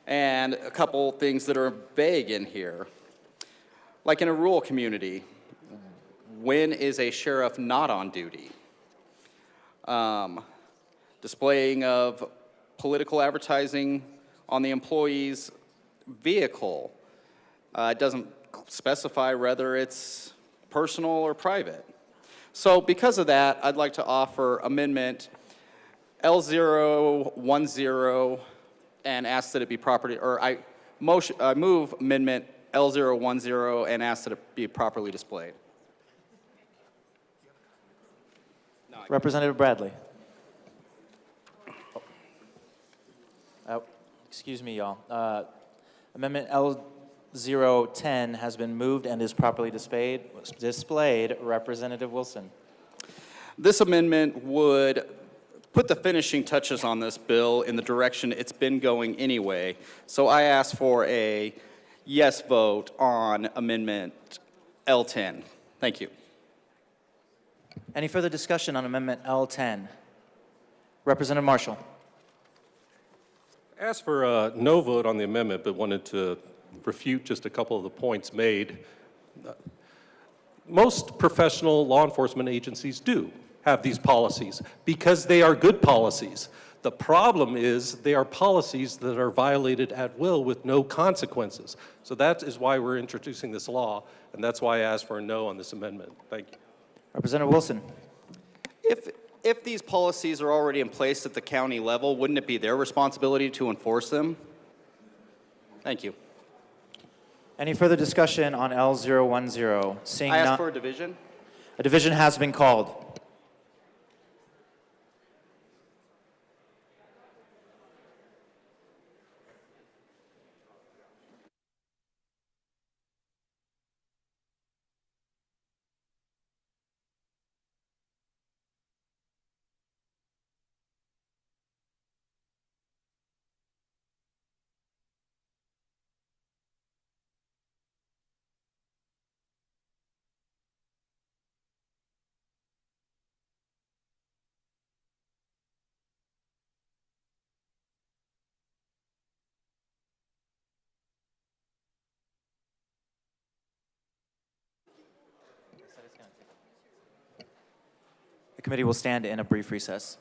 and a couple things that are vague in here? Like in a rural community, when is a sheriff not on duty? Displaying of political advertising on the employee's vehicle. It doesn't specify whether it's personal or private. So because of that, I'd like to offer amendment L010 and ask that it be I move amendment L010 and ask that it be properly displayed. Representative Bradley. Oh, excuse me, y'all. Amendment L010 has been moved and is properly displayed. Representative Wilson. This amendment would put the finishing touches on this bill in the direction it's been going anyway. So I ask for a yes vote on amendment L10. Thank you. Any further discussion on amendment L10? Representative Marshall. asked for a no vote on the amendment, but wanted to refute just a couple of the points made. Most professional law enforcement agencies do have these policies because they are good policies. The problem is they are policies that are violated at will with no consequences. So that is why we're introducing this law, and that's why I asked for a no on this amendment. Thank you. Representative Wilson. If these policies are already in place at the county level, wouldn't it be their responsibility to enforce them? Thank you. Any further discussion on L010? Seeing I asked none- for a division. A division has been called. The committee will stand in a brief recess.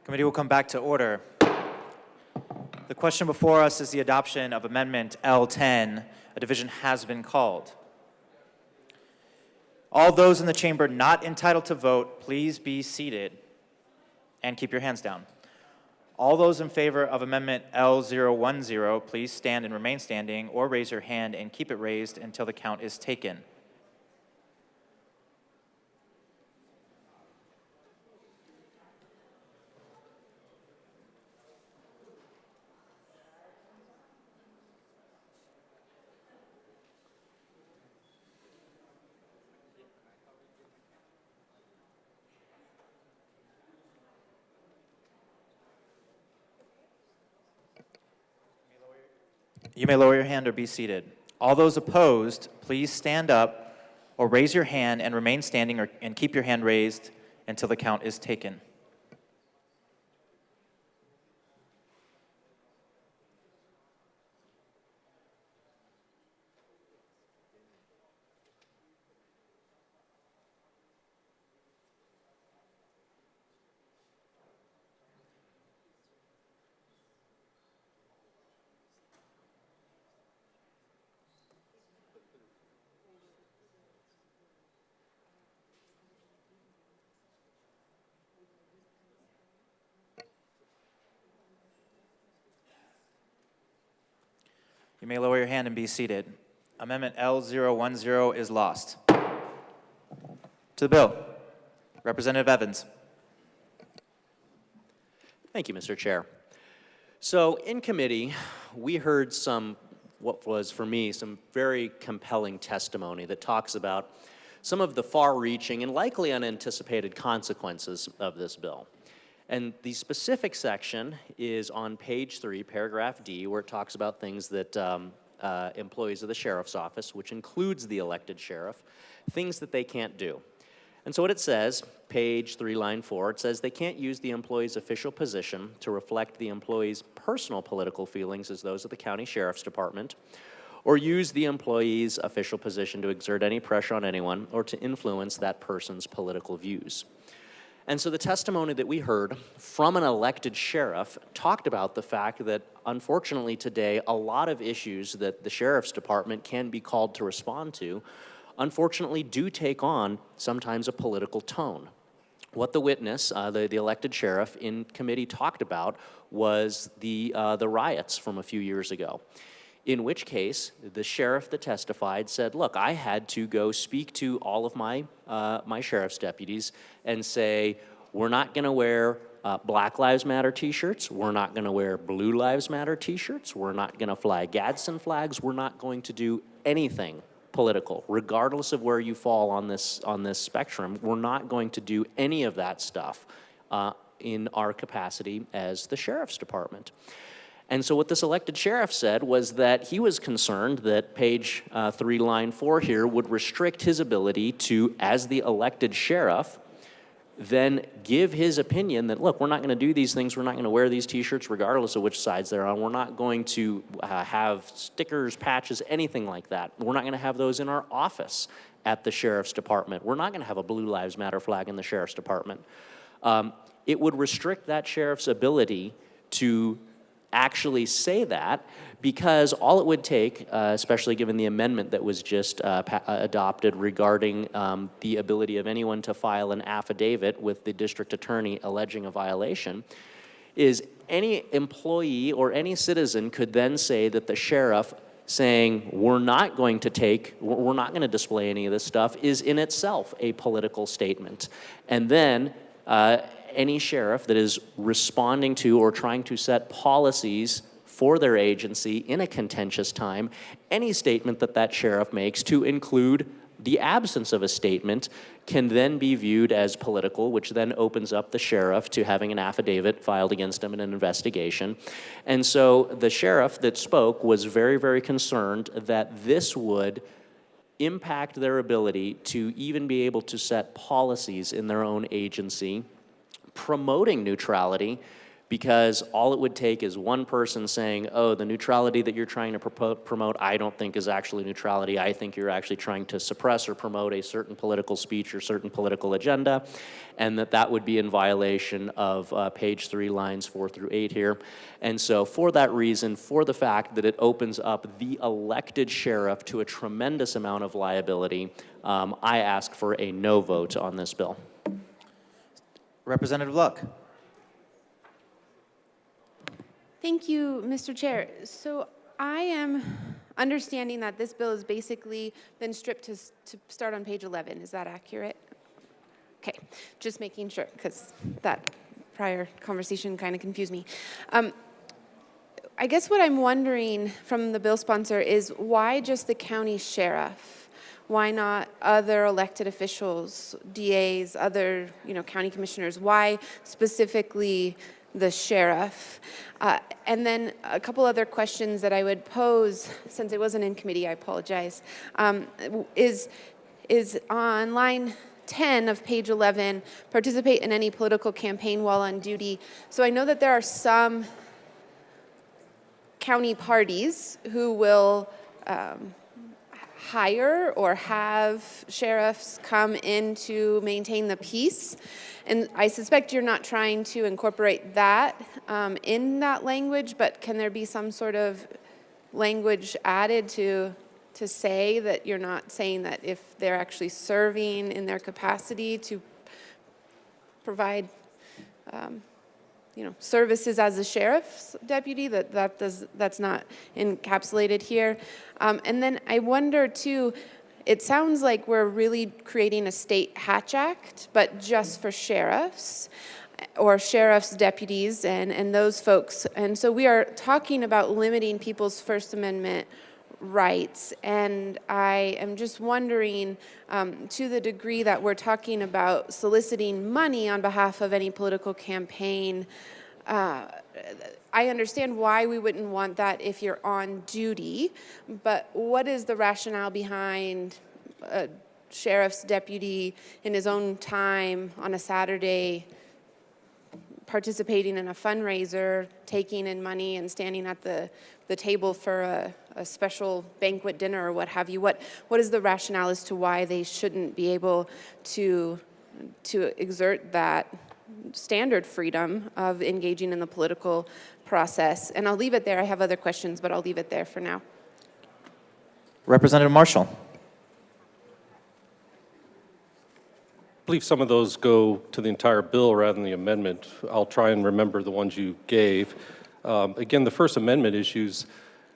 Committee will come back to order. The question before us is the adoption of Amendment L10. A division has been called. All those in the chamber not entitled to vote, please be seated and keep your hands down. All those in favor of Amendment L010, please stand and remain standing, or raise your hand and keep it raised until the count is taken. You may lower your hand or be seated. All those opposed, please stand up or raise your hand and remain standing and keep your hand raised until the count is taken. You may lower your hand and be seated. Amendment L010 is lost. To the bill. Representative Evans. Thank you, Mr. Chair. So in committee, we heard what was for me, some very compelling testimony that talks about some of the far-reaching and likely unanticipated consequences of this bill. And the specific section is on page 3, paragraph D, where it talks about things that employees of the sheriff's office, which includes the elected sheriff, things that they can't do. And so what it says, page 3, line 4, it says they can't use the employee's official position to reflect the employee's personal political feelings as those of the county sheriff's department, or use the employee's official position to exert any pressure on anyone or to influence that person's political views. And so the testimony that we heard from an elected sheriff talked about the fact that, unfortunately today, a lot of issues that the sheriff's department can be called to respond to, unfortunately do take on sometimes a political tone. What the witness, the elected sheriff in committee talked about was the riots from a few years ago. In which case, the sheriff that testified said, look, I had to go speak to all of my sheriff's deputies and say, we're not gonna wear Black Lives Matter t-shirts, we're not gonna wear Blue Lives Matter t-shirts, we're not gonna fly Gadsden flags, we're not going to do anything political, regardless of where you fall on this spectrum. We're not going to do any of that stuff in our capacity as the sheriff's department. And so what this elected sheriff said was that he was concerned that page 3, line 4 here would restrict his ability to, as the elected sheriff, then give his opinion that, look, we're not going to do these things, we're not going to wear these t-shirts regardless of which sides they're on, we're not going to have stickers, patches, anything like that. We're not going to have those in our office at the sheriff's department. We're not going to have a Blue Lives Matter flag in the sheriff's department. It would restrict that sheriff's ability to actually say that, because all it would take, especially given the amendment that was just adopted regarding the ability of anyone to file an affidavit with the district attorney alleging a violation, is any employee or any citizen could then say that the sheriff saying we're not going to display any of this stuff is in itself a political statement. And then any sheriff that is responding to or trying to set policies for their agency in a contentious time, any statement that that sheriff makes, to include the absence of a statement, can then be viewed as political, which then opens up the sheriff to having an affidavit filed against him in an investigation. And so the sheriff that spoke was very, very concerned that this would impact their ability to even be able to set policies in their own agency promoting neutrality, because all it would take is one person saying, oh, the neutrality that you're trying to promote, I don't think is actually neutrality. I think you're actually trying to suppress or promote a certain political speech or certain political agenda, and that would be in violation of page 3, lines 4 through 8 here. And so for that reason, for the fact that it opens up the elected sheriff to a tremendous amount of liability, I ask for a no vote on this bill. Representative Luck. Thank you, Mr. Chair. So I am understanding that this bill has basically been stripped to start on page 11. Is that accurate? Okay, just making sure, because that prior conversation kind of confused me. I guess what I'm wondering from the bill sponsor is why just the county sheriff? Why not other elected officials, DAs, other county commissioners? Why specifically the sheriff? And then a couple other questions that I would pose, since it wasn't in committee, I apologize, is on line 10 of page 11, participate in any political campaign while on duty. So I know that there are some county parties who will hire or have sheriffs come in to maintain the peace. And I suspect you're not trying to incorporate that in that language, but can there be some sort of language added to say that you're not saying that if they're actually serving in their capacity to provide services as a sheriff's deputy, that's not encapsulated here. And then I wonder too, it sounds like we're really creating a state hatch act, but just for sheriffs or sheriff's deputies and those folks. And so we are talking about limiting people's First Amendment rights. And I am just wondering, to the degree that we're talking about soliciting money on behalf of any political campaign, I understand why we wouldn't want that if you're on duty, but what is the rationale behind a sheriff's deputy in his own time on a Saturday participating in a fundraiser, taking in money and standing at the table for a special banquet dinner or what have you? What is the rationale as to why they shouldn't be able to exert that standard freedom of engaging in the political process? And I'll leave it there. I have other questions, but I'll leave it there for now. Representative Marshall. I believe some of those go to the entire bill rather than the amendment. I'll try and remember the ones you gave. Again, the First Amendment issues,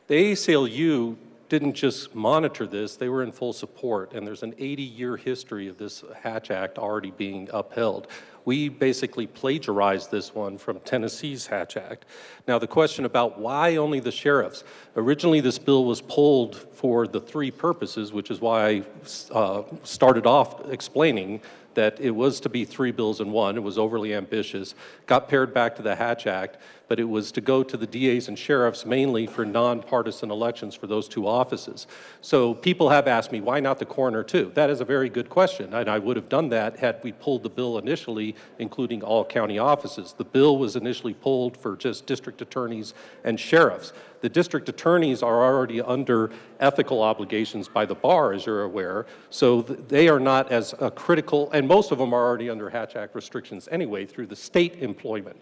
the ACLU didn't just monitor this, they were in full support, and there's an 80-year history of this Hatch Act already being upheld. We basically plagiarized this one from Tennessee's Hatch Act. Now, the question about why only the sheriffs. Originally, this bill was pulled for the three purposes, which is why I started off explaining that it was to be three bills in one. It was overly ambitious, got pared back to the Hatch Act, but it was to go to the DAs and sheriffs mainly for nonpartisan elections for those two offices. So people have asked me, why not the coroner too? That is a very good question, and I would have done that had we pulled the bill initially, including all county offices. The bill was initially pulled for just district attorneys and sheriffs. The district attorneys are already under ethical obligations by the bar, as you're aware, so they are not as critical, and most of them are already under Hatch Act restrictions anyway through the state employment.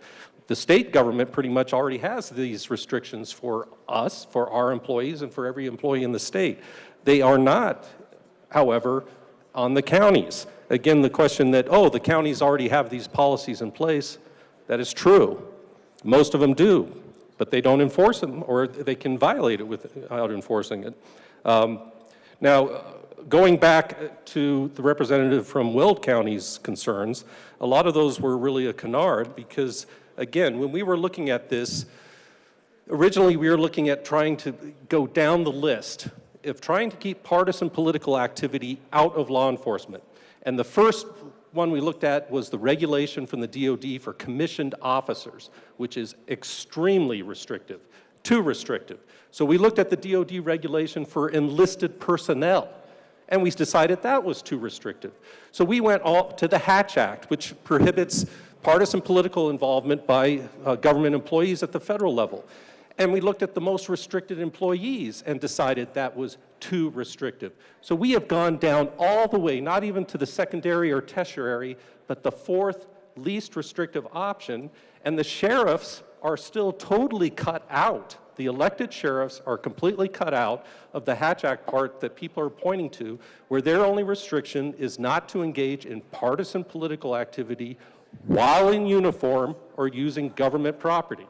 The state government pretty much already has these restrictions for us, for our employees, and for every employee in the state. They are not, however, on the counties. Again, the question that, oh, the counties already have these policies in place, that is true. Most of them do, but they don't enforce them, or they can violate it without enforcing it. Now, going back to the representative from Weld County's concerns, a lot of those were really a canard because, again, when we were looking at this, originally we were looking at trying to go down the list of trying to keep partisan political activity out of law enforcement. And the first one we looked at was the regulation from the DOD for commissioned officers, which is extremely restrictive, too restrictive. So we looked at the DOD regulation for enlisted personnel, and we decided that was too restrictive. So we went all to the Hatch Act, which prohibits partisan political involvement by government employees at the federal level. And we looked at the most restricted employees and decided that was too restrictive. So we have gone down all the way, not even to the secondary or tertiary, but the fourth least restrictive option, and the sheriffs are still totally cut out. The elected sheriffs are completely cut out of the Hatch Act part that people are pointing to, where their only restriction is not to engage in partisan political activity while in uniform or using government property.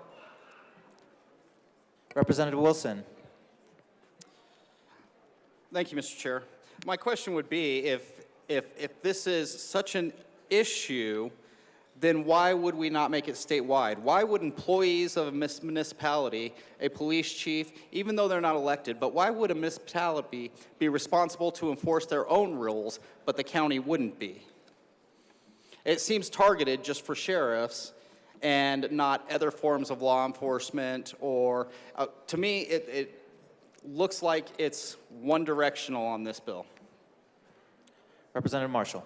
Representative Wilson. Thank you, Mr. Chair. My question would be, if this is such an issue, then why would we not make it statewide? Why would employees of a municipality, a police chief, even though they're not elected, but why would a municipality be responsible to enforce their own rules, but the county wouldn't be? It seems targeted just for sheriffs and not other forms of law enforcement, or to me, it looks like it's one directional on this bill. Representative Marshall.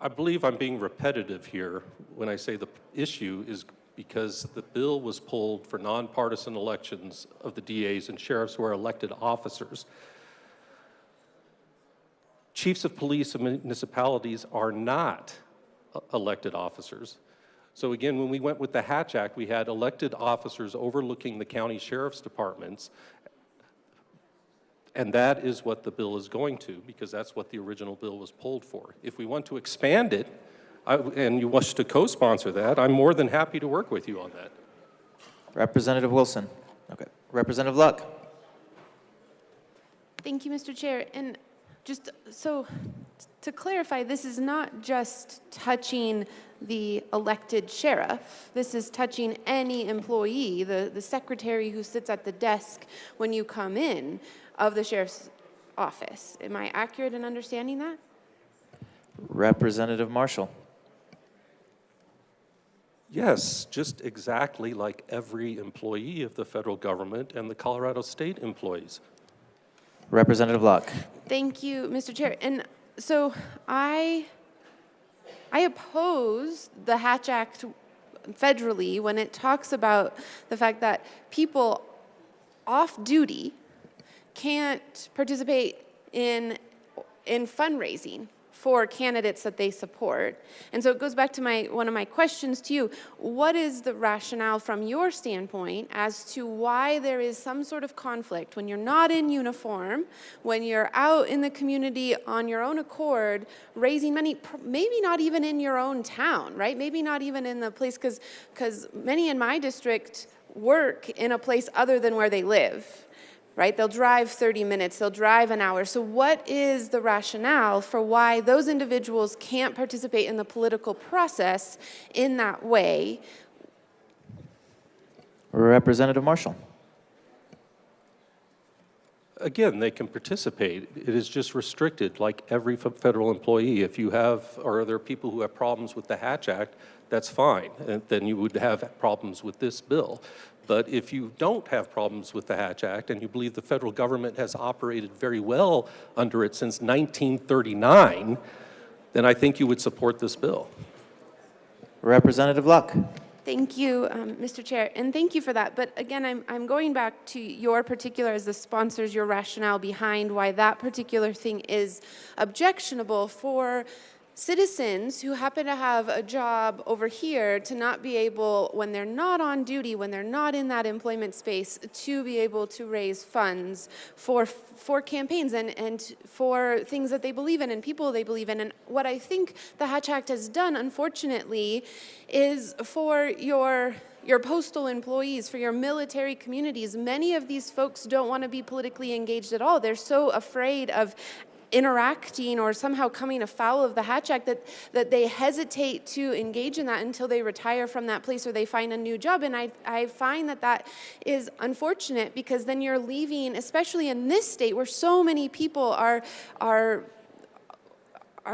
I believe I'm being repetitive here when I say the issue is because the bill was pulled for nonpartisan elections of the DAs and sheriffs who are elected officers. Chiefs of police of municipalities are not elected officers. So again, when we went with the Hatch Act, we had elected officers overlooking the county sheriff's departments, and that is what the bill is going to, because that's what the original bill was pulled for. If we want to expand it, and you wish to co-sponsor that, I'm more than happy to work with you on that. Representative Wilson. Okay. Representative Luck. Thank you, Mr. Chair. And just so to clarify, this is not just touching the elected sheriff. This is touching any employee, the secretary who sits at the desk when you come in of the sheriff's office. Am I accurate in understanding that? Representative Marshall. Yes, just exactly like every employee of the federal government and the Colorado state employees. Representative Locke. Thank you, Mr. Chair. And so I oppose the Hatch Act federally when it talks about the fact that people off duty can't participate in fundraising for candidates that they support. And so it goes back to one of my questions to you. What is the rationale from your standpoint as to why there is some sort of conflict when you're not in uniform, when you're out in the community on your own accord, raising money, maybe not even in your own town, right? Maybe not even in the place, because many in my district work in a place other than where they live. Right? They'll drive 30 minutes, they'll drive an hour. So what is the rationale for why those individuals can't participate in the political process in that way? Representative Marshall. Again, they can participate. It is just restricted like every federal employee. If you have, or there are people who have problems with the Hatch Act, that's fine. And then you would have problems with this bill. But if you don't have problems with the Hatch Act and you believe the federal government has operated very well under it since 1939, then I think you would support this bill. Representative Luck. Thank you, Mr. Chair, and thank you for that. But again, I'm going back to your particular, as the sponsors, your rationale behind why that particular thing is objectionable for citizens who happen to have a job over here to not be able, when they're not on duty, when they're not in that employment space, to be able to raise funds for campaigns and for things that they believe in and people they believe in. And what I think the Hatch Act has done, unfortunately, is for your postal employees, for your military communities, many of these folks don't want to be politically engaged at all. They're so afraid of interacting or somehow coming afoul of the Hatch Act that they hesitate to engage in that until they retire from that place or they find a new job. And I find that is unfortunate, because then you're leaving, especially in this state where so many people are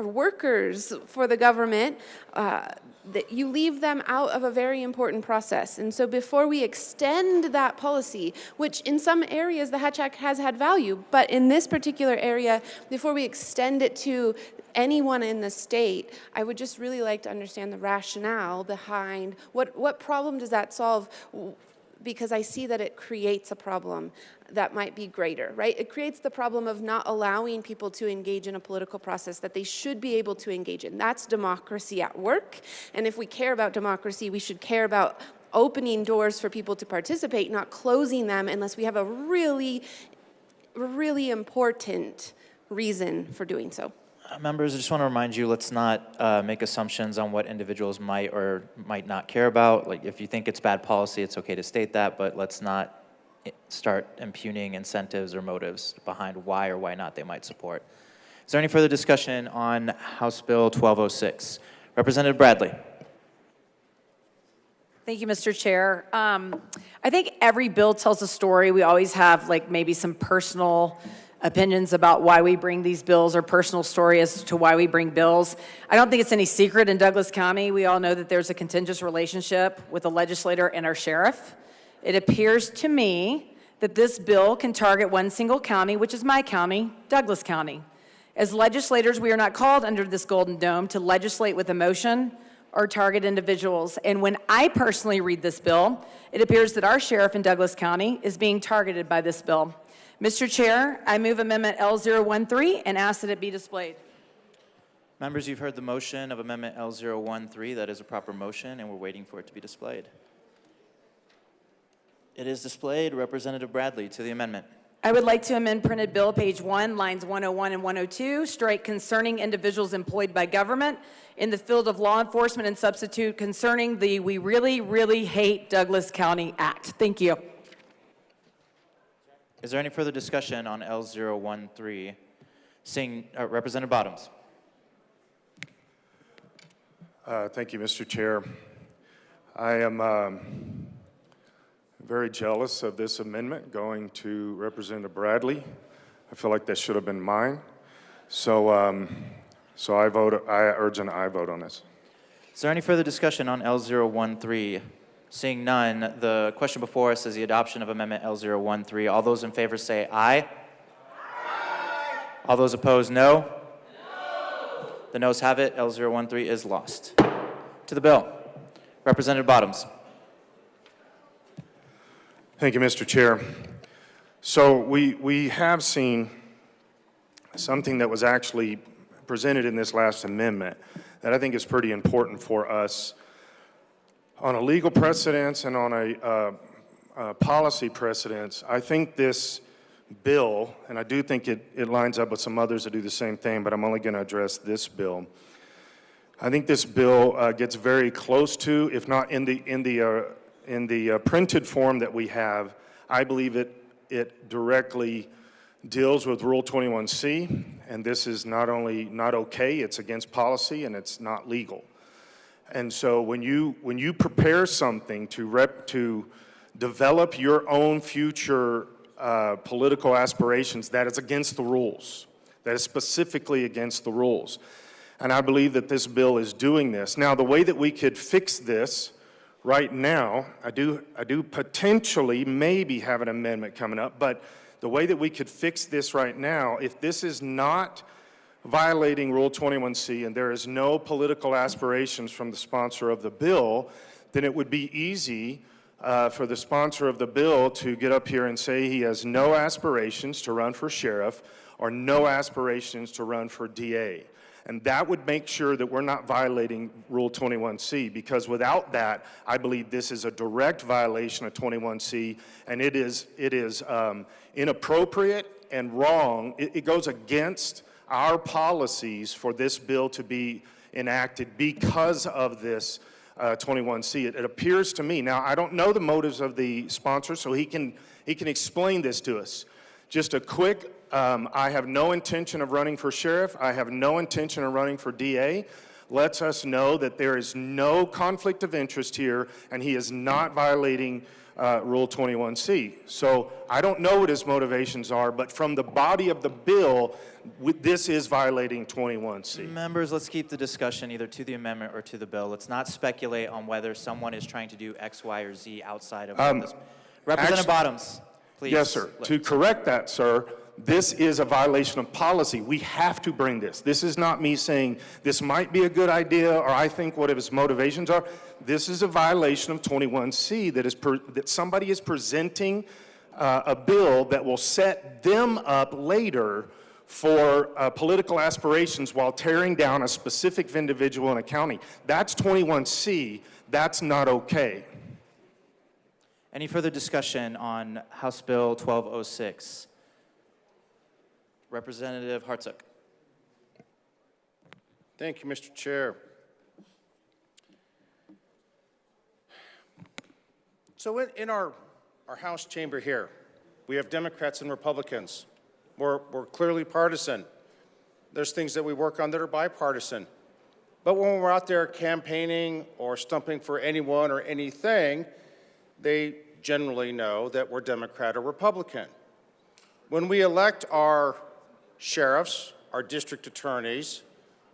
workers for the government, that you leave them out of a very important process. And so before we extend that policy, which in some areas the Hatch Act has had value, but in this particular area, before we extend it to anyone in the state, I would just really like to understand the rationale behind what problem does that solve? Because I see that it creates a problem that might be greater, right? It creates the problem of not allowing people to engage in a political process that they should be able to engage in. That's democracy at work. And if we care about democracy, we should care about opening doors for people to participate, not closing them unless we have a really, really important reason for doing so. Members, I just want to remind you, let's not make assumptions on what individuals might or might not care about. Like, if you think it's bad policy, it's okay to state that, but let's not start impugning incentives or motives behind why or why not they might support. Is there any further discussion on House Bill 1206? Representative Bradley. Thank you, Mr. Chair. I think every bill tells a story. We always have like maybe some personal opinions about why we bring these bills, or personal story as to why we bring bills. I don't think it's any secret in Douglas County. We all know that there's a contentious relationship with the legislator and our sheriff. It appears to me that this bill can target one single county, which is my county, Douglas County. As legislators, we are not called under this golden dome to legislate with emotion or target individuals. And when I personally read this bill, it appears that our sheriff in Douglas County is being targeted by this bill. Mr. Chair, I move Amendment L013 and ask that it be displayed. Members, you've heard the motion of Amendment L013. That is a proper motion, and we're waiting for it to be displayed. It is displayed. Representative Bradley to the amendment. I would like to amend printed bill, page 1, lines 101 and 102, strike concerning individuals employed by government in the field of law enforcement, and substitute concerning the We Really, Really Hate Douglas County Act. Thank you. Is there any further discussion on L013? Seeing Representative Bottoms. Thank you, Mr. Chair. I am very jealous of this amendment going to Representative Bradley. I feel like that should have been mine. So, I urge an aye vote on this. Is there any further discussion on L013? Seeing none, the question before us is the adoption of Amendment L013. All those in favor say aye. Aye. All those opposed, no. No. The noes have it. L013 is lost. To the bill. Representative Bottoms. Thank you, Mr. Chair. So we have seen something that was actually presented in this last amendment that I think is pretty important for us on a legal precedence and on a policy precedence. I think this bill, and I do think it lines up with some others that do the same thing, but I'm only going to address this bill. I think this bill gets very close to, if not in the printed form that we have. I believe it directly deals with Rule 21C, and this is not only not okay, it's against policy and it's not legal. And so when you prepare something to develop your own future political aspirations, that is against the rules. That is specifically against the rules. And I believe that this bill is doing this. Now, the way that we could fix this right now, I do potentially maybe have an amendment coming up, but the way that we could fix this right now, if this is not violating Rule 21C and there is no political aspirations from the sponsor of the bill, then it would be easy for the sponsor of the bill to get up here and say he has no aspirations to run for sheriff or no aspirations to run for DA. And that would make sure that we're not violating Rule 21C, because without that, I believe this is a direct violation of 21C, and it is inappropriate and wrong. It goes against our policies for this bill to be enacted because of this 21C. It appears to me, now I don't know the motives of the sponsor, so he can explain this to us. Just a quick, I have no intention of running for sheriff. I have no intention of running for DA. Lets us know that there is no conflict of interest here, and he is not violating Rule 21C. So I don't know what his motivations are, but from the body of the bill, this is violating 21C. Members, let's keep the discussion either to the amendment or to the bill. Let's not speculate on whether someone is trying to do X, Y, or Z outside of this. Representative Bottoms, please. Yes, sir. To correct that, sir, this is a violation of policy. We have to bring this. This is not me saying this might be a good idea or I think what his motivations are. This is a violation of 21C that somebody is presenting a bill that will set them up later for political aspirations while tearing down a specific individual in a county. That's 21C. That's not okay. Any further discussion on House Bill 1206? Representative Hartsook. Thank you, Mr. Chair. So in our House chamber here, we have Democrats and Republicans. We're clearly partisan. There's things that we work on that are bipartisan. But when we're out there campaigning or stumping for anyone or anything, they generally know that we're Democrat or Republican. When we elect our sheriffs, our district attorneys,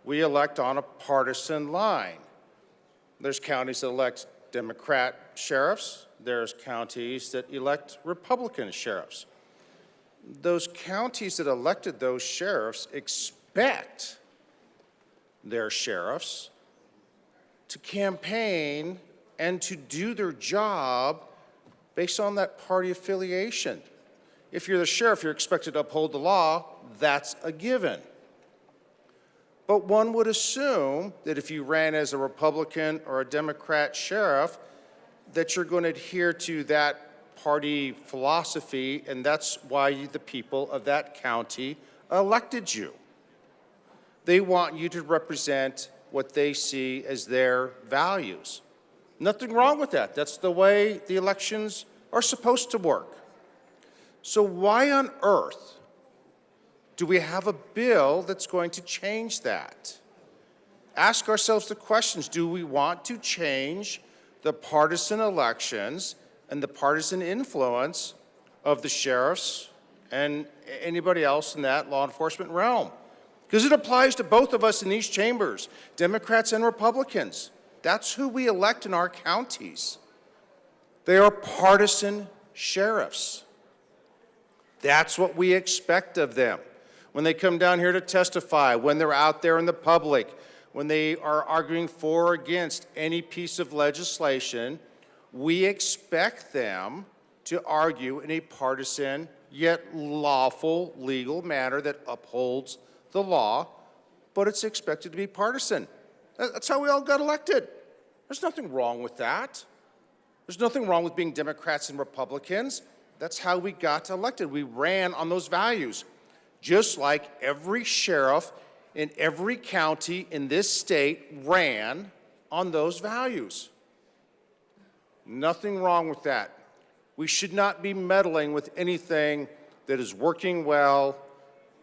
we elect on a partisan line. There's counties that elect Democrat sheriffs. There's counties that elect Republican sheriffs. Those counties that elected those sheriffs expect their sheriffs to campaign and to do their job based on that party affiliation. If you're the sheriff, you're expected to uphold the law. That's a given. But one would assume that if you ran as a Republican or a Democrat sheriff, that you're going to adhere to that party philosophy, and that's why the people of that county elected you. They want you to represent what they see as their values. Nothing wrong with that. That's the way the elections are supposed to work. So why on earth do we have a bill that's going to change that? Ask ourselves the questions. Do we want to change the partisan elections and the partisan influence of the sheriffs and anybody else in that law enforcement realm? Because it applies to both of us in these chambers, Democrats and Republicans. That's who we elect in our counties. They are partisan sheriffs. That's what we expect of them. When they come down here to testify, when they're out there in the public, when they are arguing for or against any piece of legislation, we expect them to argue in a partisan yet lawful legal manner that upholds the law, but it's expected to be partisan. That's how we all got elected. There's nothing wrong with that. There's nothing wrong with being Democrats and Republicans. That's how we got elected. We ran on those values, just like every sheriff in every county in this state ran on those values. Nothing wrong with that. We should not be meddling with anything that is working well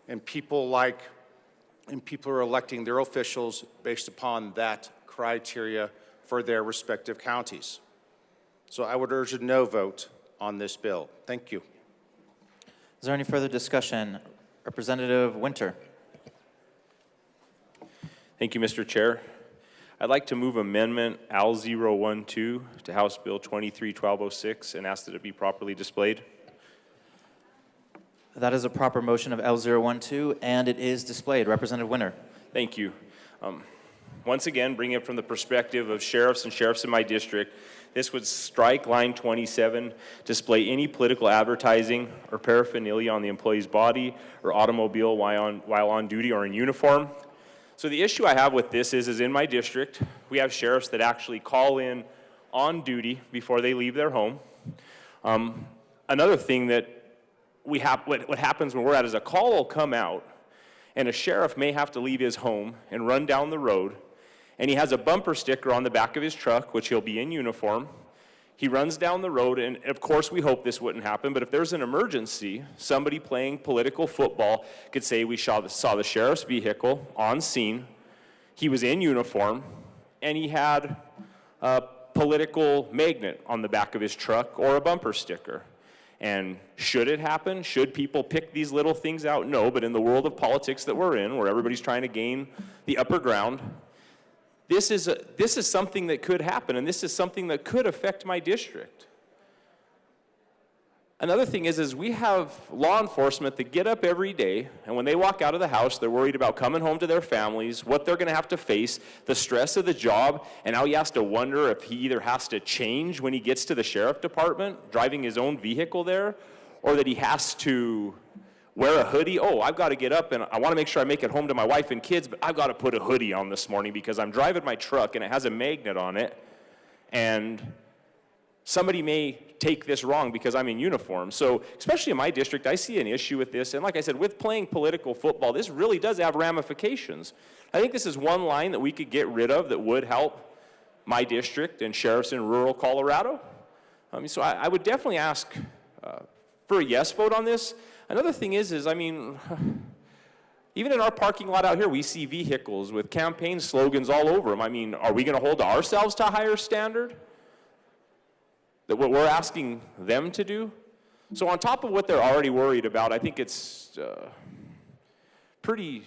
and people are electing their officials based upon that criteria for their respective counties. So I would urge a no vote on this bill. Thank you. Is there any further discussion? Representative Winter. Thank you, Mr. Chair. I'd like to move Amendment L012 to House Bill 23-1206 and ask that it be properly displayed. That is a proper motion of L012, and it is displayed. Representative Winter. Thank you. Once again, bringing it from the perspective of sheriffs and sheriffs in my district, this would strike line 27, display any political advertising or paraphernalia on the employee's body or automobile while on duty or in uniform. So the issue I have with this is in my district, we have sheriffs that actually call in on duty before they leave their home. Another thing that what happens when we're at is a call will come out, and a sheriff may have to leave his home and run down the road, and he has a bumper sticker on the back of his truck, which he'll be in uniform. He runs down the road, and of course we hope this wouldn't happen, but if there's an emergency, somebody playing political football could say we saw the sheriff's vehicle on scene, he was in uniform, and he had a political magnet on the back of his truck or a bumper sticker. And should it happen? Should people pick these little things out? No, but in the world of politics that we're in, where everybody's trying to gain the upper ground, this is something that could happen, and this is something that could affect my district. Another thing is we have law enforcement that get up every day, and when they walk out of the house, they're worried about coming home to their families, what they're going to have to face, the stress of the job, and now he has to wonder if he either has to change when he gets to the sheriff department, driving his own vehicle there, or that he has to wear a hoodie. Oh, I've got to get up, and I want to make sure I make it home to my wife and kids, but I've got to put a hoodie on this morning because I'm driving my truck, and it has a magnet on it, and somebody may take this wrong because I'm in uniform. So especially in my district, I see an issue with this. And like I said, with playing political football, this really does have ramifications. I think this is one line that we could get rid of that would help my district and sheriffs in rural Colorado. So I would definitely ask for a yes vote on this. Another thing is I mean, even in our parking lot out here, we see vehicles with campaign slogans all over them. I mean, are we going to hold ourselves to a higher standard? That what we're asking them to do? So on top of what they're already worried about, I think it's pretty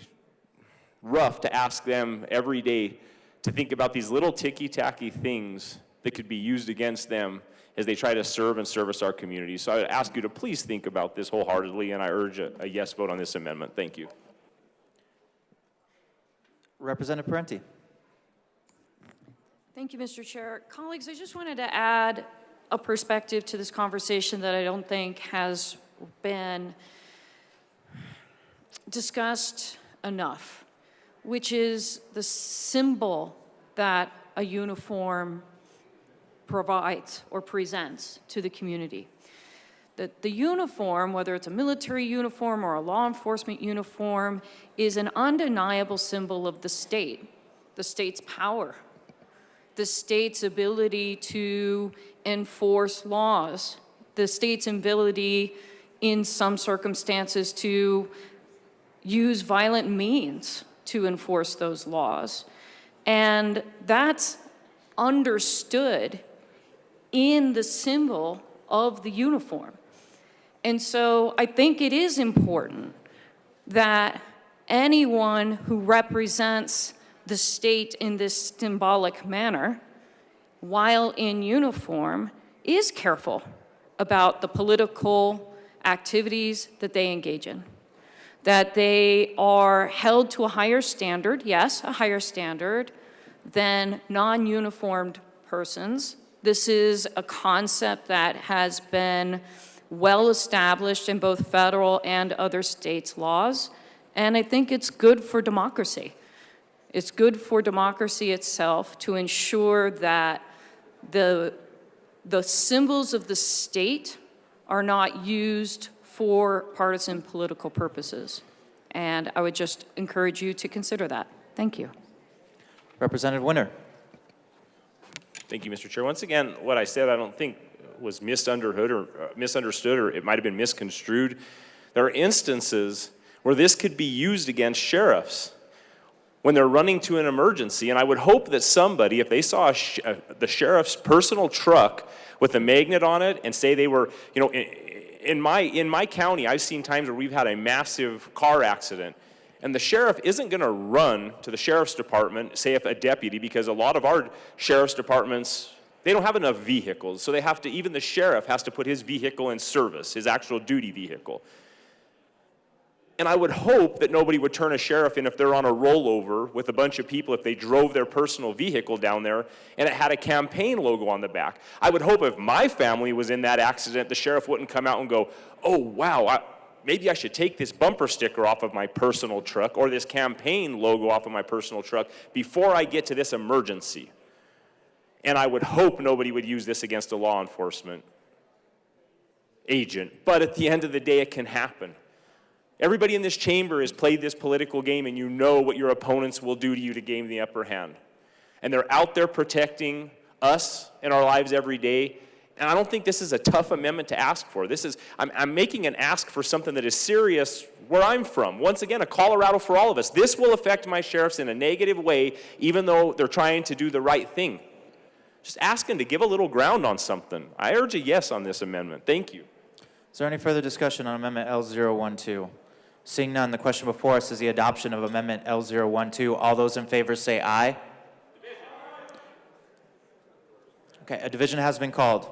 rough to ask them every day to think about these little ticky-tacky things that could be used against them as they try to serve and service our community. So I would ask you to please think about this wholeheartedly, and I urge a yes vote on this amendment. Thank you. Representative Parenti. Thank you, Mr. Chair. Colleagues, I just wanted to add a perspective to this conversation that I don't think has been discussed enough, which is the symbol that a uniform provides or presents to the community. That the uniform, whether it's a military uniform or a law enforcement uniform, is an undeniable symbol of the state's power, the state's ability to enforce laws, the state's ability in some circumstances to use violent means to enforce those laws. And that's understood in the symbol of the uniform. And so I think it is important that anyone who represents the state in this symbolic manner, while in uniform, is careful about the political activities that they engage in. That they are held to a higher standard, yes, a higher standard, than non-uniformed persons. This is a concept that has been well established in both federal and other states' laws, and I think it's good for democracy. It's good for democracy itself to ensure that the symbols of the state are not used for partisan political purposes. And I would just encourage you to consider that. Thank you. Representative Winter. Thank you, Mr. Chair. Once again, what I said I don't think was misunderstood or it might have been misconstrued. There are instances where this could be used against sheriffs when they're running to an emergency. And I would hope that somebody, if they saw the sheriff's personal truck with a magnet on it and say they were, you know, in my county, I've seen times where we've had a massive car accident, and the sheriff isn't going to run to the sheriff's department, say if a deputy, because a lot of our sheriff's departments, they don't have enough vehicles, so they have to, even the sheriff has to put his vehicle in service, his actual duty vehicle. And I would hope that nobody would turn a sheriff in if they're on a rollover with a bunch of people, if they drove their personal vehicle down there and it had a campaign logo on the back. I would hope if my family was in that accident, the sheriff wouldn't come out and go, oh, wow, maybe I should take this bumper sticker off of my personal truck or this campaign logo off of my personal truck before I get to this emergency. And I would hope nobody would use this against a law enforcement agent. But at the end of the day, it can happen. Everybody in this chamber has played this political game, and you know what your opponents will do to you to gain the upper hand. And they're out there protecting us in our lives every day. And I don't think this is a tough amendment to ask for. I'm making an ask for something that is serious where I'm from. Once again, a Colorado for all of us. This will affect my sheriffs in a negative way, even though they're trying to do the right thing. Just asking to give a little ground on something. I urge a yes on this amendment. Thank you. Is there any further discussion on Amendment L012? Seeing none, the question before us is the adoption of Amendment L012. All those in favor say aye. Okay, a division has been called.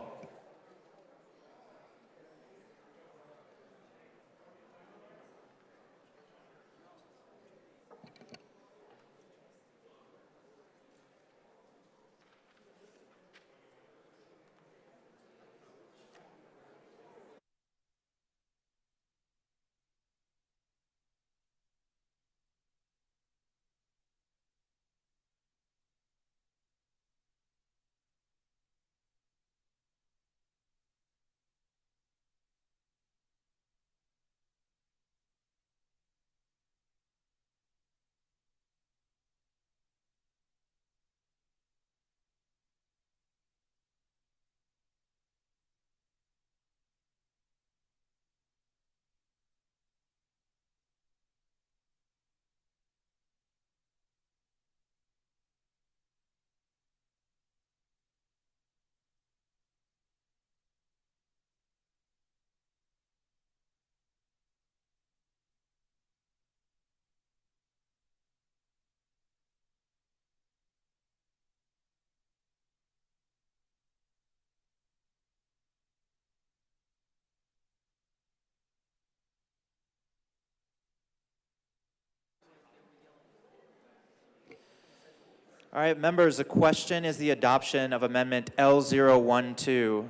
All right, members, the question is the adoption of Amendment L012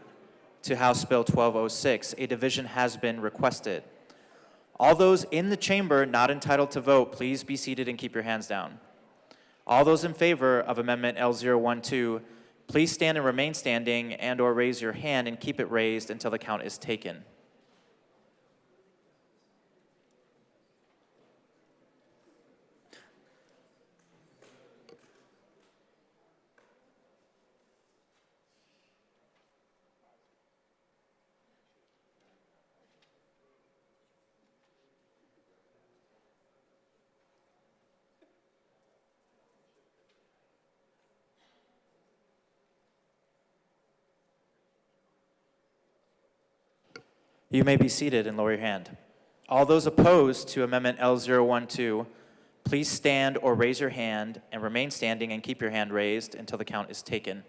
to House Bill 1206. A division has been requested. All those in the chamber not entitled to vote, please be seated and keep your hands down. All those in favor of Amendment L012, please stand and remain standing and/or raise your hand and keep it raised until the count is taken. You may be seated and lower your hand. All those opposed to Amendment L012, please stand or raise your hand and remain standing and keep your hand raised until the count is taken.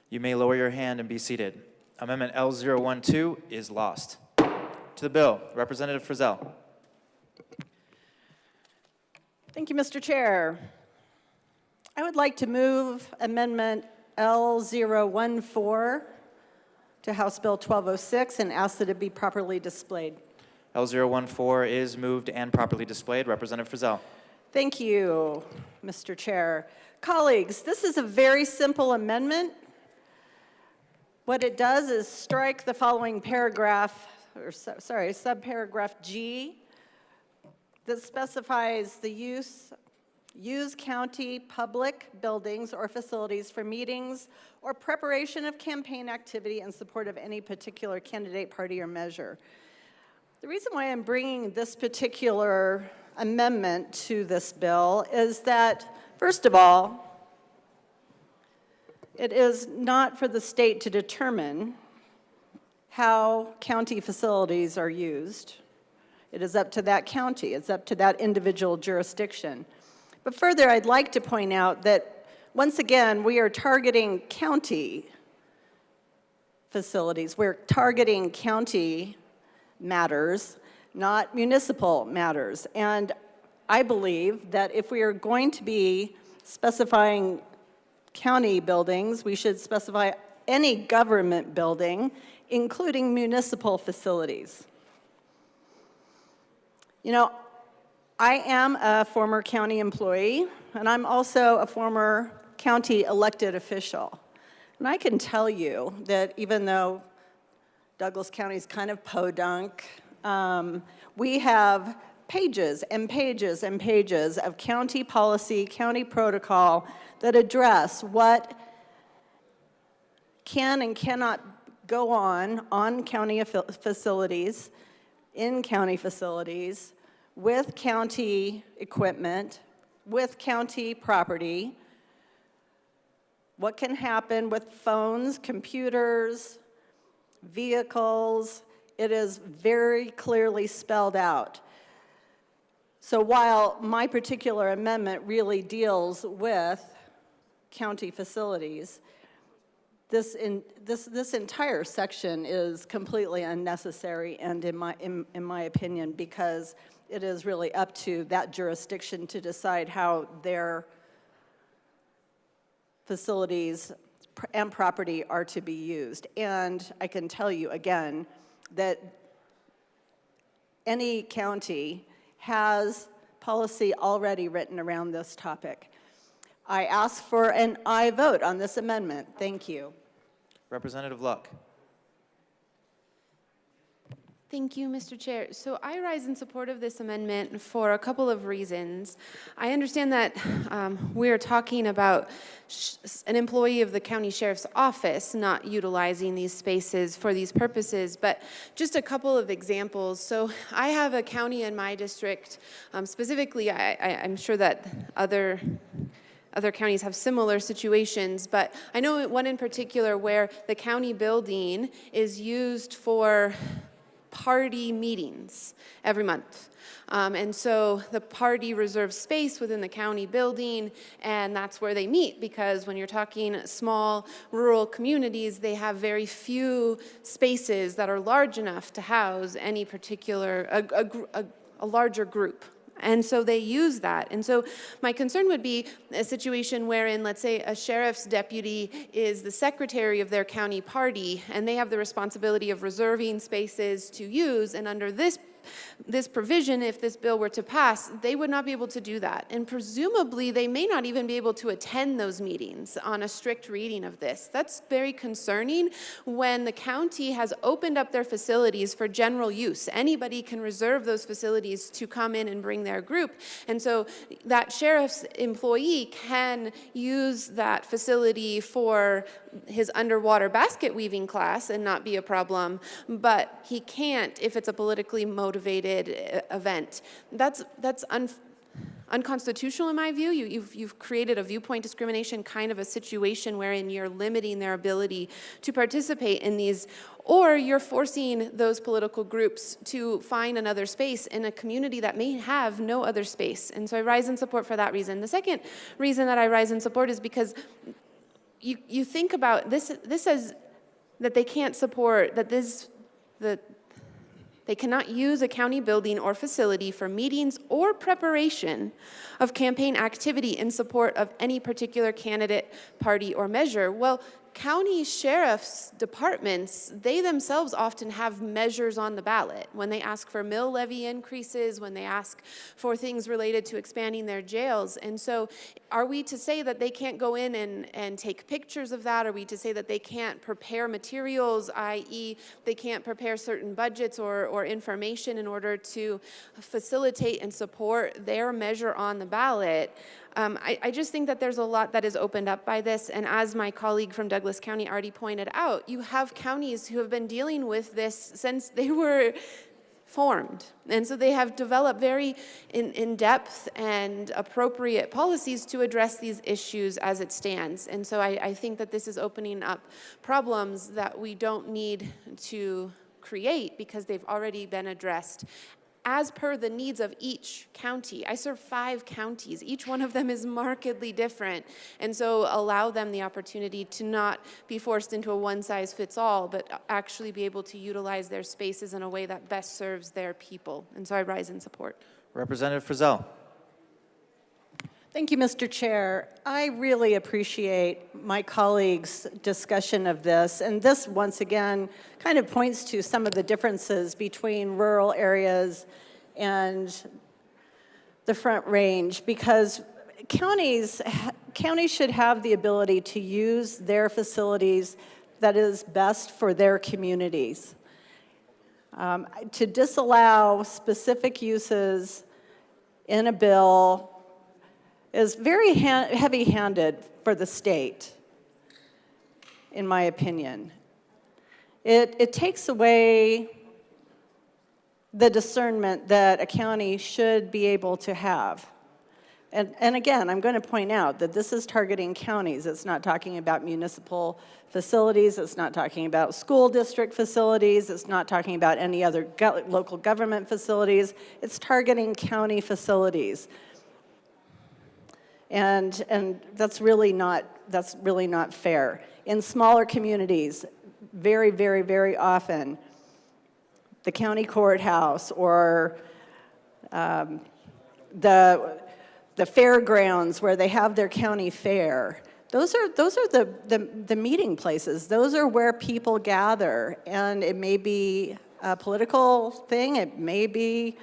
You may lower your hand and be seated. Amendment L012 is lost. To the bill, Representative Frizzell. Thank you, Mr. Chair. I would like to move Amendment L014 to House Bill 1206 and ask that it be properly displayed. L014 is moved and properly displayed. Representative Frizzell. Thank you, Mr. Chair. Colleagues, this is a very simple amendment. What it does is strike the following paragraph, or subparagraph G, that specifies the use county public buildings or facilities for meetings or preparation of campaign activity in support of any particular candidate, party, or measure. The reason why I'm bringing this particular amendment to this bill is that, first of all, it is not for the state to determine how county facilities are used. It is up to that county. It's up to that individual jurisdiction. But further, I'd like to point out that, once again, we are targeting county facilities. We're targeting county matters, not municipal matters. And I believe that if we are going to be specifying county buildings, we should specify any government building, including municipal facilities. You know, I am a former county employee, and I'm also a former county elected official. And I can tell you that even though Douglas County is kind of podunk, we have pages and pages and pages of county policy, county protocol that address what can and cannot go on county facilities, in county facilities, with county equipment, with county property, what can happen with phones, computers, vehicles. It is very clearly spelled out. So while my particular amendment really deals with county facilities, this entire section is completely unnecessary, and in my opinion, because it is really up to that jurisdiction to decide how their facilities and property are to be used. And I can tell you again that any county has policy already written around this topic. I ask for an aye vote on this amendment. Thank you. Representative Luck. Thank you, Mr. Chair. So I rise in support of this amendment for a couple of reasons. I understand that we're talking about an employee of the county sheriff's office not utilizing these spaces for these purposes, but just a couple of examples. So I have a county in my district, specifically I'm sure that other counties have similar situations, but I know one in particular where the county building is used for party meetings every month. And so the party reserves space within the county building, and that's where they meet, because when you're talking small rural communities, they have very few spaces that are large enough to house any particular, a larger group. And so they use that. And so my concern would be a situation wherein, let's say, a sheriff's deputy is the secretary of their county party, and they have the responsibility of reserving spaces to use, and under this this provision, if this bill were to pass, they would not be able to do that. And presumably, they may not even be able to attend those meetings on a strict reading of this. That's very concerning when the county has opened up their facilities for general use. Anybody can reserve those facilities to come in and bring their group. And so that sheriff's employee can use that facility for his underwater basket weaving class and not be a problem, but he can't if it's a politically motivated event. That's unconstitutional in my view. You've created a viewpoint discrimination kind of a situation wherein you're limiting their ability to participate in these, or you're forcing those political groups to find another space in a community that may have no other space. And so I rise in support for that reason. The second reason that I rise in support is because you think about this says that they can't support, that they cannot use a county building or facility for meetings or preparation of campaign activity in support of any particular candidate, party, or measure. Well, county sheriff's departments, they themselves often have measures on the ballot. When they ask for mill levy increases, when they ask for things related to expanding their jails. And so are we to say that they can't go in and take pictures of that? Are we to say that they can't prepare materials, i.e. they can't prepare certain budgets or information in order to facilitate and support their measure on the ballot? I just think that there's a lot that is opened up by this, and as my colleague from Douglas County already pointed out, you have counties who have been dealing with this since they were formed, and so they have developed very in-depth and appropriate policies to address these issues as it stands, and so I think that this is opening up problems that we don't need to create because they've already been addressed as per the needs of each county. I serve 5 counties. Each one of them is markedly different. And so allow them the opportunity to not be forced into a one-size-fits-all, but actually be able to utilize their spaces in a way that best serves their people. And so I rise in support. Representative Frizzell. Thank you, Mr. Chair. I really appreciate my colleagues' discussion of this. And this, once again, kind of points to some of the differences between rural areas and the Front Range, because counties should have the ability to use their facilities that is best for their communities. To disallow specific uses in a bill is very heavy-handed for the state, in my opinion. It takes away the discernment that a county should be able to have. And again, I'm going to point out that this is targeting counties. It's not talking about municipal facilities. It's not talking about school district facilities. It's not talking about any other local government facilities. It's targeting county facilities. And that's really not fair. In smaller communities, very, very, very often, the county courthouse or the fairgrounds where they have their county fair, those are the meeting places. Those are where people gather, and it may be a political thing, it may be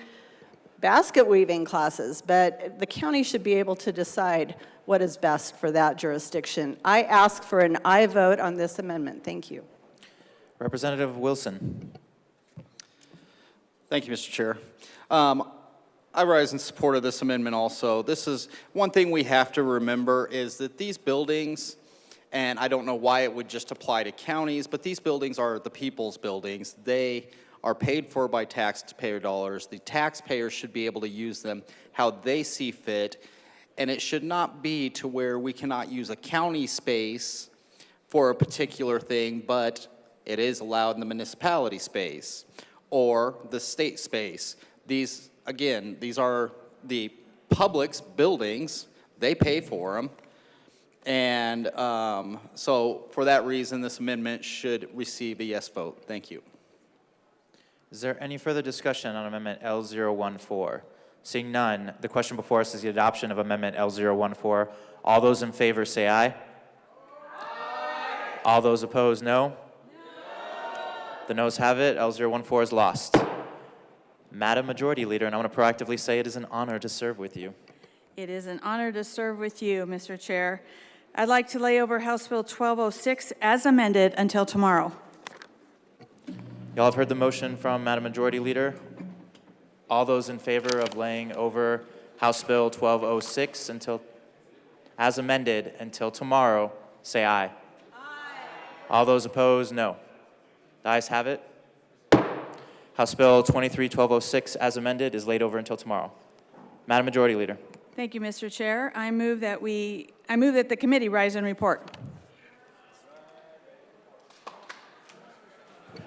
basket weaving classes, but the county should be able to decide what is best for that jurisdiction. I ask for an aye vote on this amendment. Thank you. Representative Wilson. Thank you, Mr. Chair. I rise in support of this amendment also. This is one thing we have to remember is that these buildings, and I don't know why it would just apply to counties, but these buildings are the people's buildings. They are paid for by taxpayer dollars. The taxpayers should be able to use them how they see fit, and it should not be to where we cannot use a county space for a particular thing, but it is allowed in the municipality space or the state space. These, again, these are the public's buildings. They pay for them. And so for that reason, this amendment should receive a yes vote. Thank you. Is there any further discussion on Amendment L014? Seeing none, the question before us is the adoption of Amendment L014. All those in favor say aye. Aye. All those opposed, no. The noes have it. L014 is lost. Madam Majority Leader, and I want to proactively say it is an honor to serve with you. It is an honor to serve with you, Mr. Chair. I'd like to lay over House Bill 1206 as amended until tomorrow. Y'all have heard the motion from Madam Majority Leader. All those in favor of laying over House Bill 1206 as amended until tomorrow, say aye. Aye. All those opposed, no. The ayes have it. House Bill 23-1206 as amended is laid over until tomorrow. Madam Majority Leader. Thank you, Mr. Chair. I move that the committee rise and report.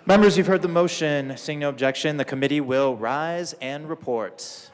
Members, you've heard the motion. Seeing no objection, the committee will rise and report.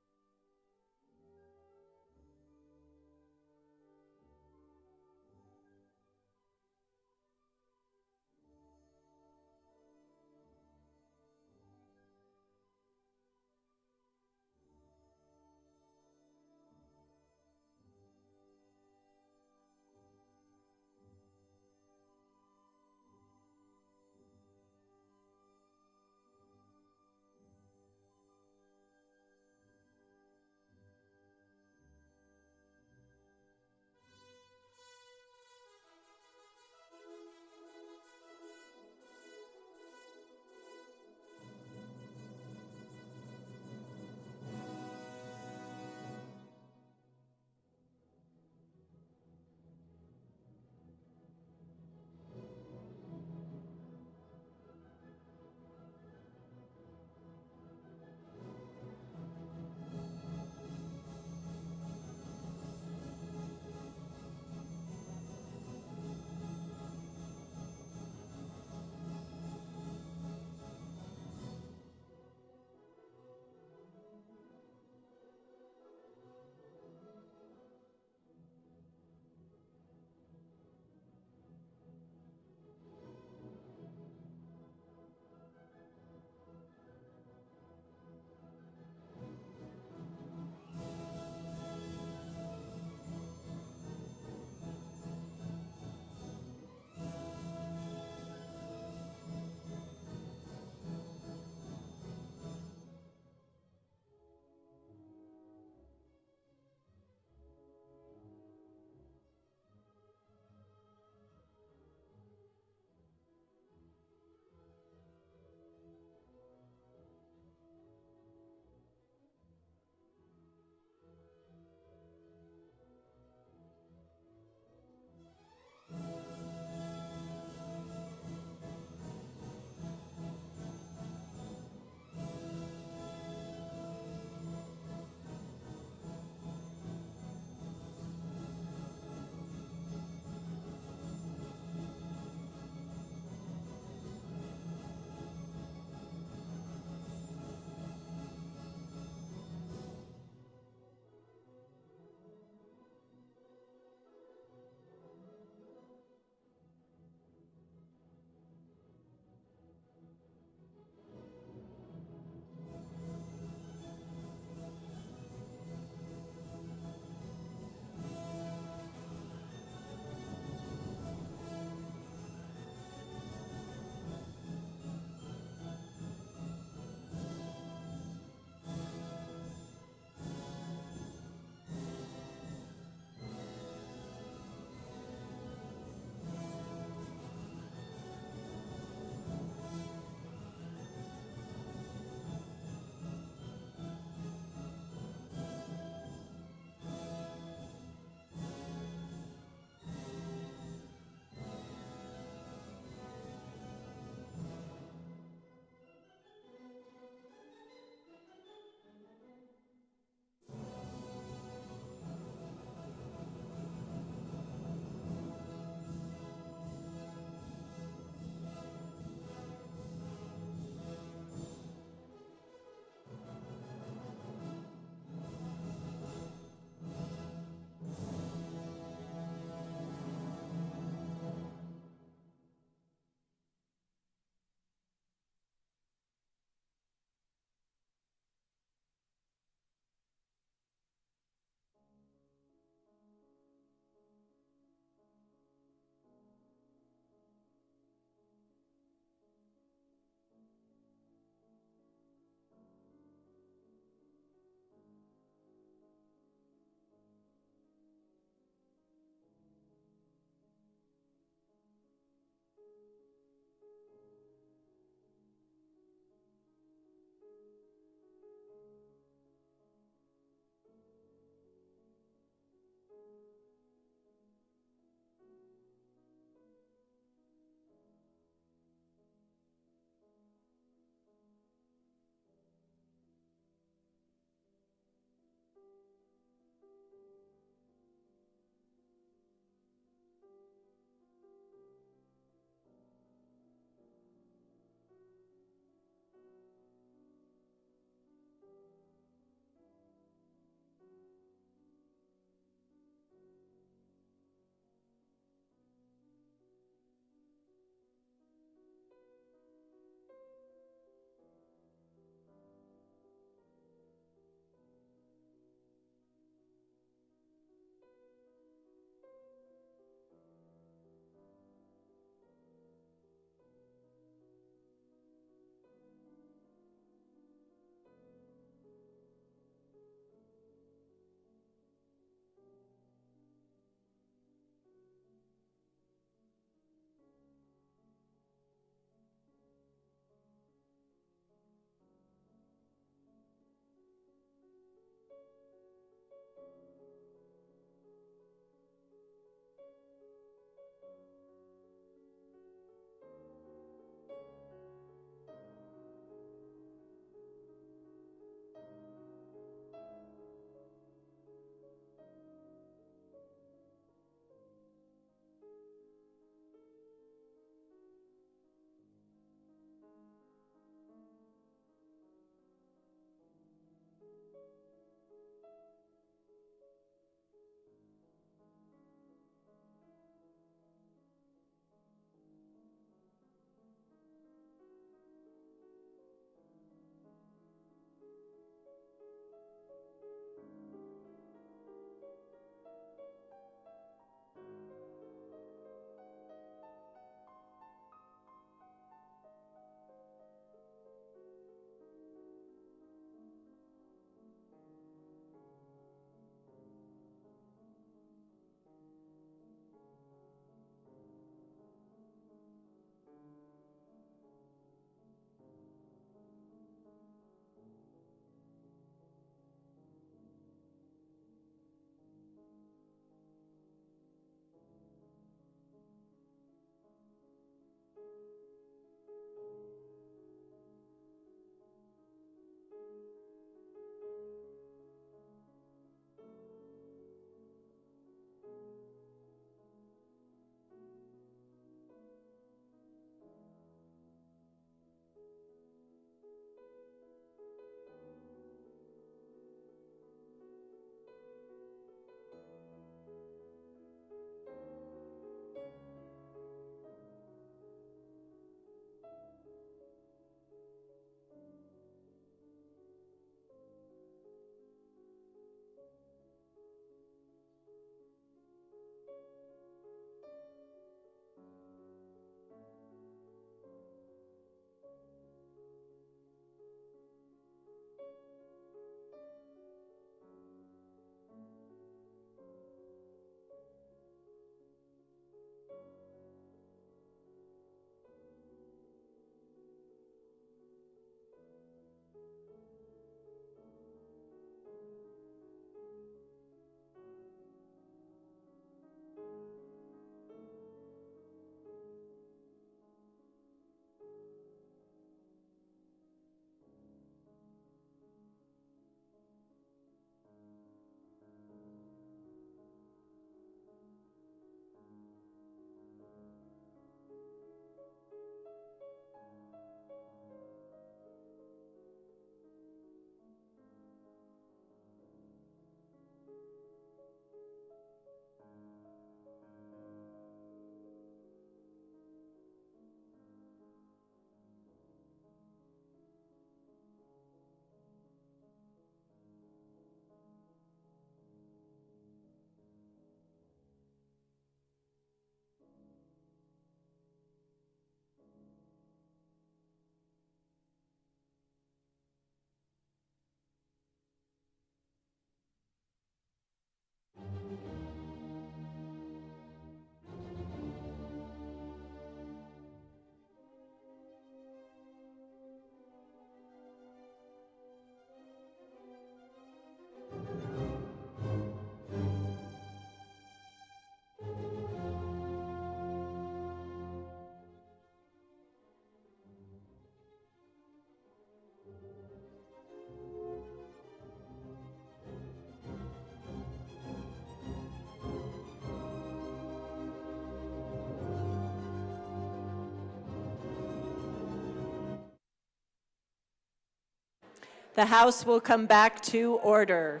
The House will come back to order.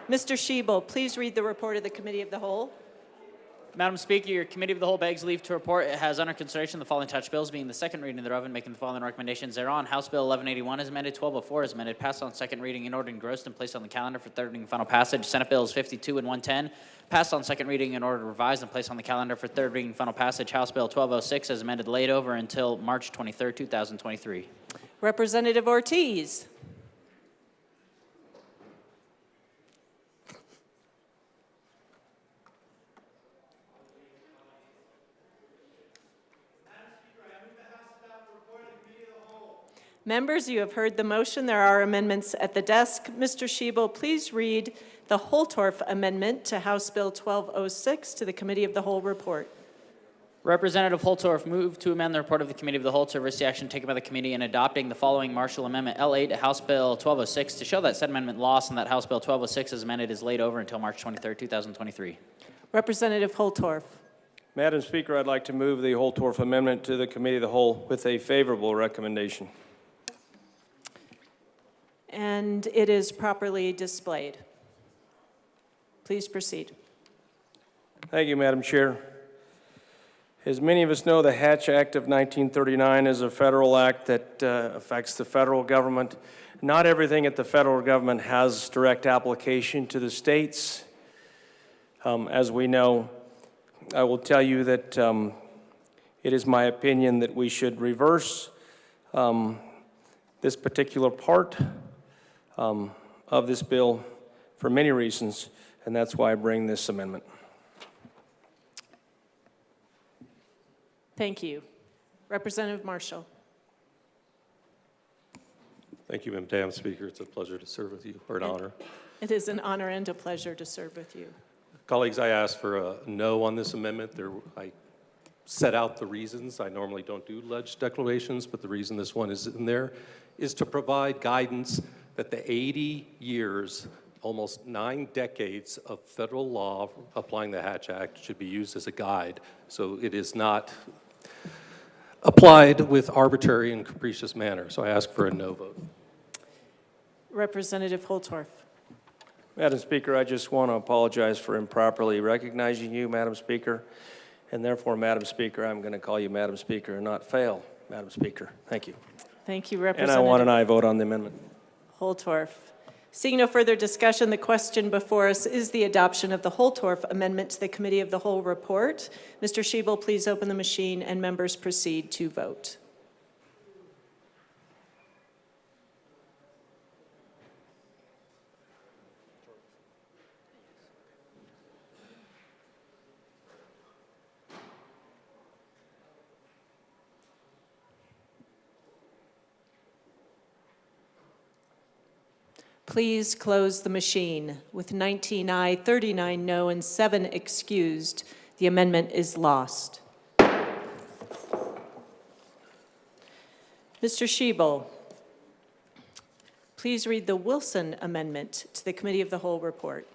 Mr. Schiebel, please read the report of the Committee of the Whole. Madam Speaker, your Committee of the Whole begs leave to report it has under consideration the following touch bills, being the second reading thereof and making the following recommendations thereon. House Bill 1181 is amended, 1204 is amended, passed on second reading in order engrossed and placed on the calendar for third reading and final passage. Senate Bills 52 and 110, passed on second reading in order revised and placed on the calendar for third reading and final passage. House Bill 1206 is amended, laid over until March 23, 2023. Representative Ortiz. Members, you have heard the motion. There are amendments at the desk. Mr. Schiebel, please read the Holtorf Amendment to House Bill 1206 to the Committee of the Whole report. Representative Holtorf moved to amend the report of the Committee of the Whole to reverse the action taken by the committee in adopting the following Marshall Amendment L8 to House Bill 1206 to show that said amendment lost and that House Bill 1206 as amended is laid over until March 23, 2023. Representative Holtorf. Madam Speaker, I'd like to move the Holtorf Amendment to the Committee of the Whole with a favorable recommendation. And it is properly displayed. Please proceed. Thank you, Madam Chair. As many of us know, the Hatch Act of 1939 is a federal act that affects the federal government. Not everything at the federal government has direct application to the states. As we know, I will tell you that it is my opinion that we should reverse this particular part of this bill for many reasons, and that's why I bring this amendment. Thank you. Representative Marshall. Thank you, Madam Speaker. It's a pleasure to serve with you, or an honor. It is an honor and a pleasure to serve with you. Colleagues, I ask for a no on this amendment. I set out the reasons. I normally don't do ledge declarations, but the reason this one is in there is to provide guidance that the 80 years, almost 9 decades of federal law applying the Hatch Act should be used as a guide, so it is not applied with arbitrary and capricious manner. So I ask for a no vote. Representative Holtorf. Madam Speaker, I just want to apologize for improperly recognizing you, Madam Speaker, and therefore, Madam Speaker, I'm going to call you Madam Speaker and not fail, Madam Speaker. Thank you. Thank you, And Representative. I want an aye vote on the amendment. Holtorf. Seeing no further discussion, the question before us is the adoption of the Holtorf Amendment to the Committee of the Whole report. Mr. Schiebel, please open the machine and members proceed to vote. Please close the machine. With 19 aye, 39 no, and 7 excused, the amendment is lost. Mr. Schiebel, please read the Wilson Amendment to the Committee of the Whole report.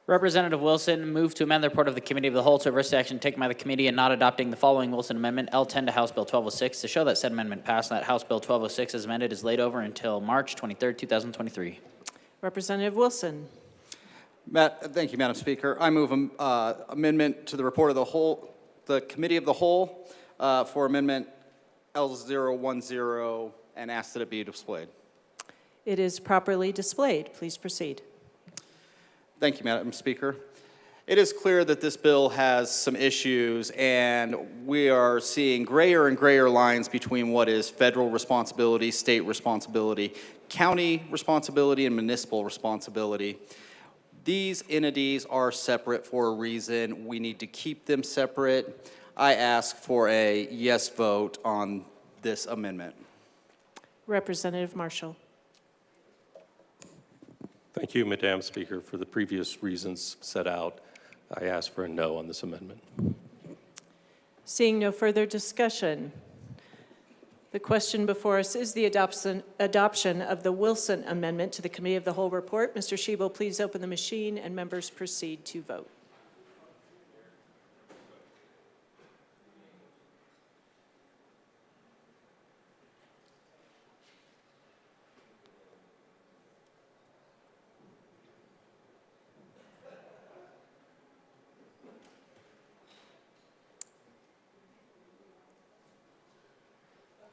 Representative Wilson moved to amend the report of the Committee of the Whole to reverse the action taken by the committee in not adopting the following Wilson Amendment L10 to House Bill 1206 to show that said amendment passed and that House Bill 1206 as amended is laid over until March 23, 2023. Representative Wilson. Thank you, Madam Speaker. I move amendment to the report of the Committee of the Whole for Amendment L010 and ask that it be displayed. It is properly displayed. Please proceed. Thank you, Madam Speaker. It is clear that this bill has some issues, and we are seeing grayer and grayer lines between what is federal responsibility, state responsibility, county responsibility, and municipal responsibility. These entities are separate for a reason. We need to keep them separate. I ask for a yes vote on this amendment. Representative Marshall. Thank you, Madam Speaker. For the previous reasons set out, I ask for a no on this amendment. Seeing no further discussion, the question before us is the adoption of the Wilson Amendment to the Committee of the Whole report. Mr. Schiebel, please open the machine and members proceed to vote.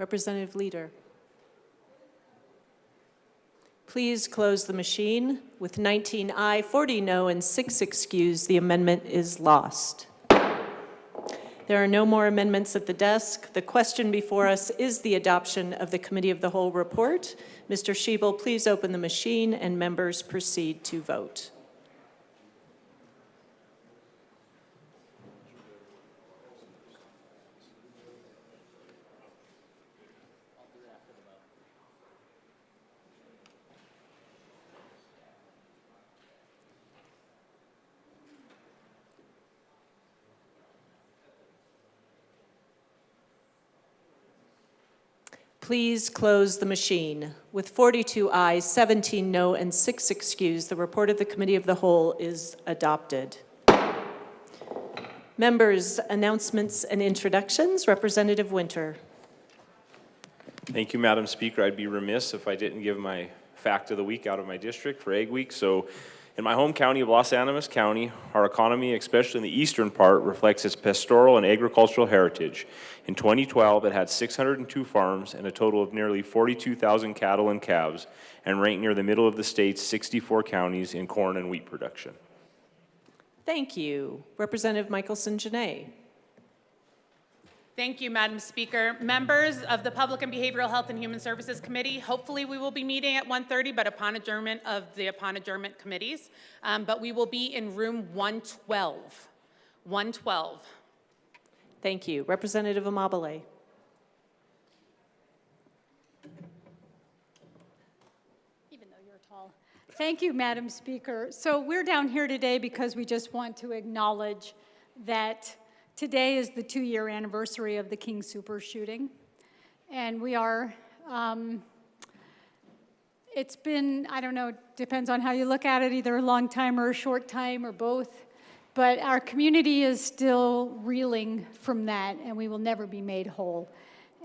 Representative Leader. Please close the machine. With 19 aye, 40 no, and 6 excused, the amendment is lost. There are no more amendments at the desk. The question before us is the adoption of the Committee of the Whole report. Mr. Schiebel, please open the machine and members proceed to vote. Please close the machine. With 42 ayes, 17 no, and 6 excused, the report of the Committee of the Whole is adopted. Members, announcements and introductions. Representative Winter. Thank you, Madam Speaker. I'd be remiss if I didn't give my fact of the week out of my district for Egg Week. So in my home county of Los Animas County, our economy, especially in the eastern part, reflects its pastoral and agricultural heritage. In 2012, it had 602 farms and a total of nearly 42,000 cattle and calves, and ranked near the middle of the state's 64 counties in corn and wheat production. Thank you. Representative Michelson-Janay. Thank you, Madam Speaker. Members of the Public and Behavioral Health and Human Services Committee, hopefully we will be meeting at 1:30, but upon adjournment of the committees. But we will be in room 112. 112. Thank you. Representative Amabile. Even though you're tall. Thank you, Madam Speaker. So we're down here today because we just want to acknowledge that today is the 2-year anniversary of the King Soopers shooting. And we are, it's been, I don't know, depends on how you look at it, either a long time or a short time or both. But our community is still reeling from that, and we will never be made whole.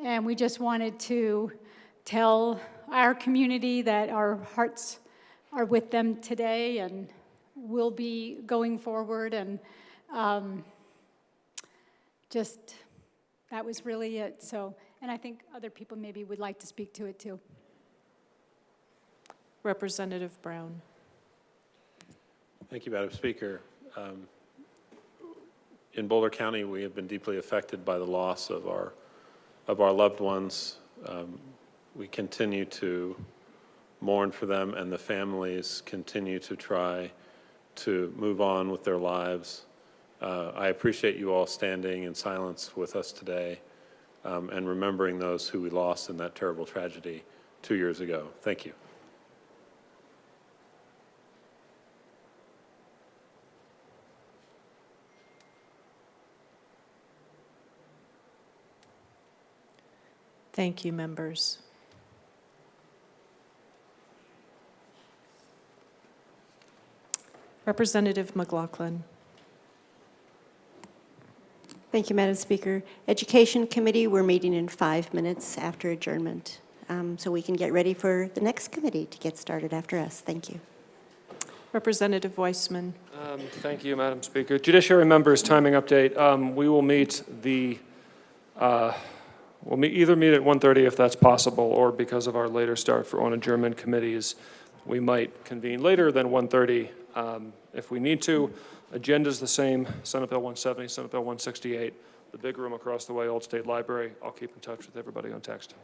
And we just wanted to tell our community that our hearts are with them today and will be going forward. And just, that was really it. So, and I think other people maybe would like to speak to it too. Representative Brown. Thank you, Madam Speaker. In Boulder County, we have been deeply affected by the loss of our loved ones. We continue to mourn for them, and the families continue to try to move on with their lives. I appreciate you all standing in silence with us today and remembering those who we lost in that terrible tragedy 2 years ago. Thank you. Thank you, members. Representative McLaughlin. Thank you, Madam Speaker. Education Committee, we're meeting in 5 minutes after adjournment, so we can get ready for the next committee to get started after us. Thank you. Representative Weissman. Thank you, Madam Speaker. Judiciary members, timing update. We will meet we'll either meet at 1:30 if that's possible, or because of our later start on adjournment committees, we might convene later than 1:30 if we need to. Agenda's the same, Senate Bill 170, Senate Bill 168, the big room across the way, Old State Library. I'll keep in touch with everybody on text.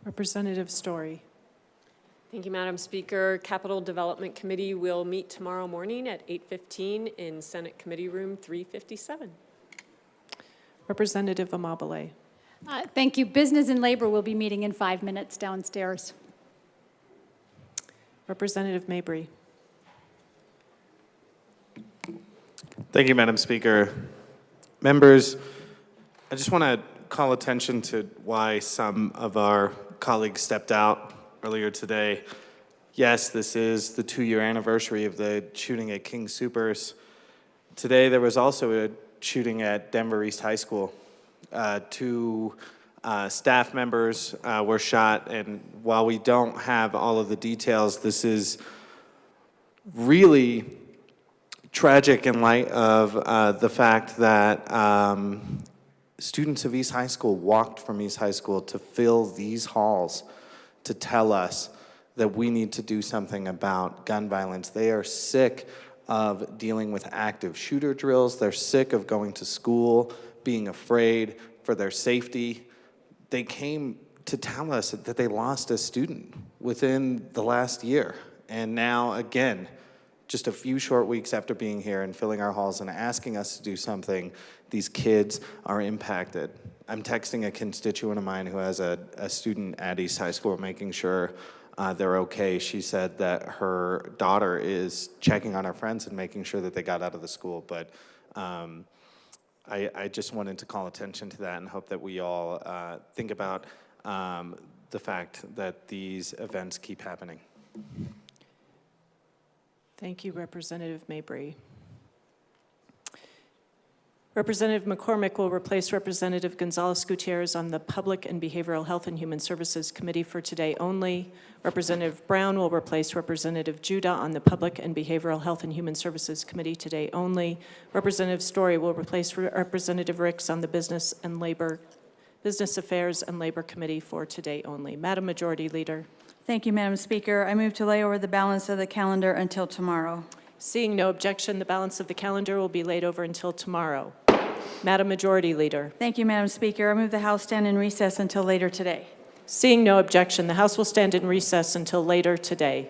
Representative Story. Thank you, Madam Speaker. Capital Development Committee will meet tomorrow morning at 8:15 in Senate Committee Room 357. Representative Amabile. Thank you. Business and Labor will be meeting in 5 minutes downstairs. Representative Mabry. Thank you, Madam Speaker. Members, I just want to call attention to why some of our colleagues stepped out earlier today. Yes, this is the 2-year anniversary of the shooting at King Soopers. Today, there was also a shooting at Denver East High School. 2 staff members were shot, and while we don't have all of the details, this is really tragic in light of the fact that students of East High School walked from East High School to fill these halls to tell us that we need to do something about gun violence. They are sick of dealing with active shooter drills. They're sick of going to school, being afraid for their safety. They came to tell us that they lost a student within the last year. And now, again, just a few short weeks after being here and filling our halls and asking us to do something, these kids are impacted. I'm texting a constituent of mine who has a student at East High School, making sure they're okay. She said that her daughter is checking on her friends and making sure that they got out of the school. But I just wanted to call attention to that and hope that we all think about the fact that these events keep happening. Thank you, Representative Mabry. Representative McCormick will replace Representative Gonzalez-Gutierrez on the Public and Behavioral Health and Human Services Committee for today only. Representative Brown will replace Representative Judah on the Public and Behavioral Health and Human Services Committee today only. Representative Story will replace Representative Ricks on the Business Affairs and Labor Committee for today only. Madam Majority Leader. Thank you, Madam Speaker. I move to lay over the balance of the calendar until tomorrow. Seeing no objection, the balance of the calendar will be laid over until tomorrow. Madam Majority Leader. Thank you, Madam Speaker. I move the House stand in recess until later today. Seeing no objection, the House will stand in recess until later today.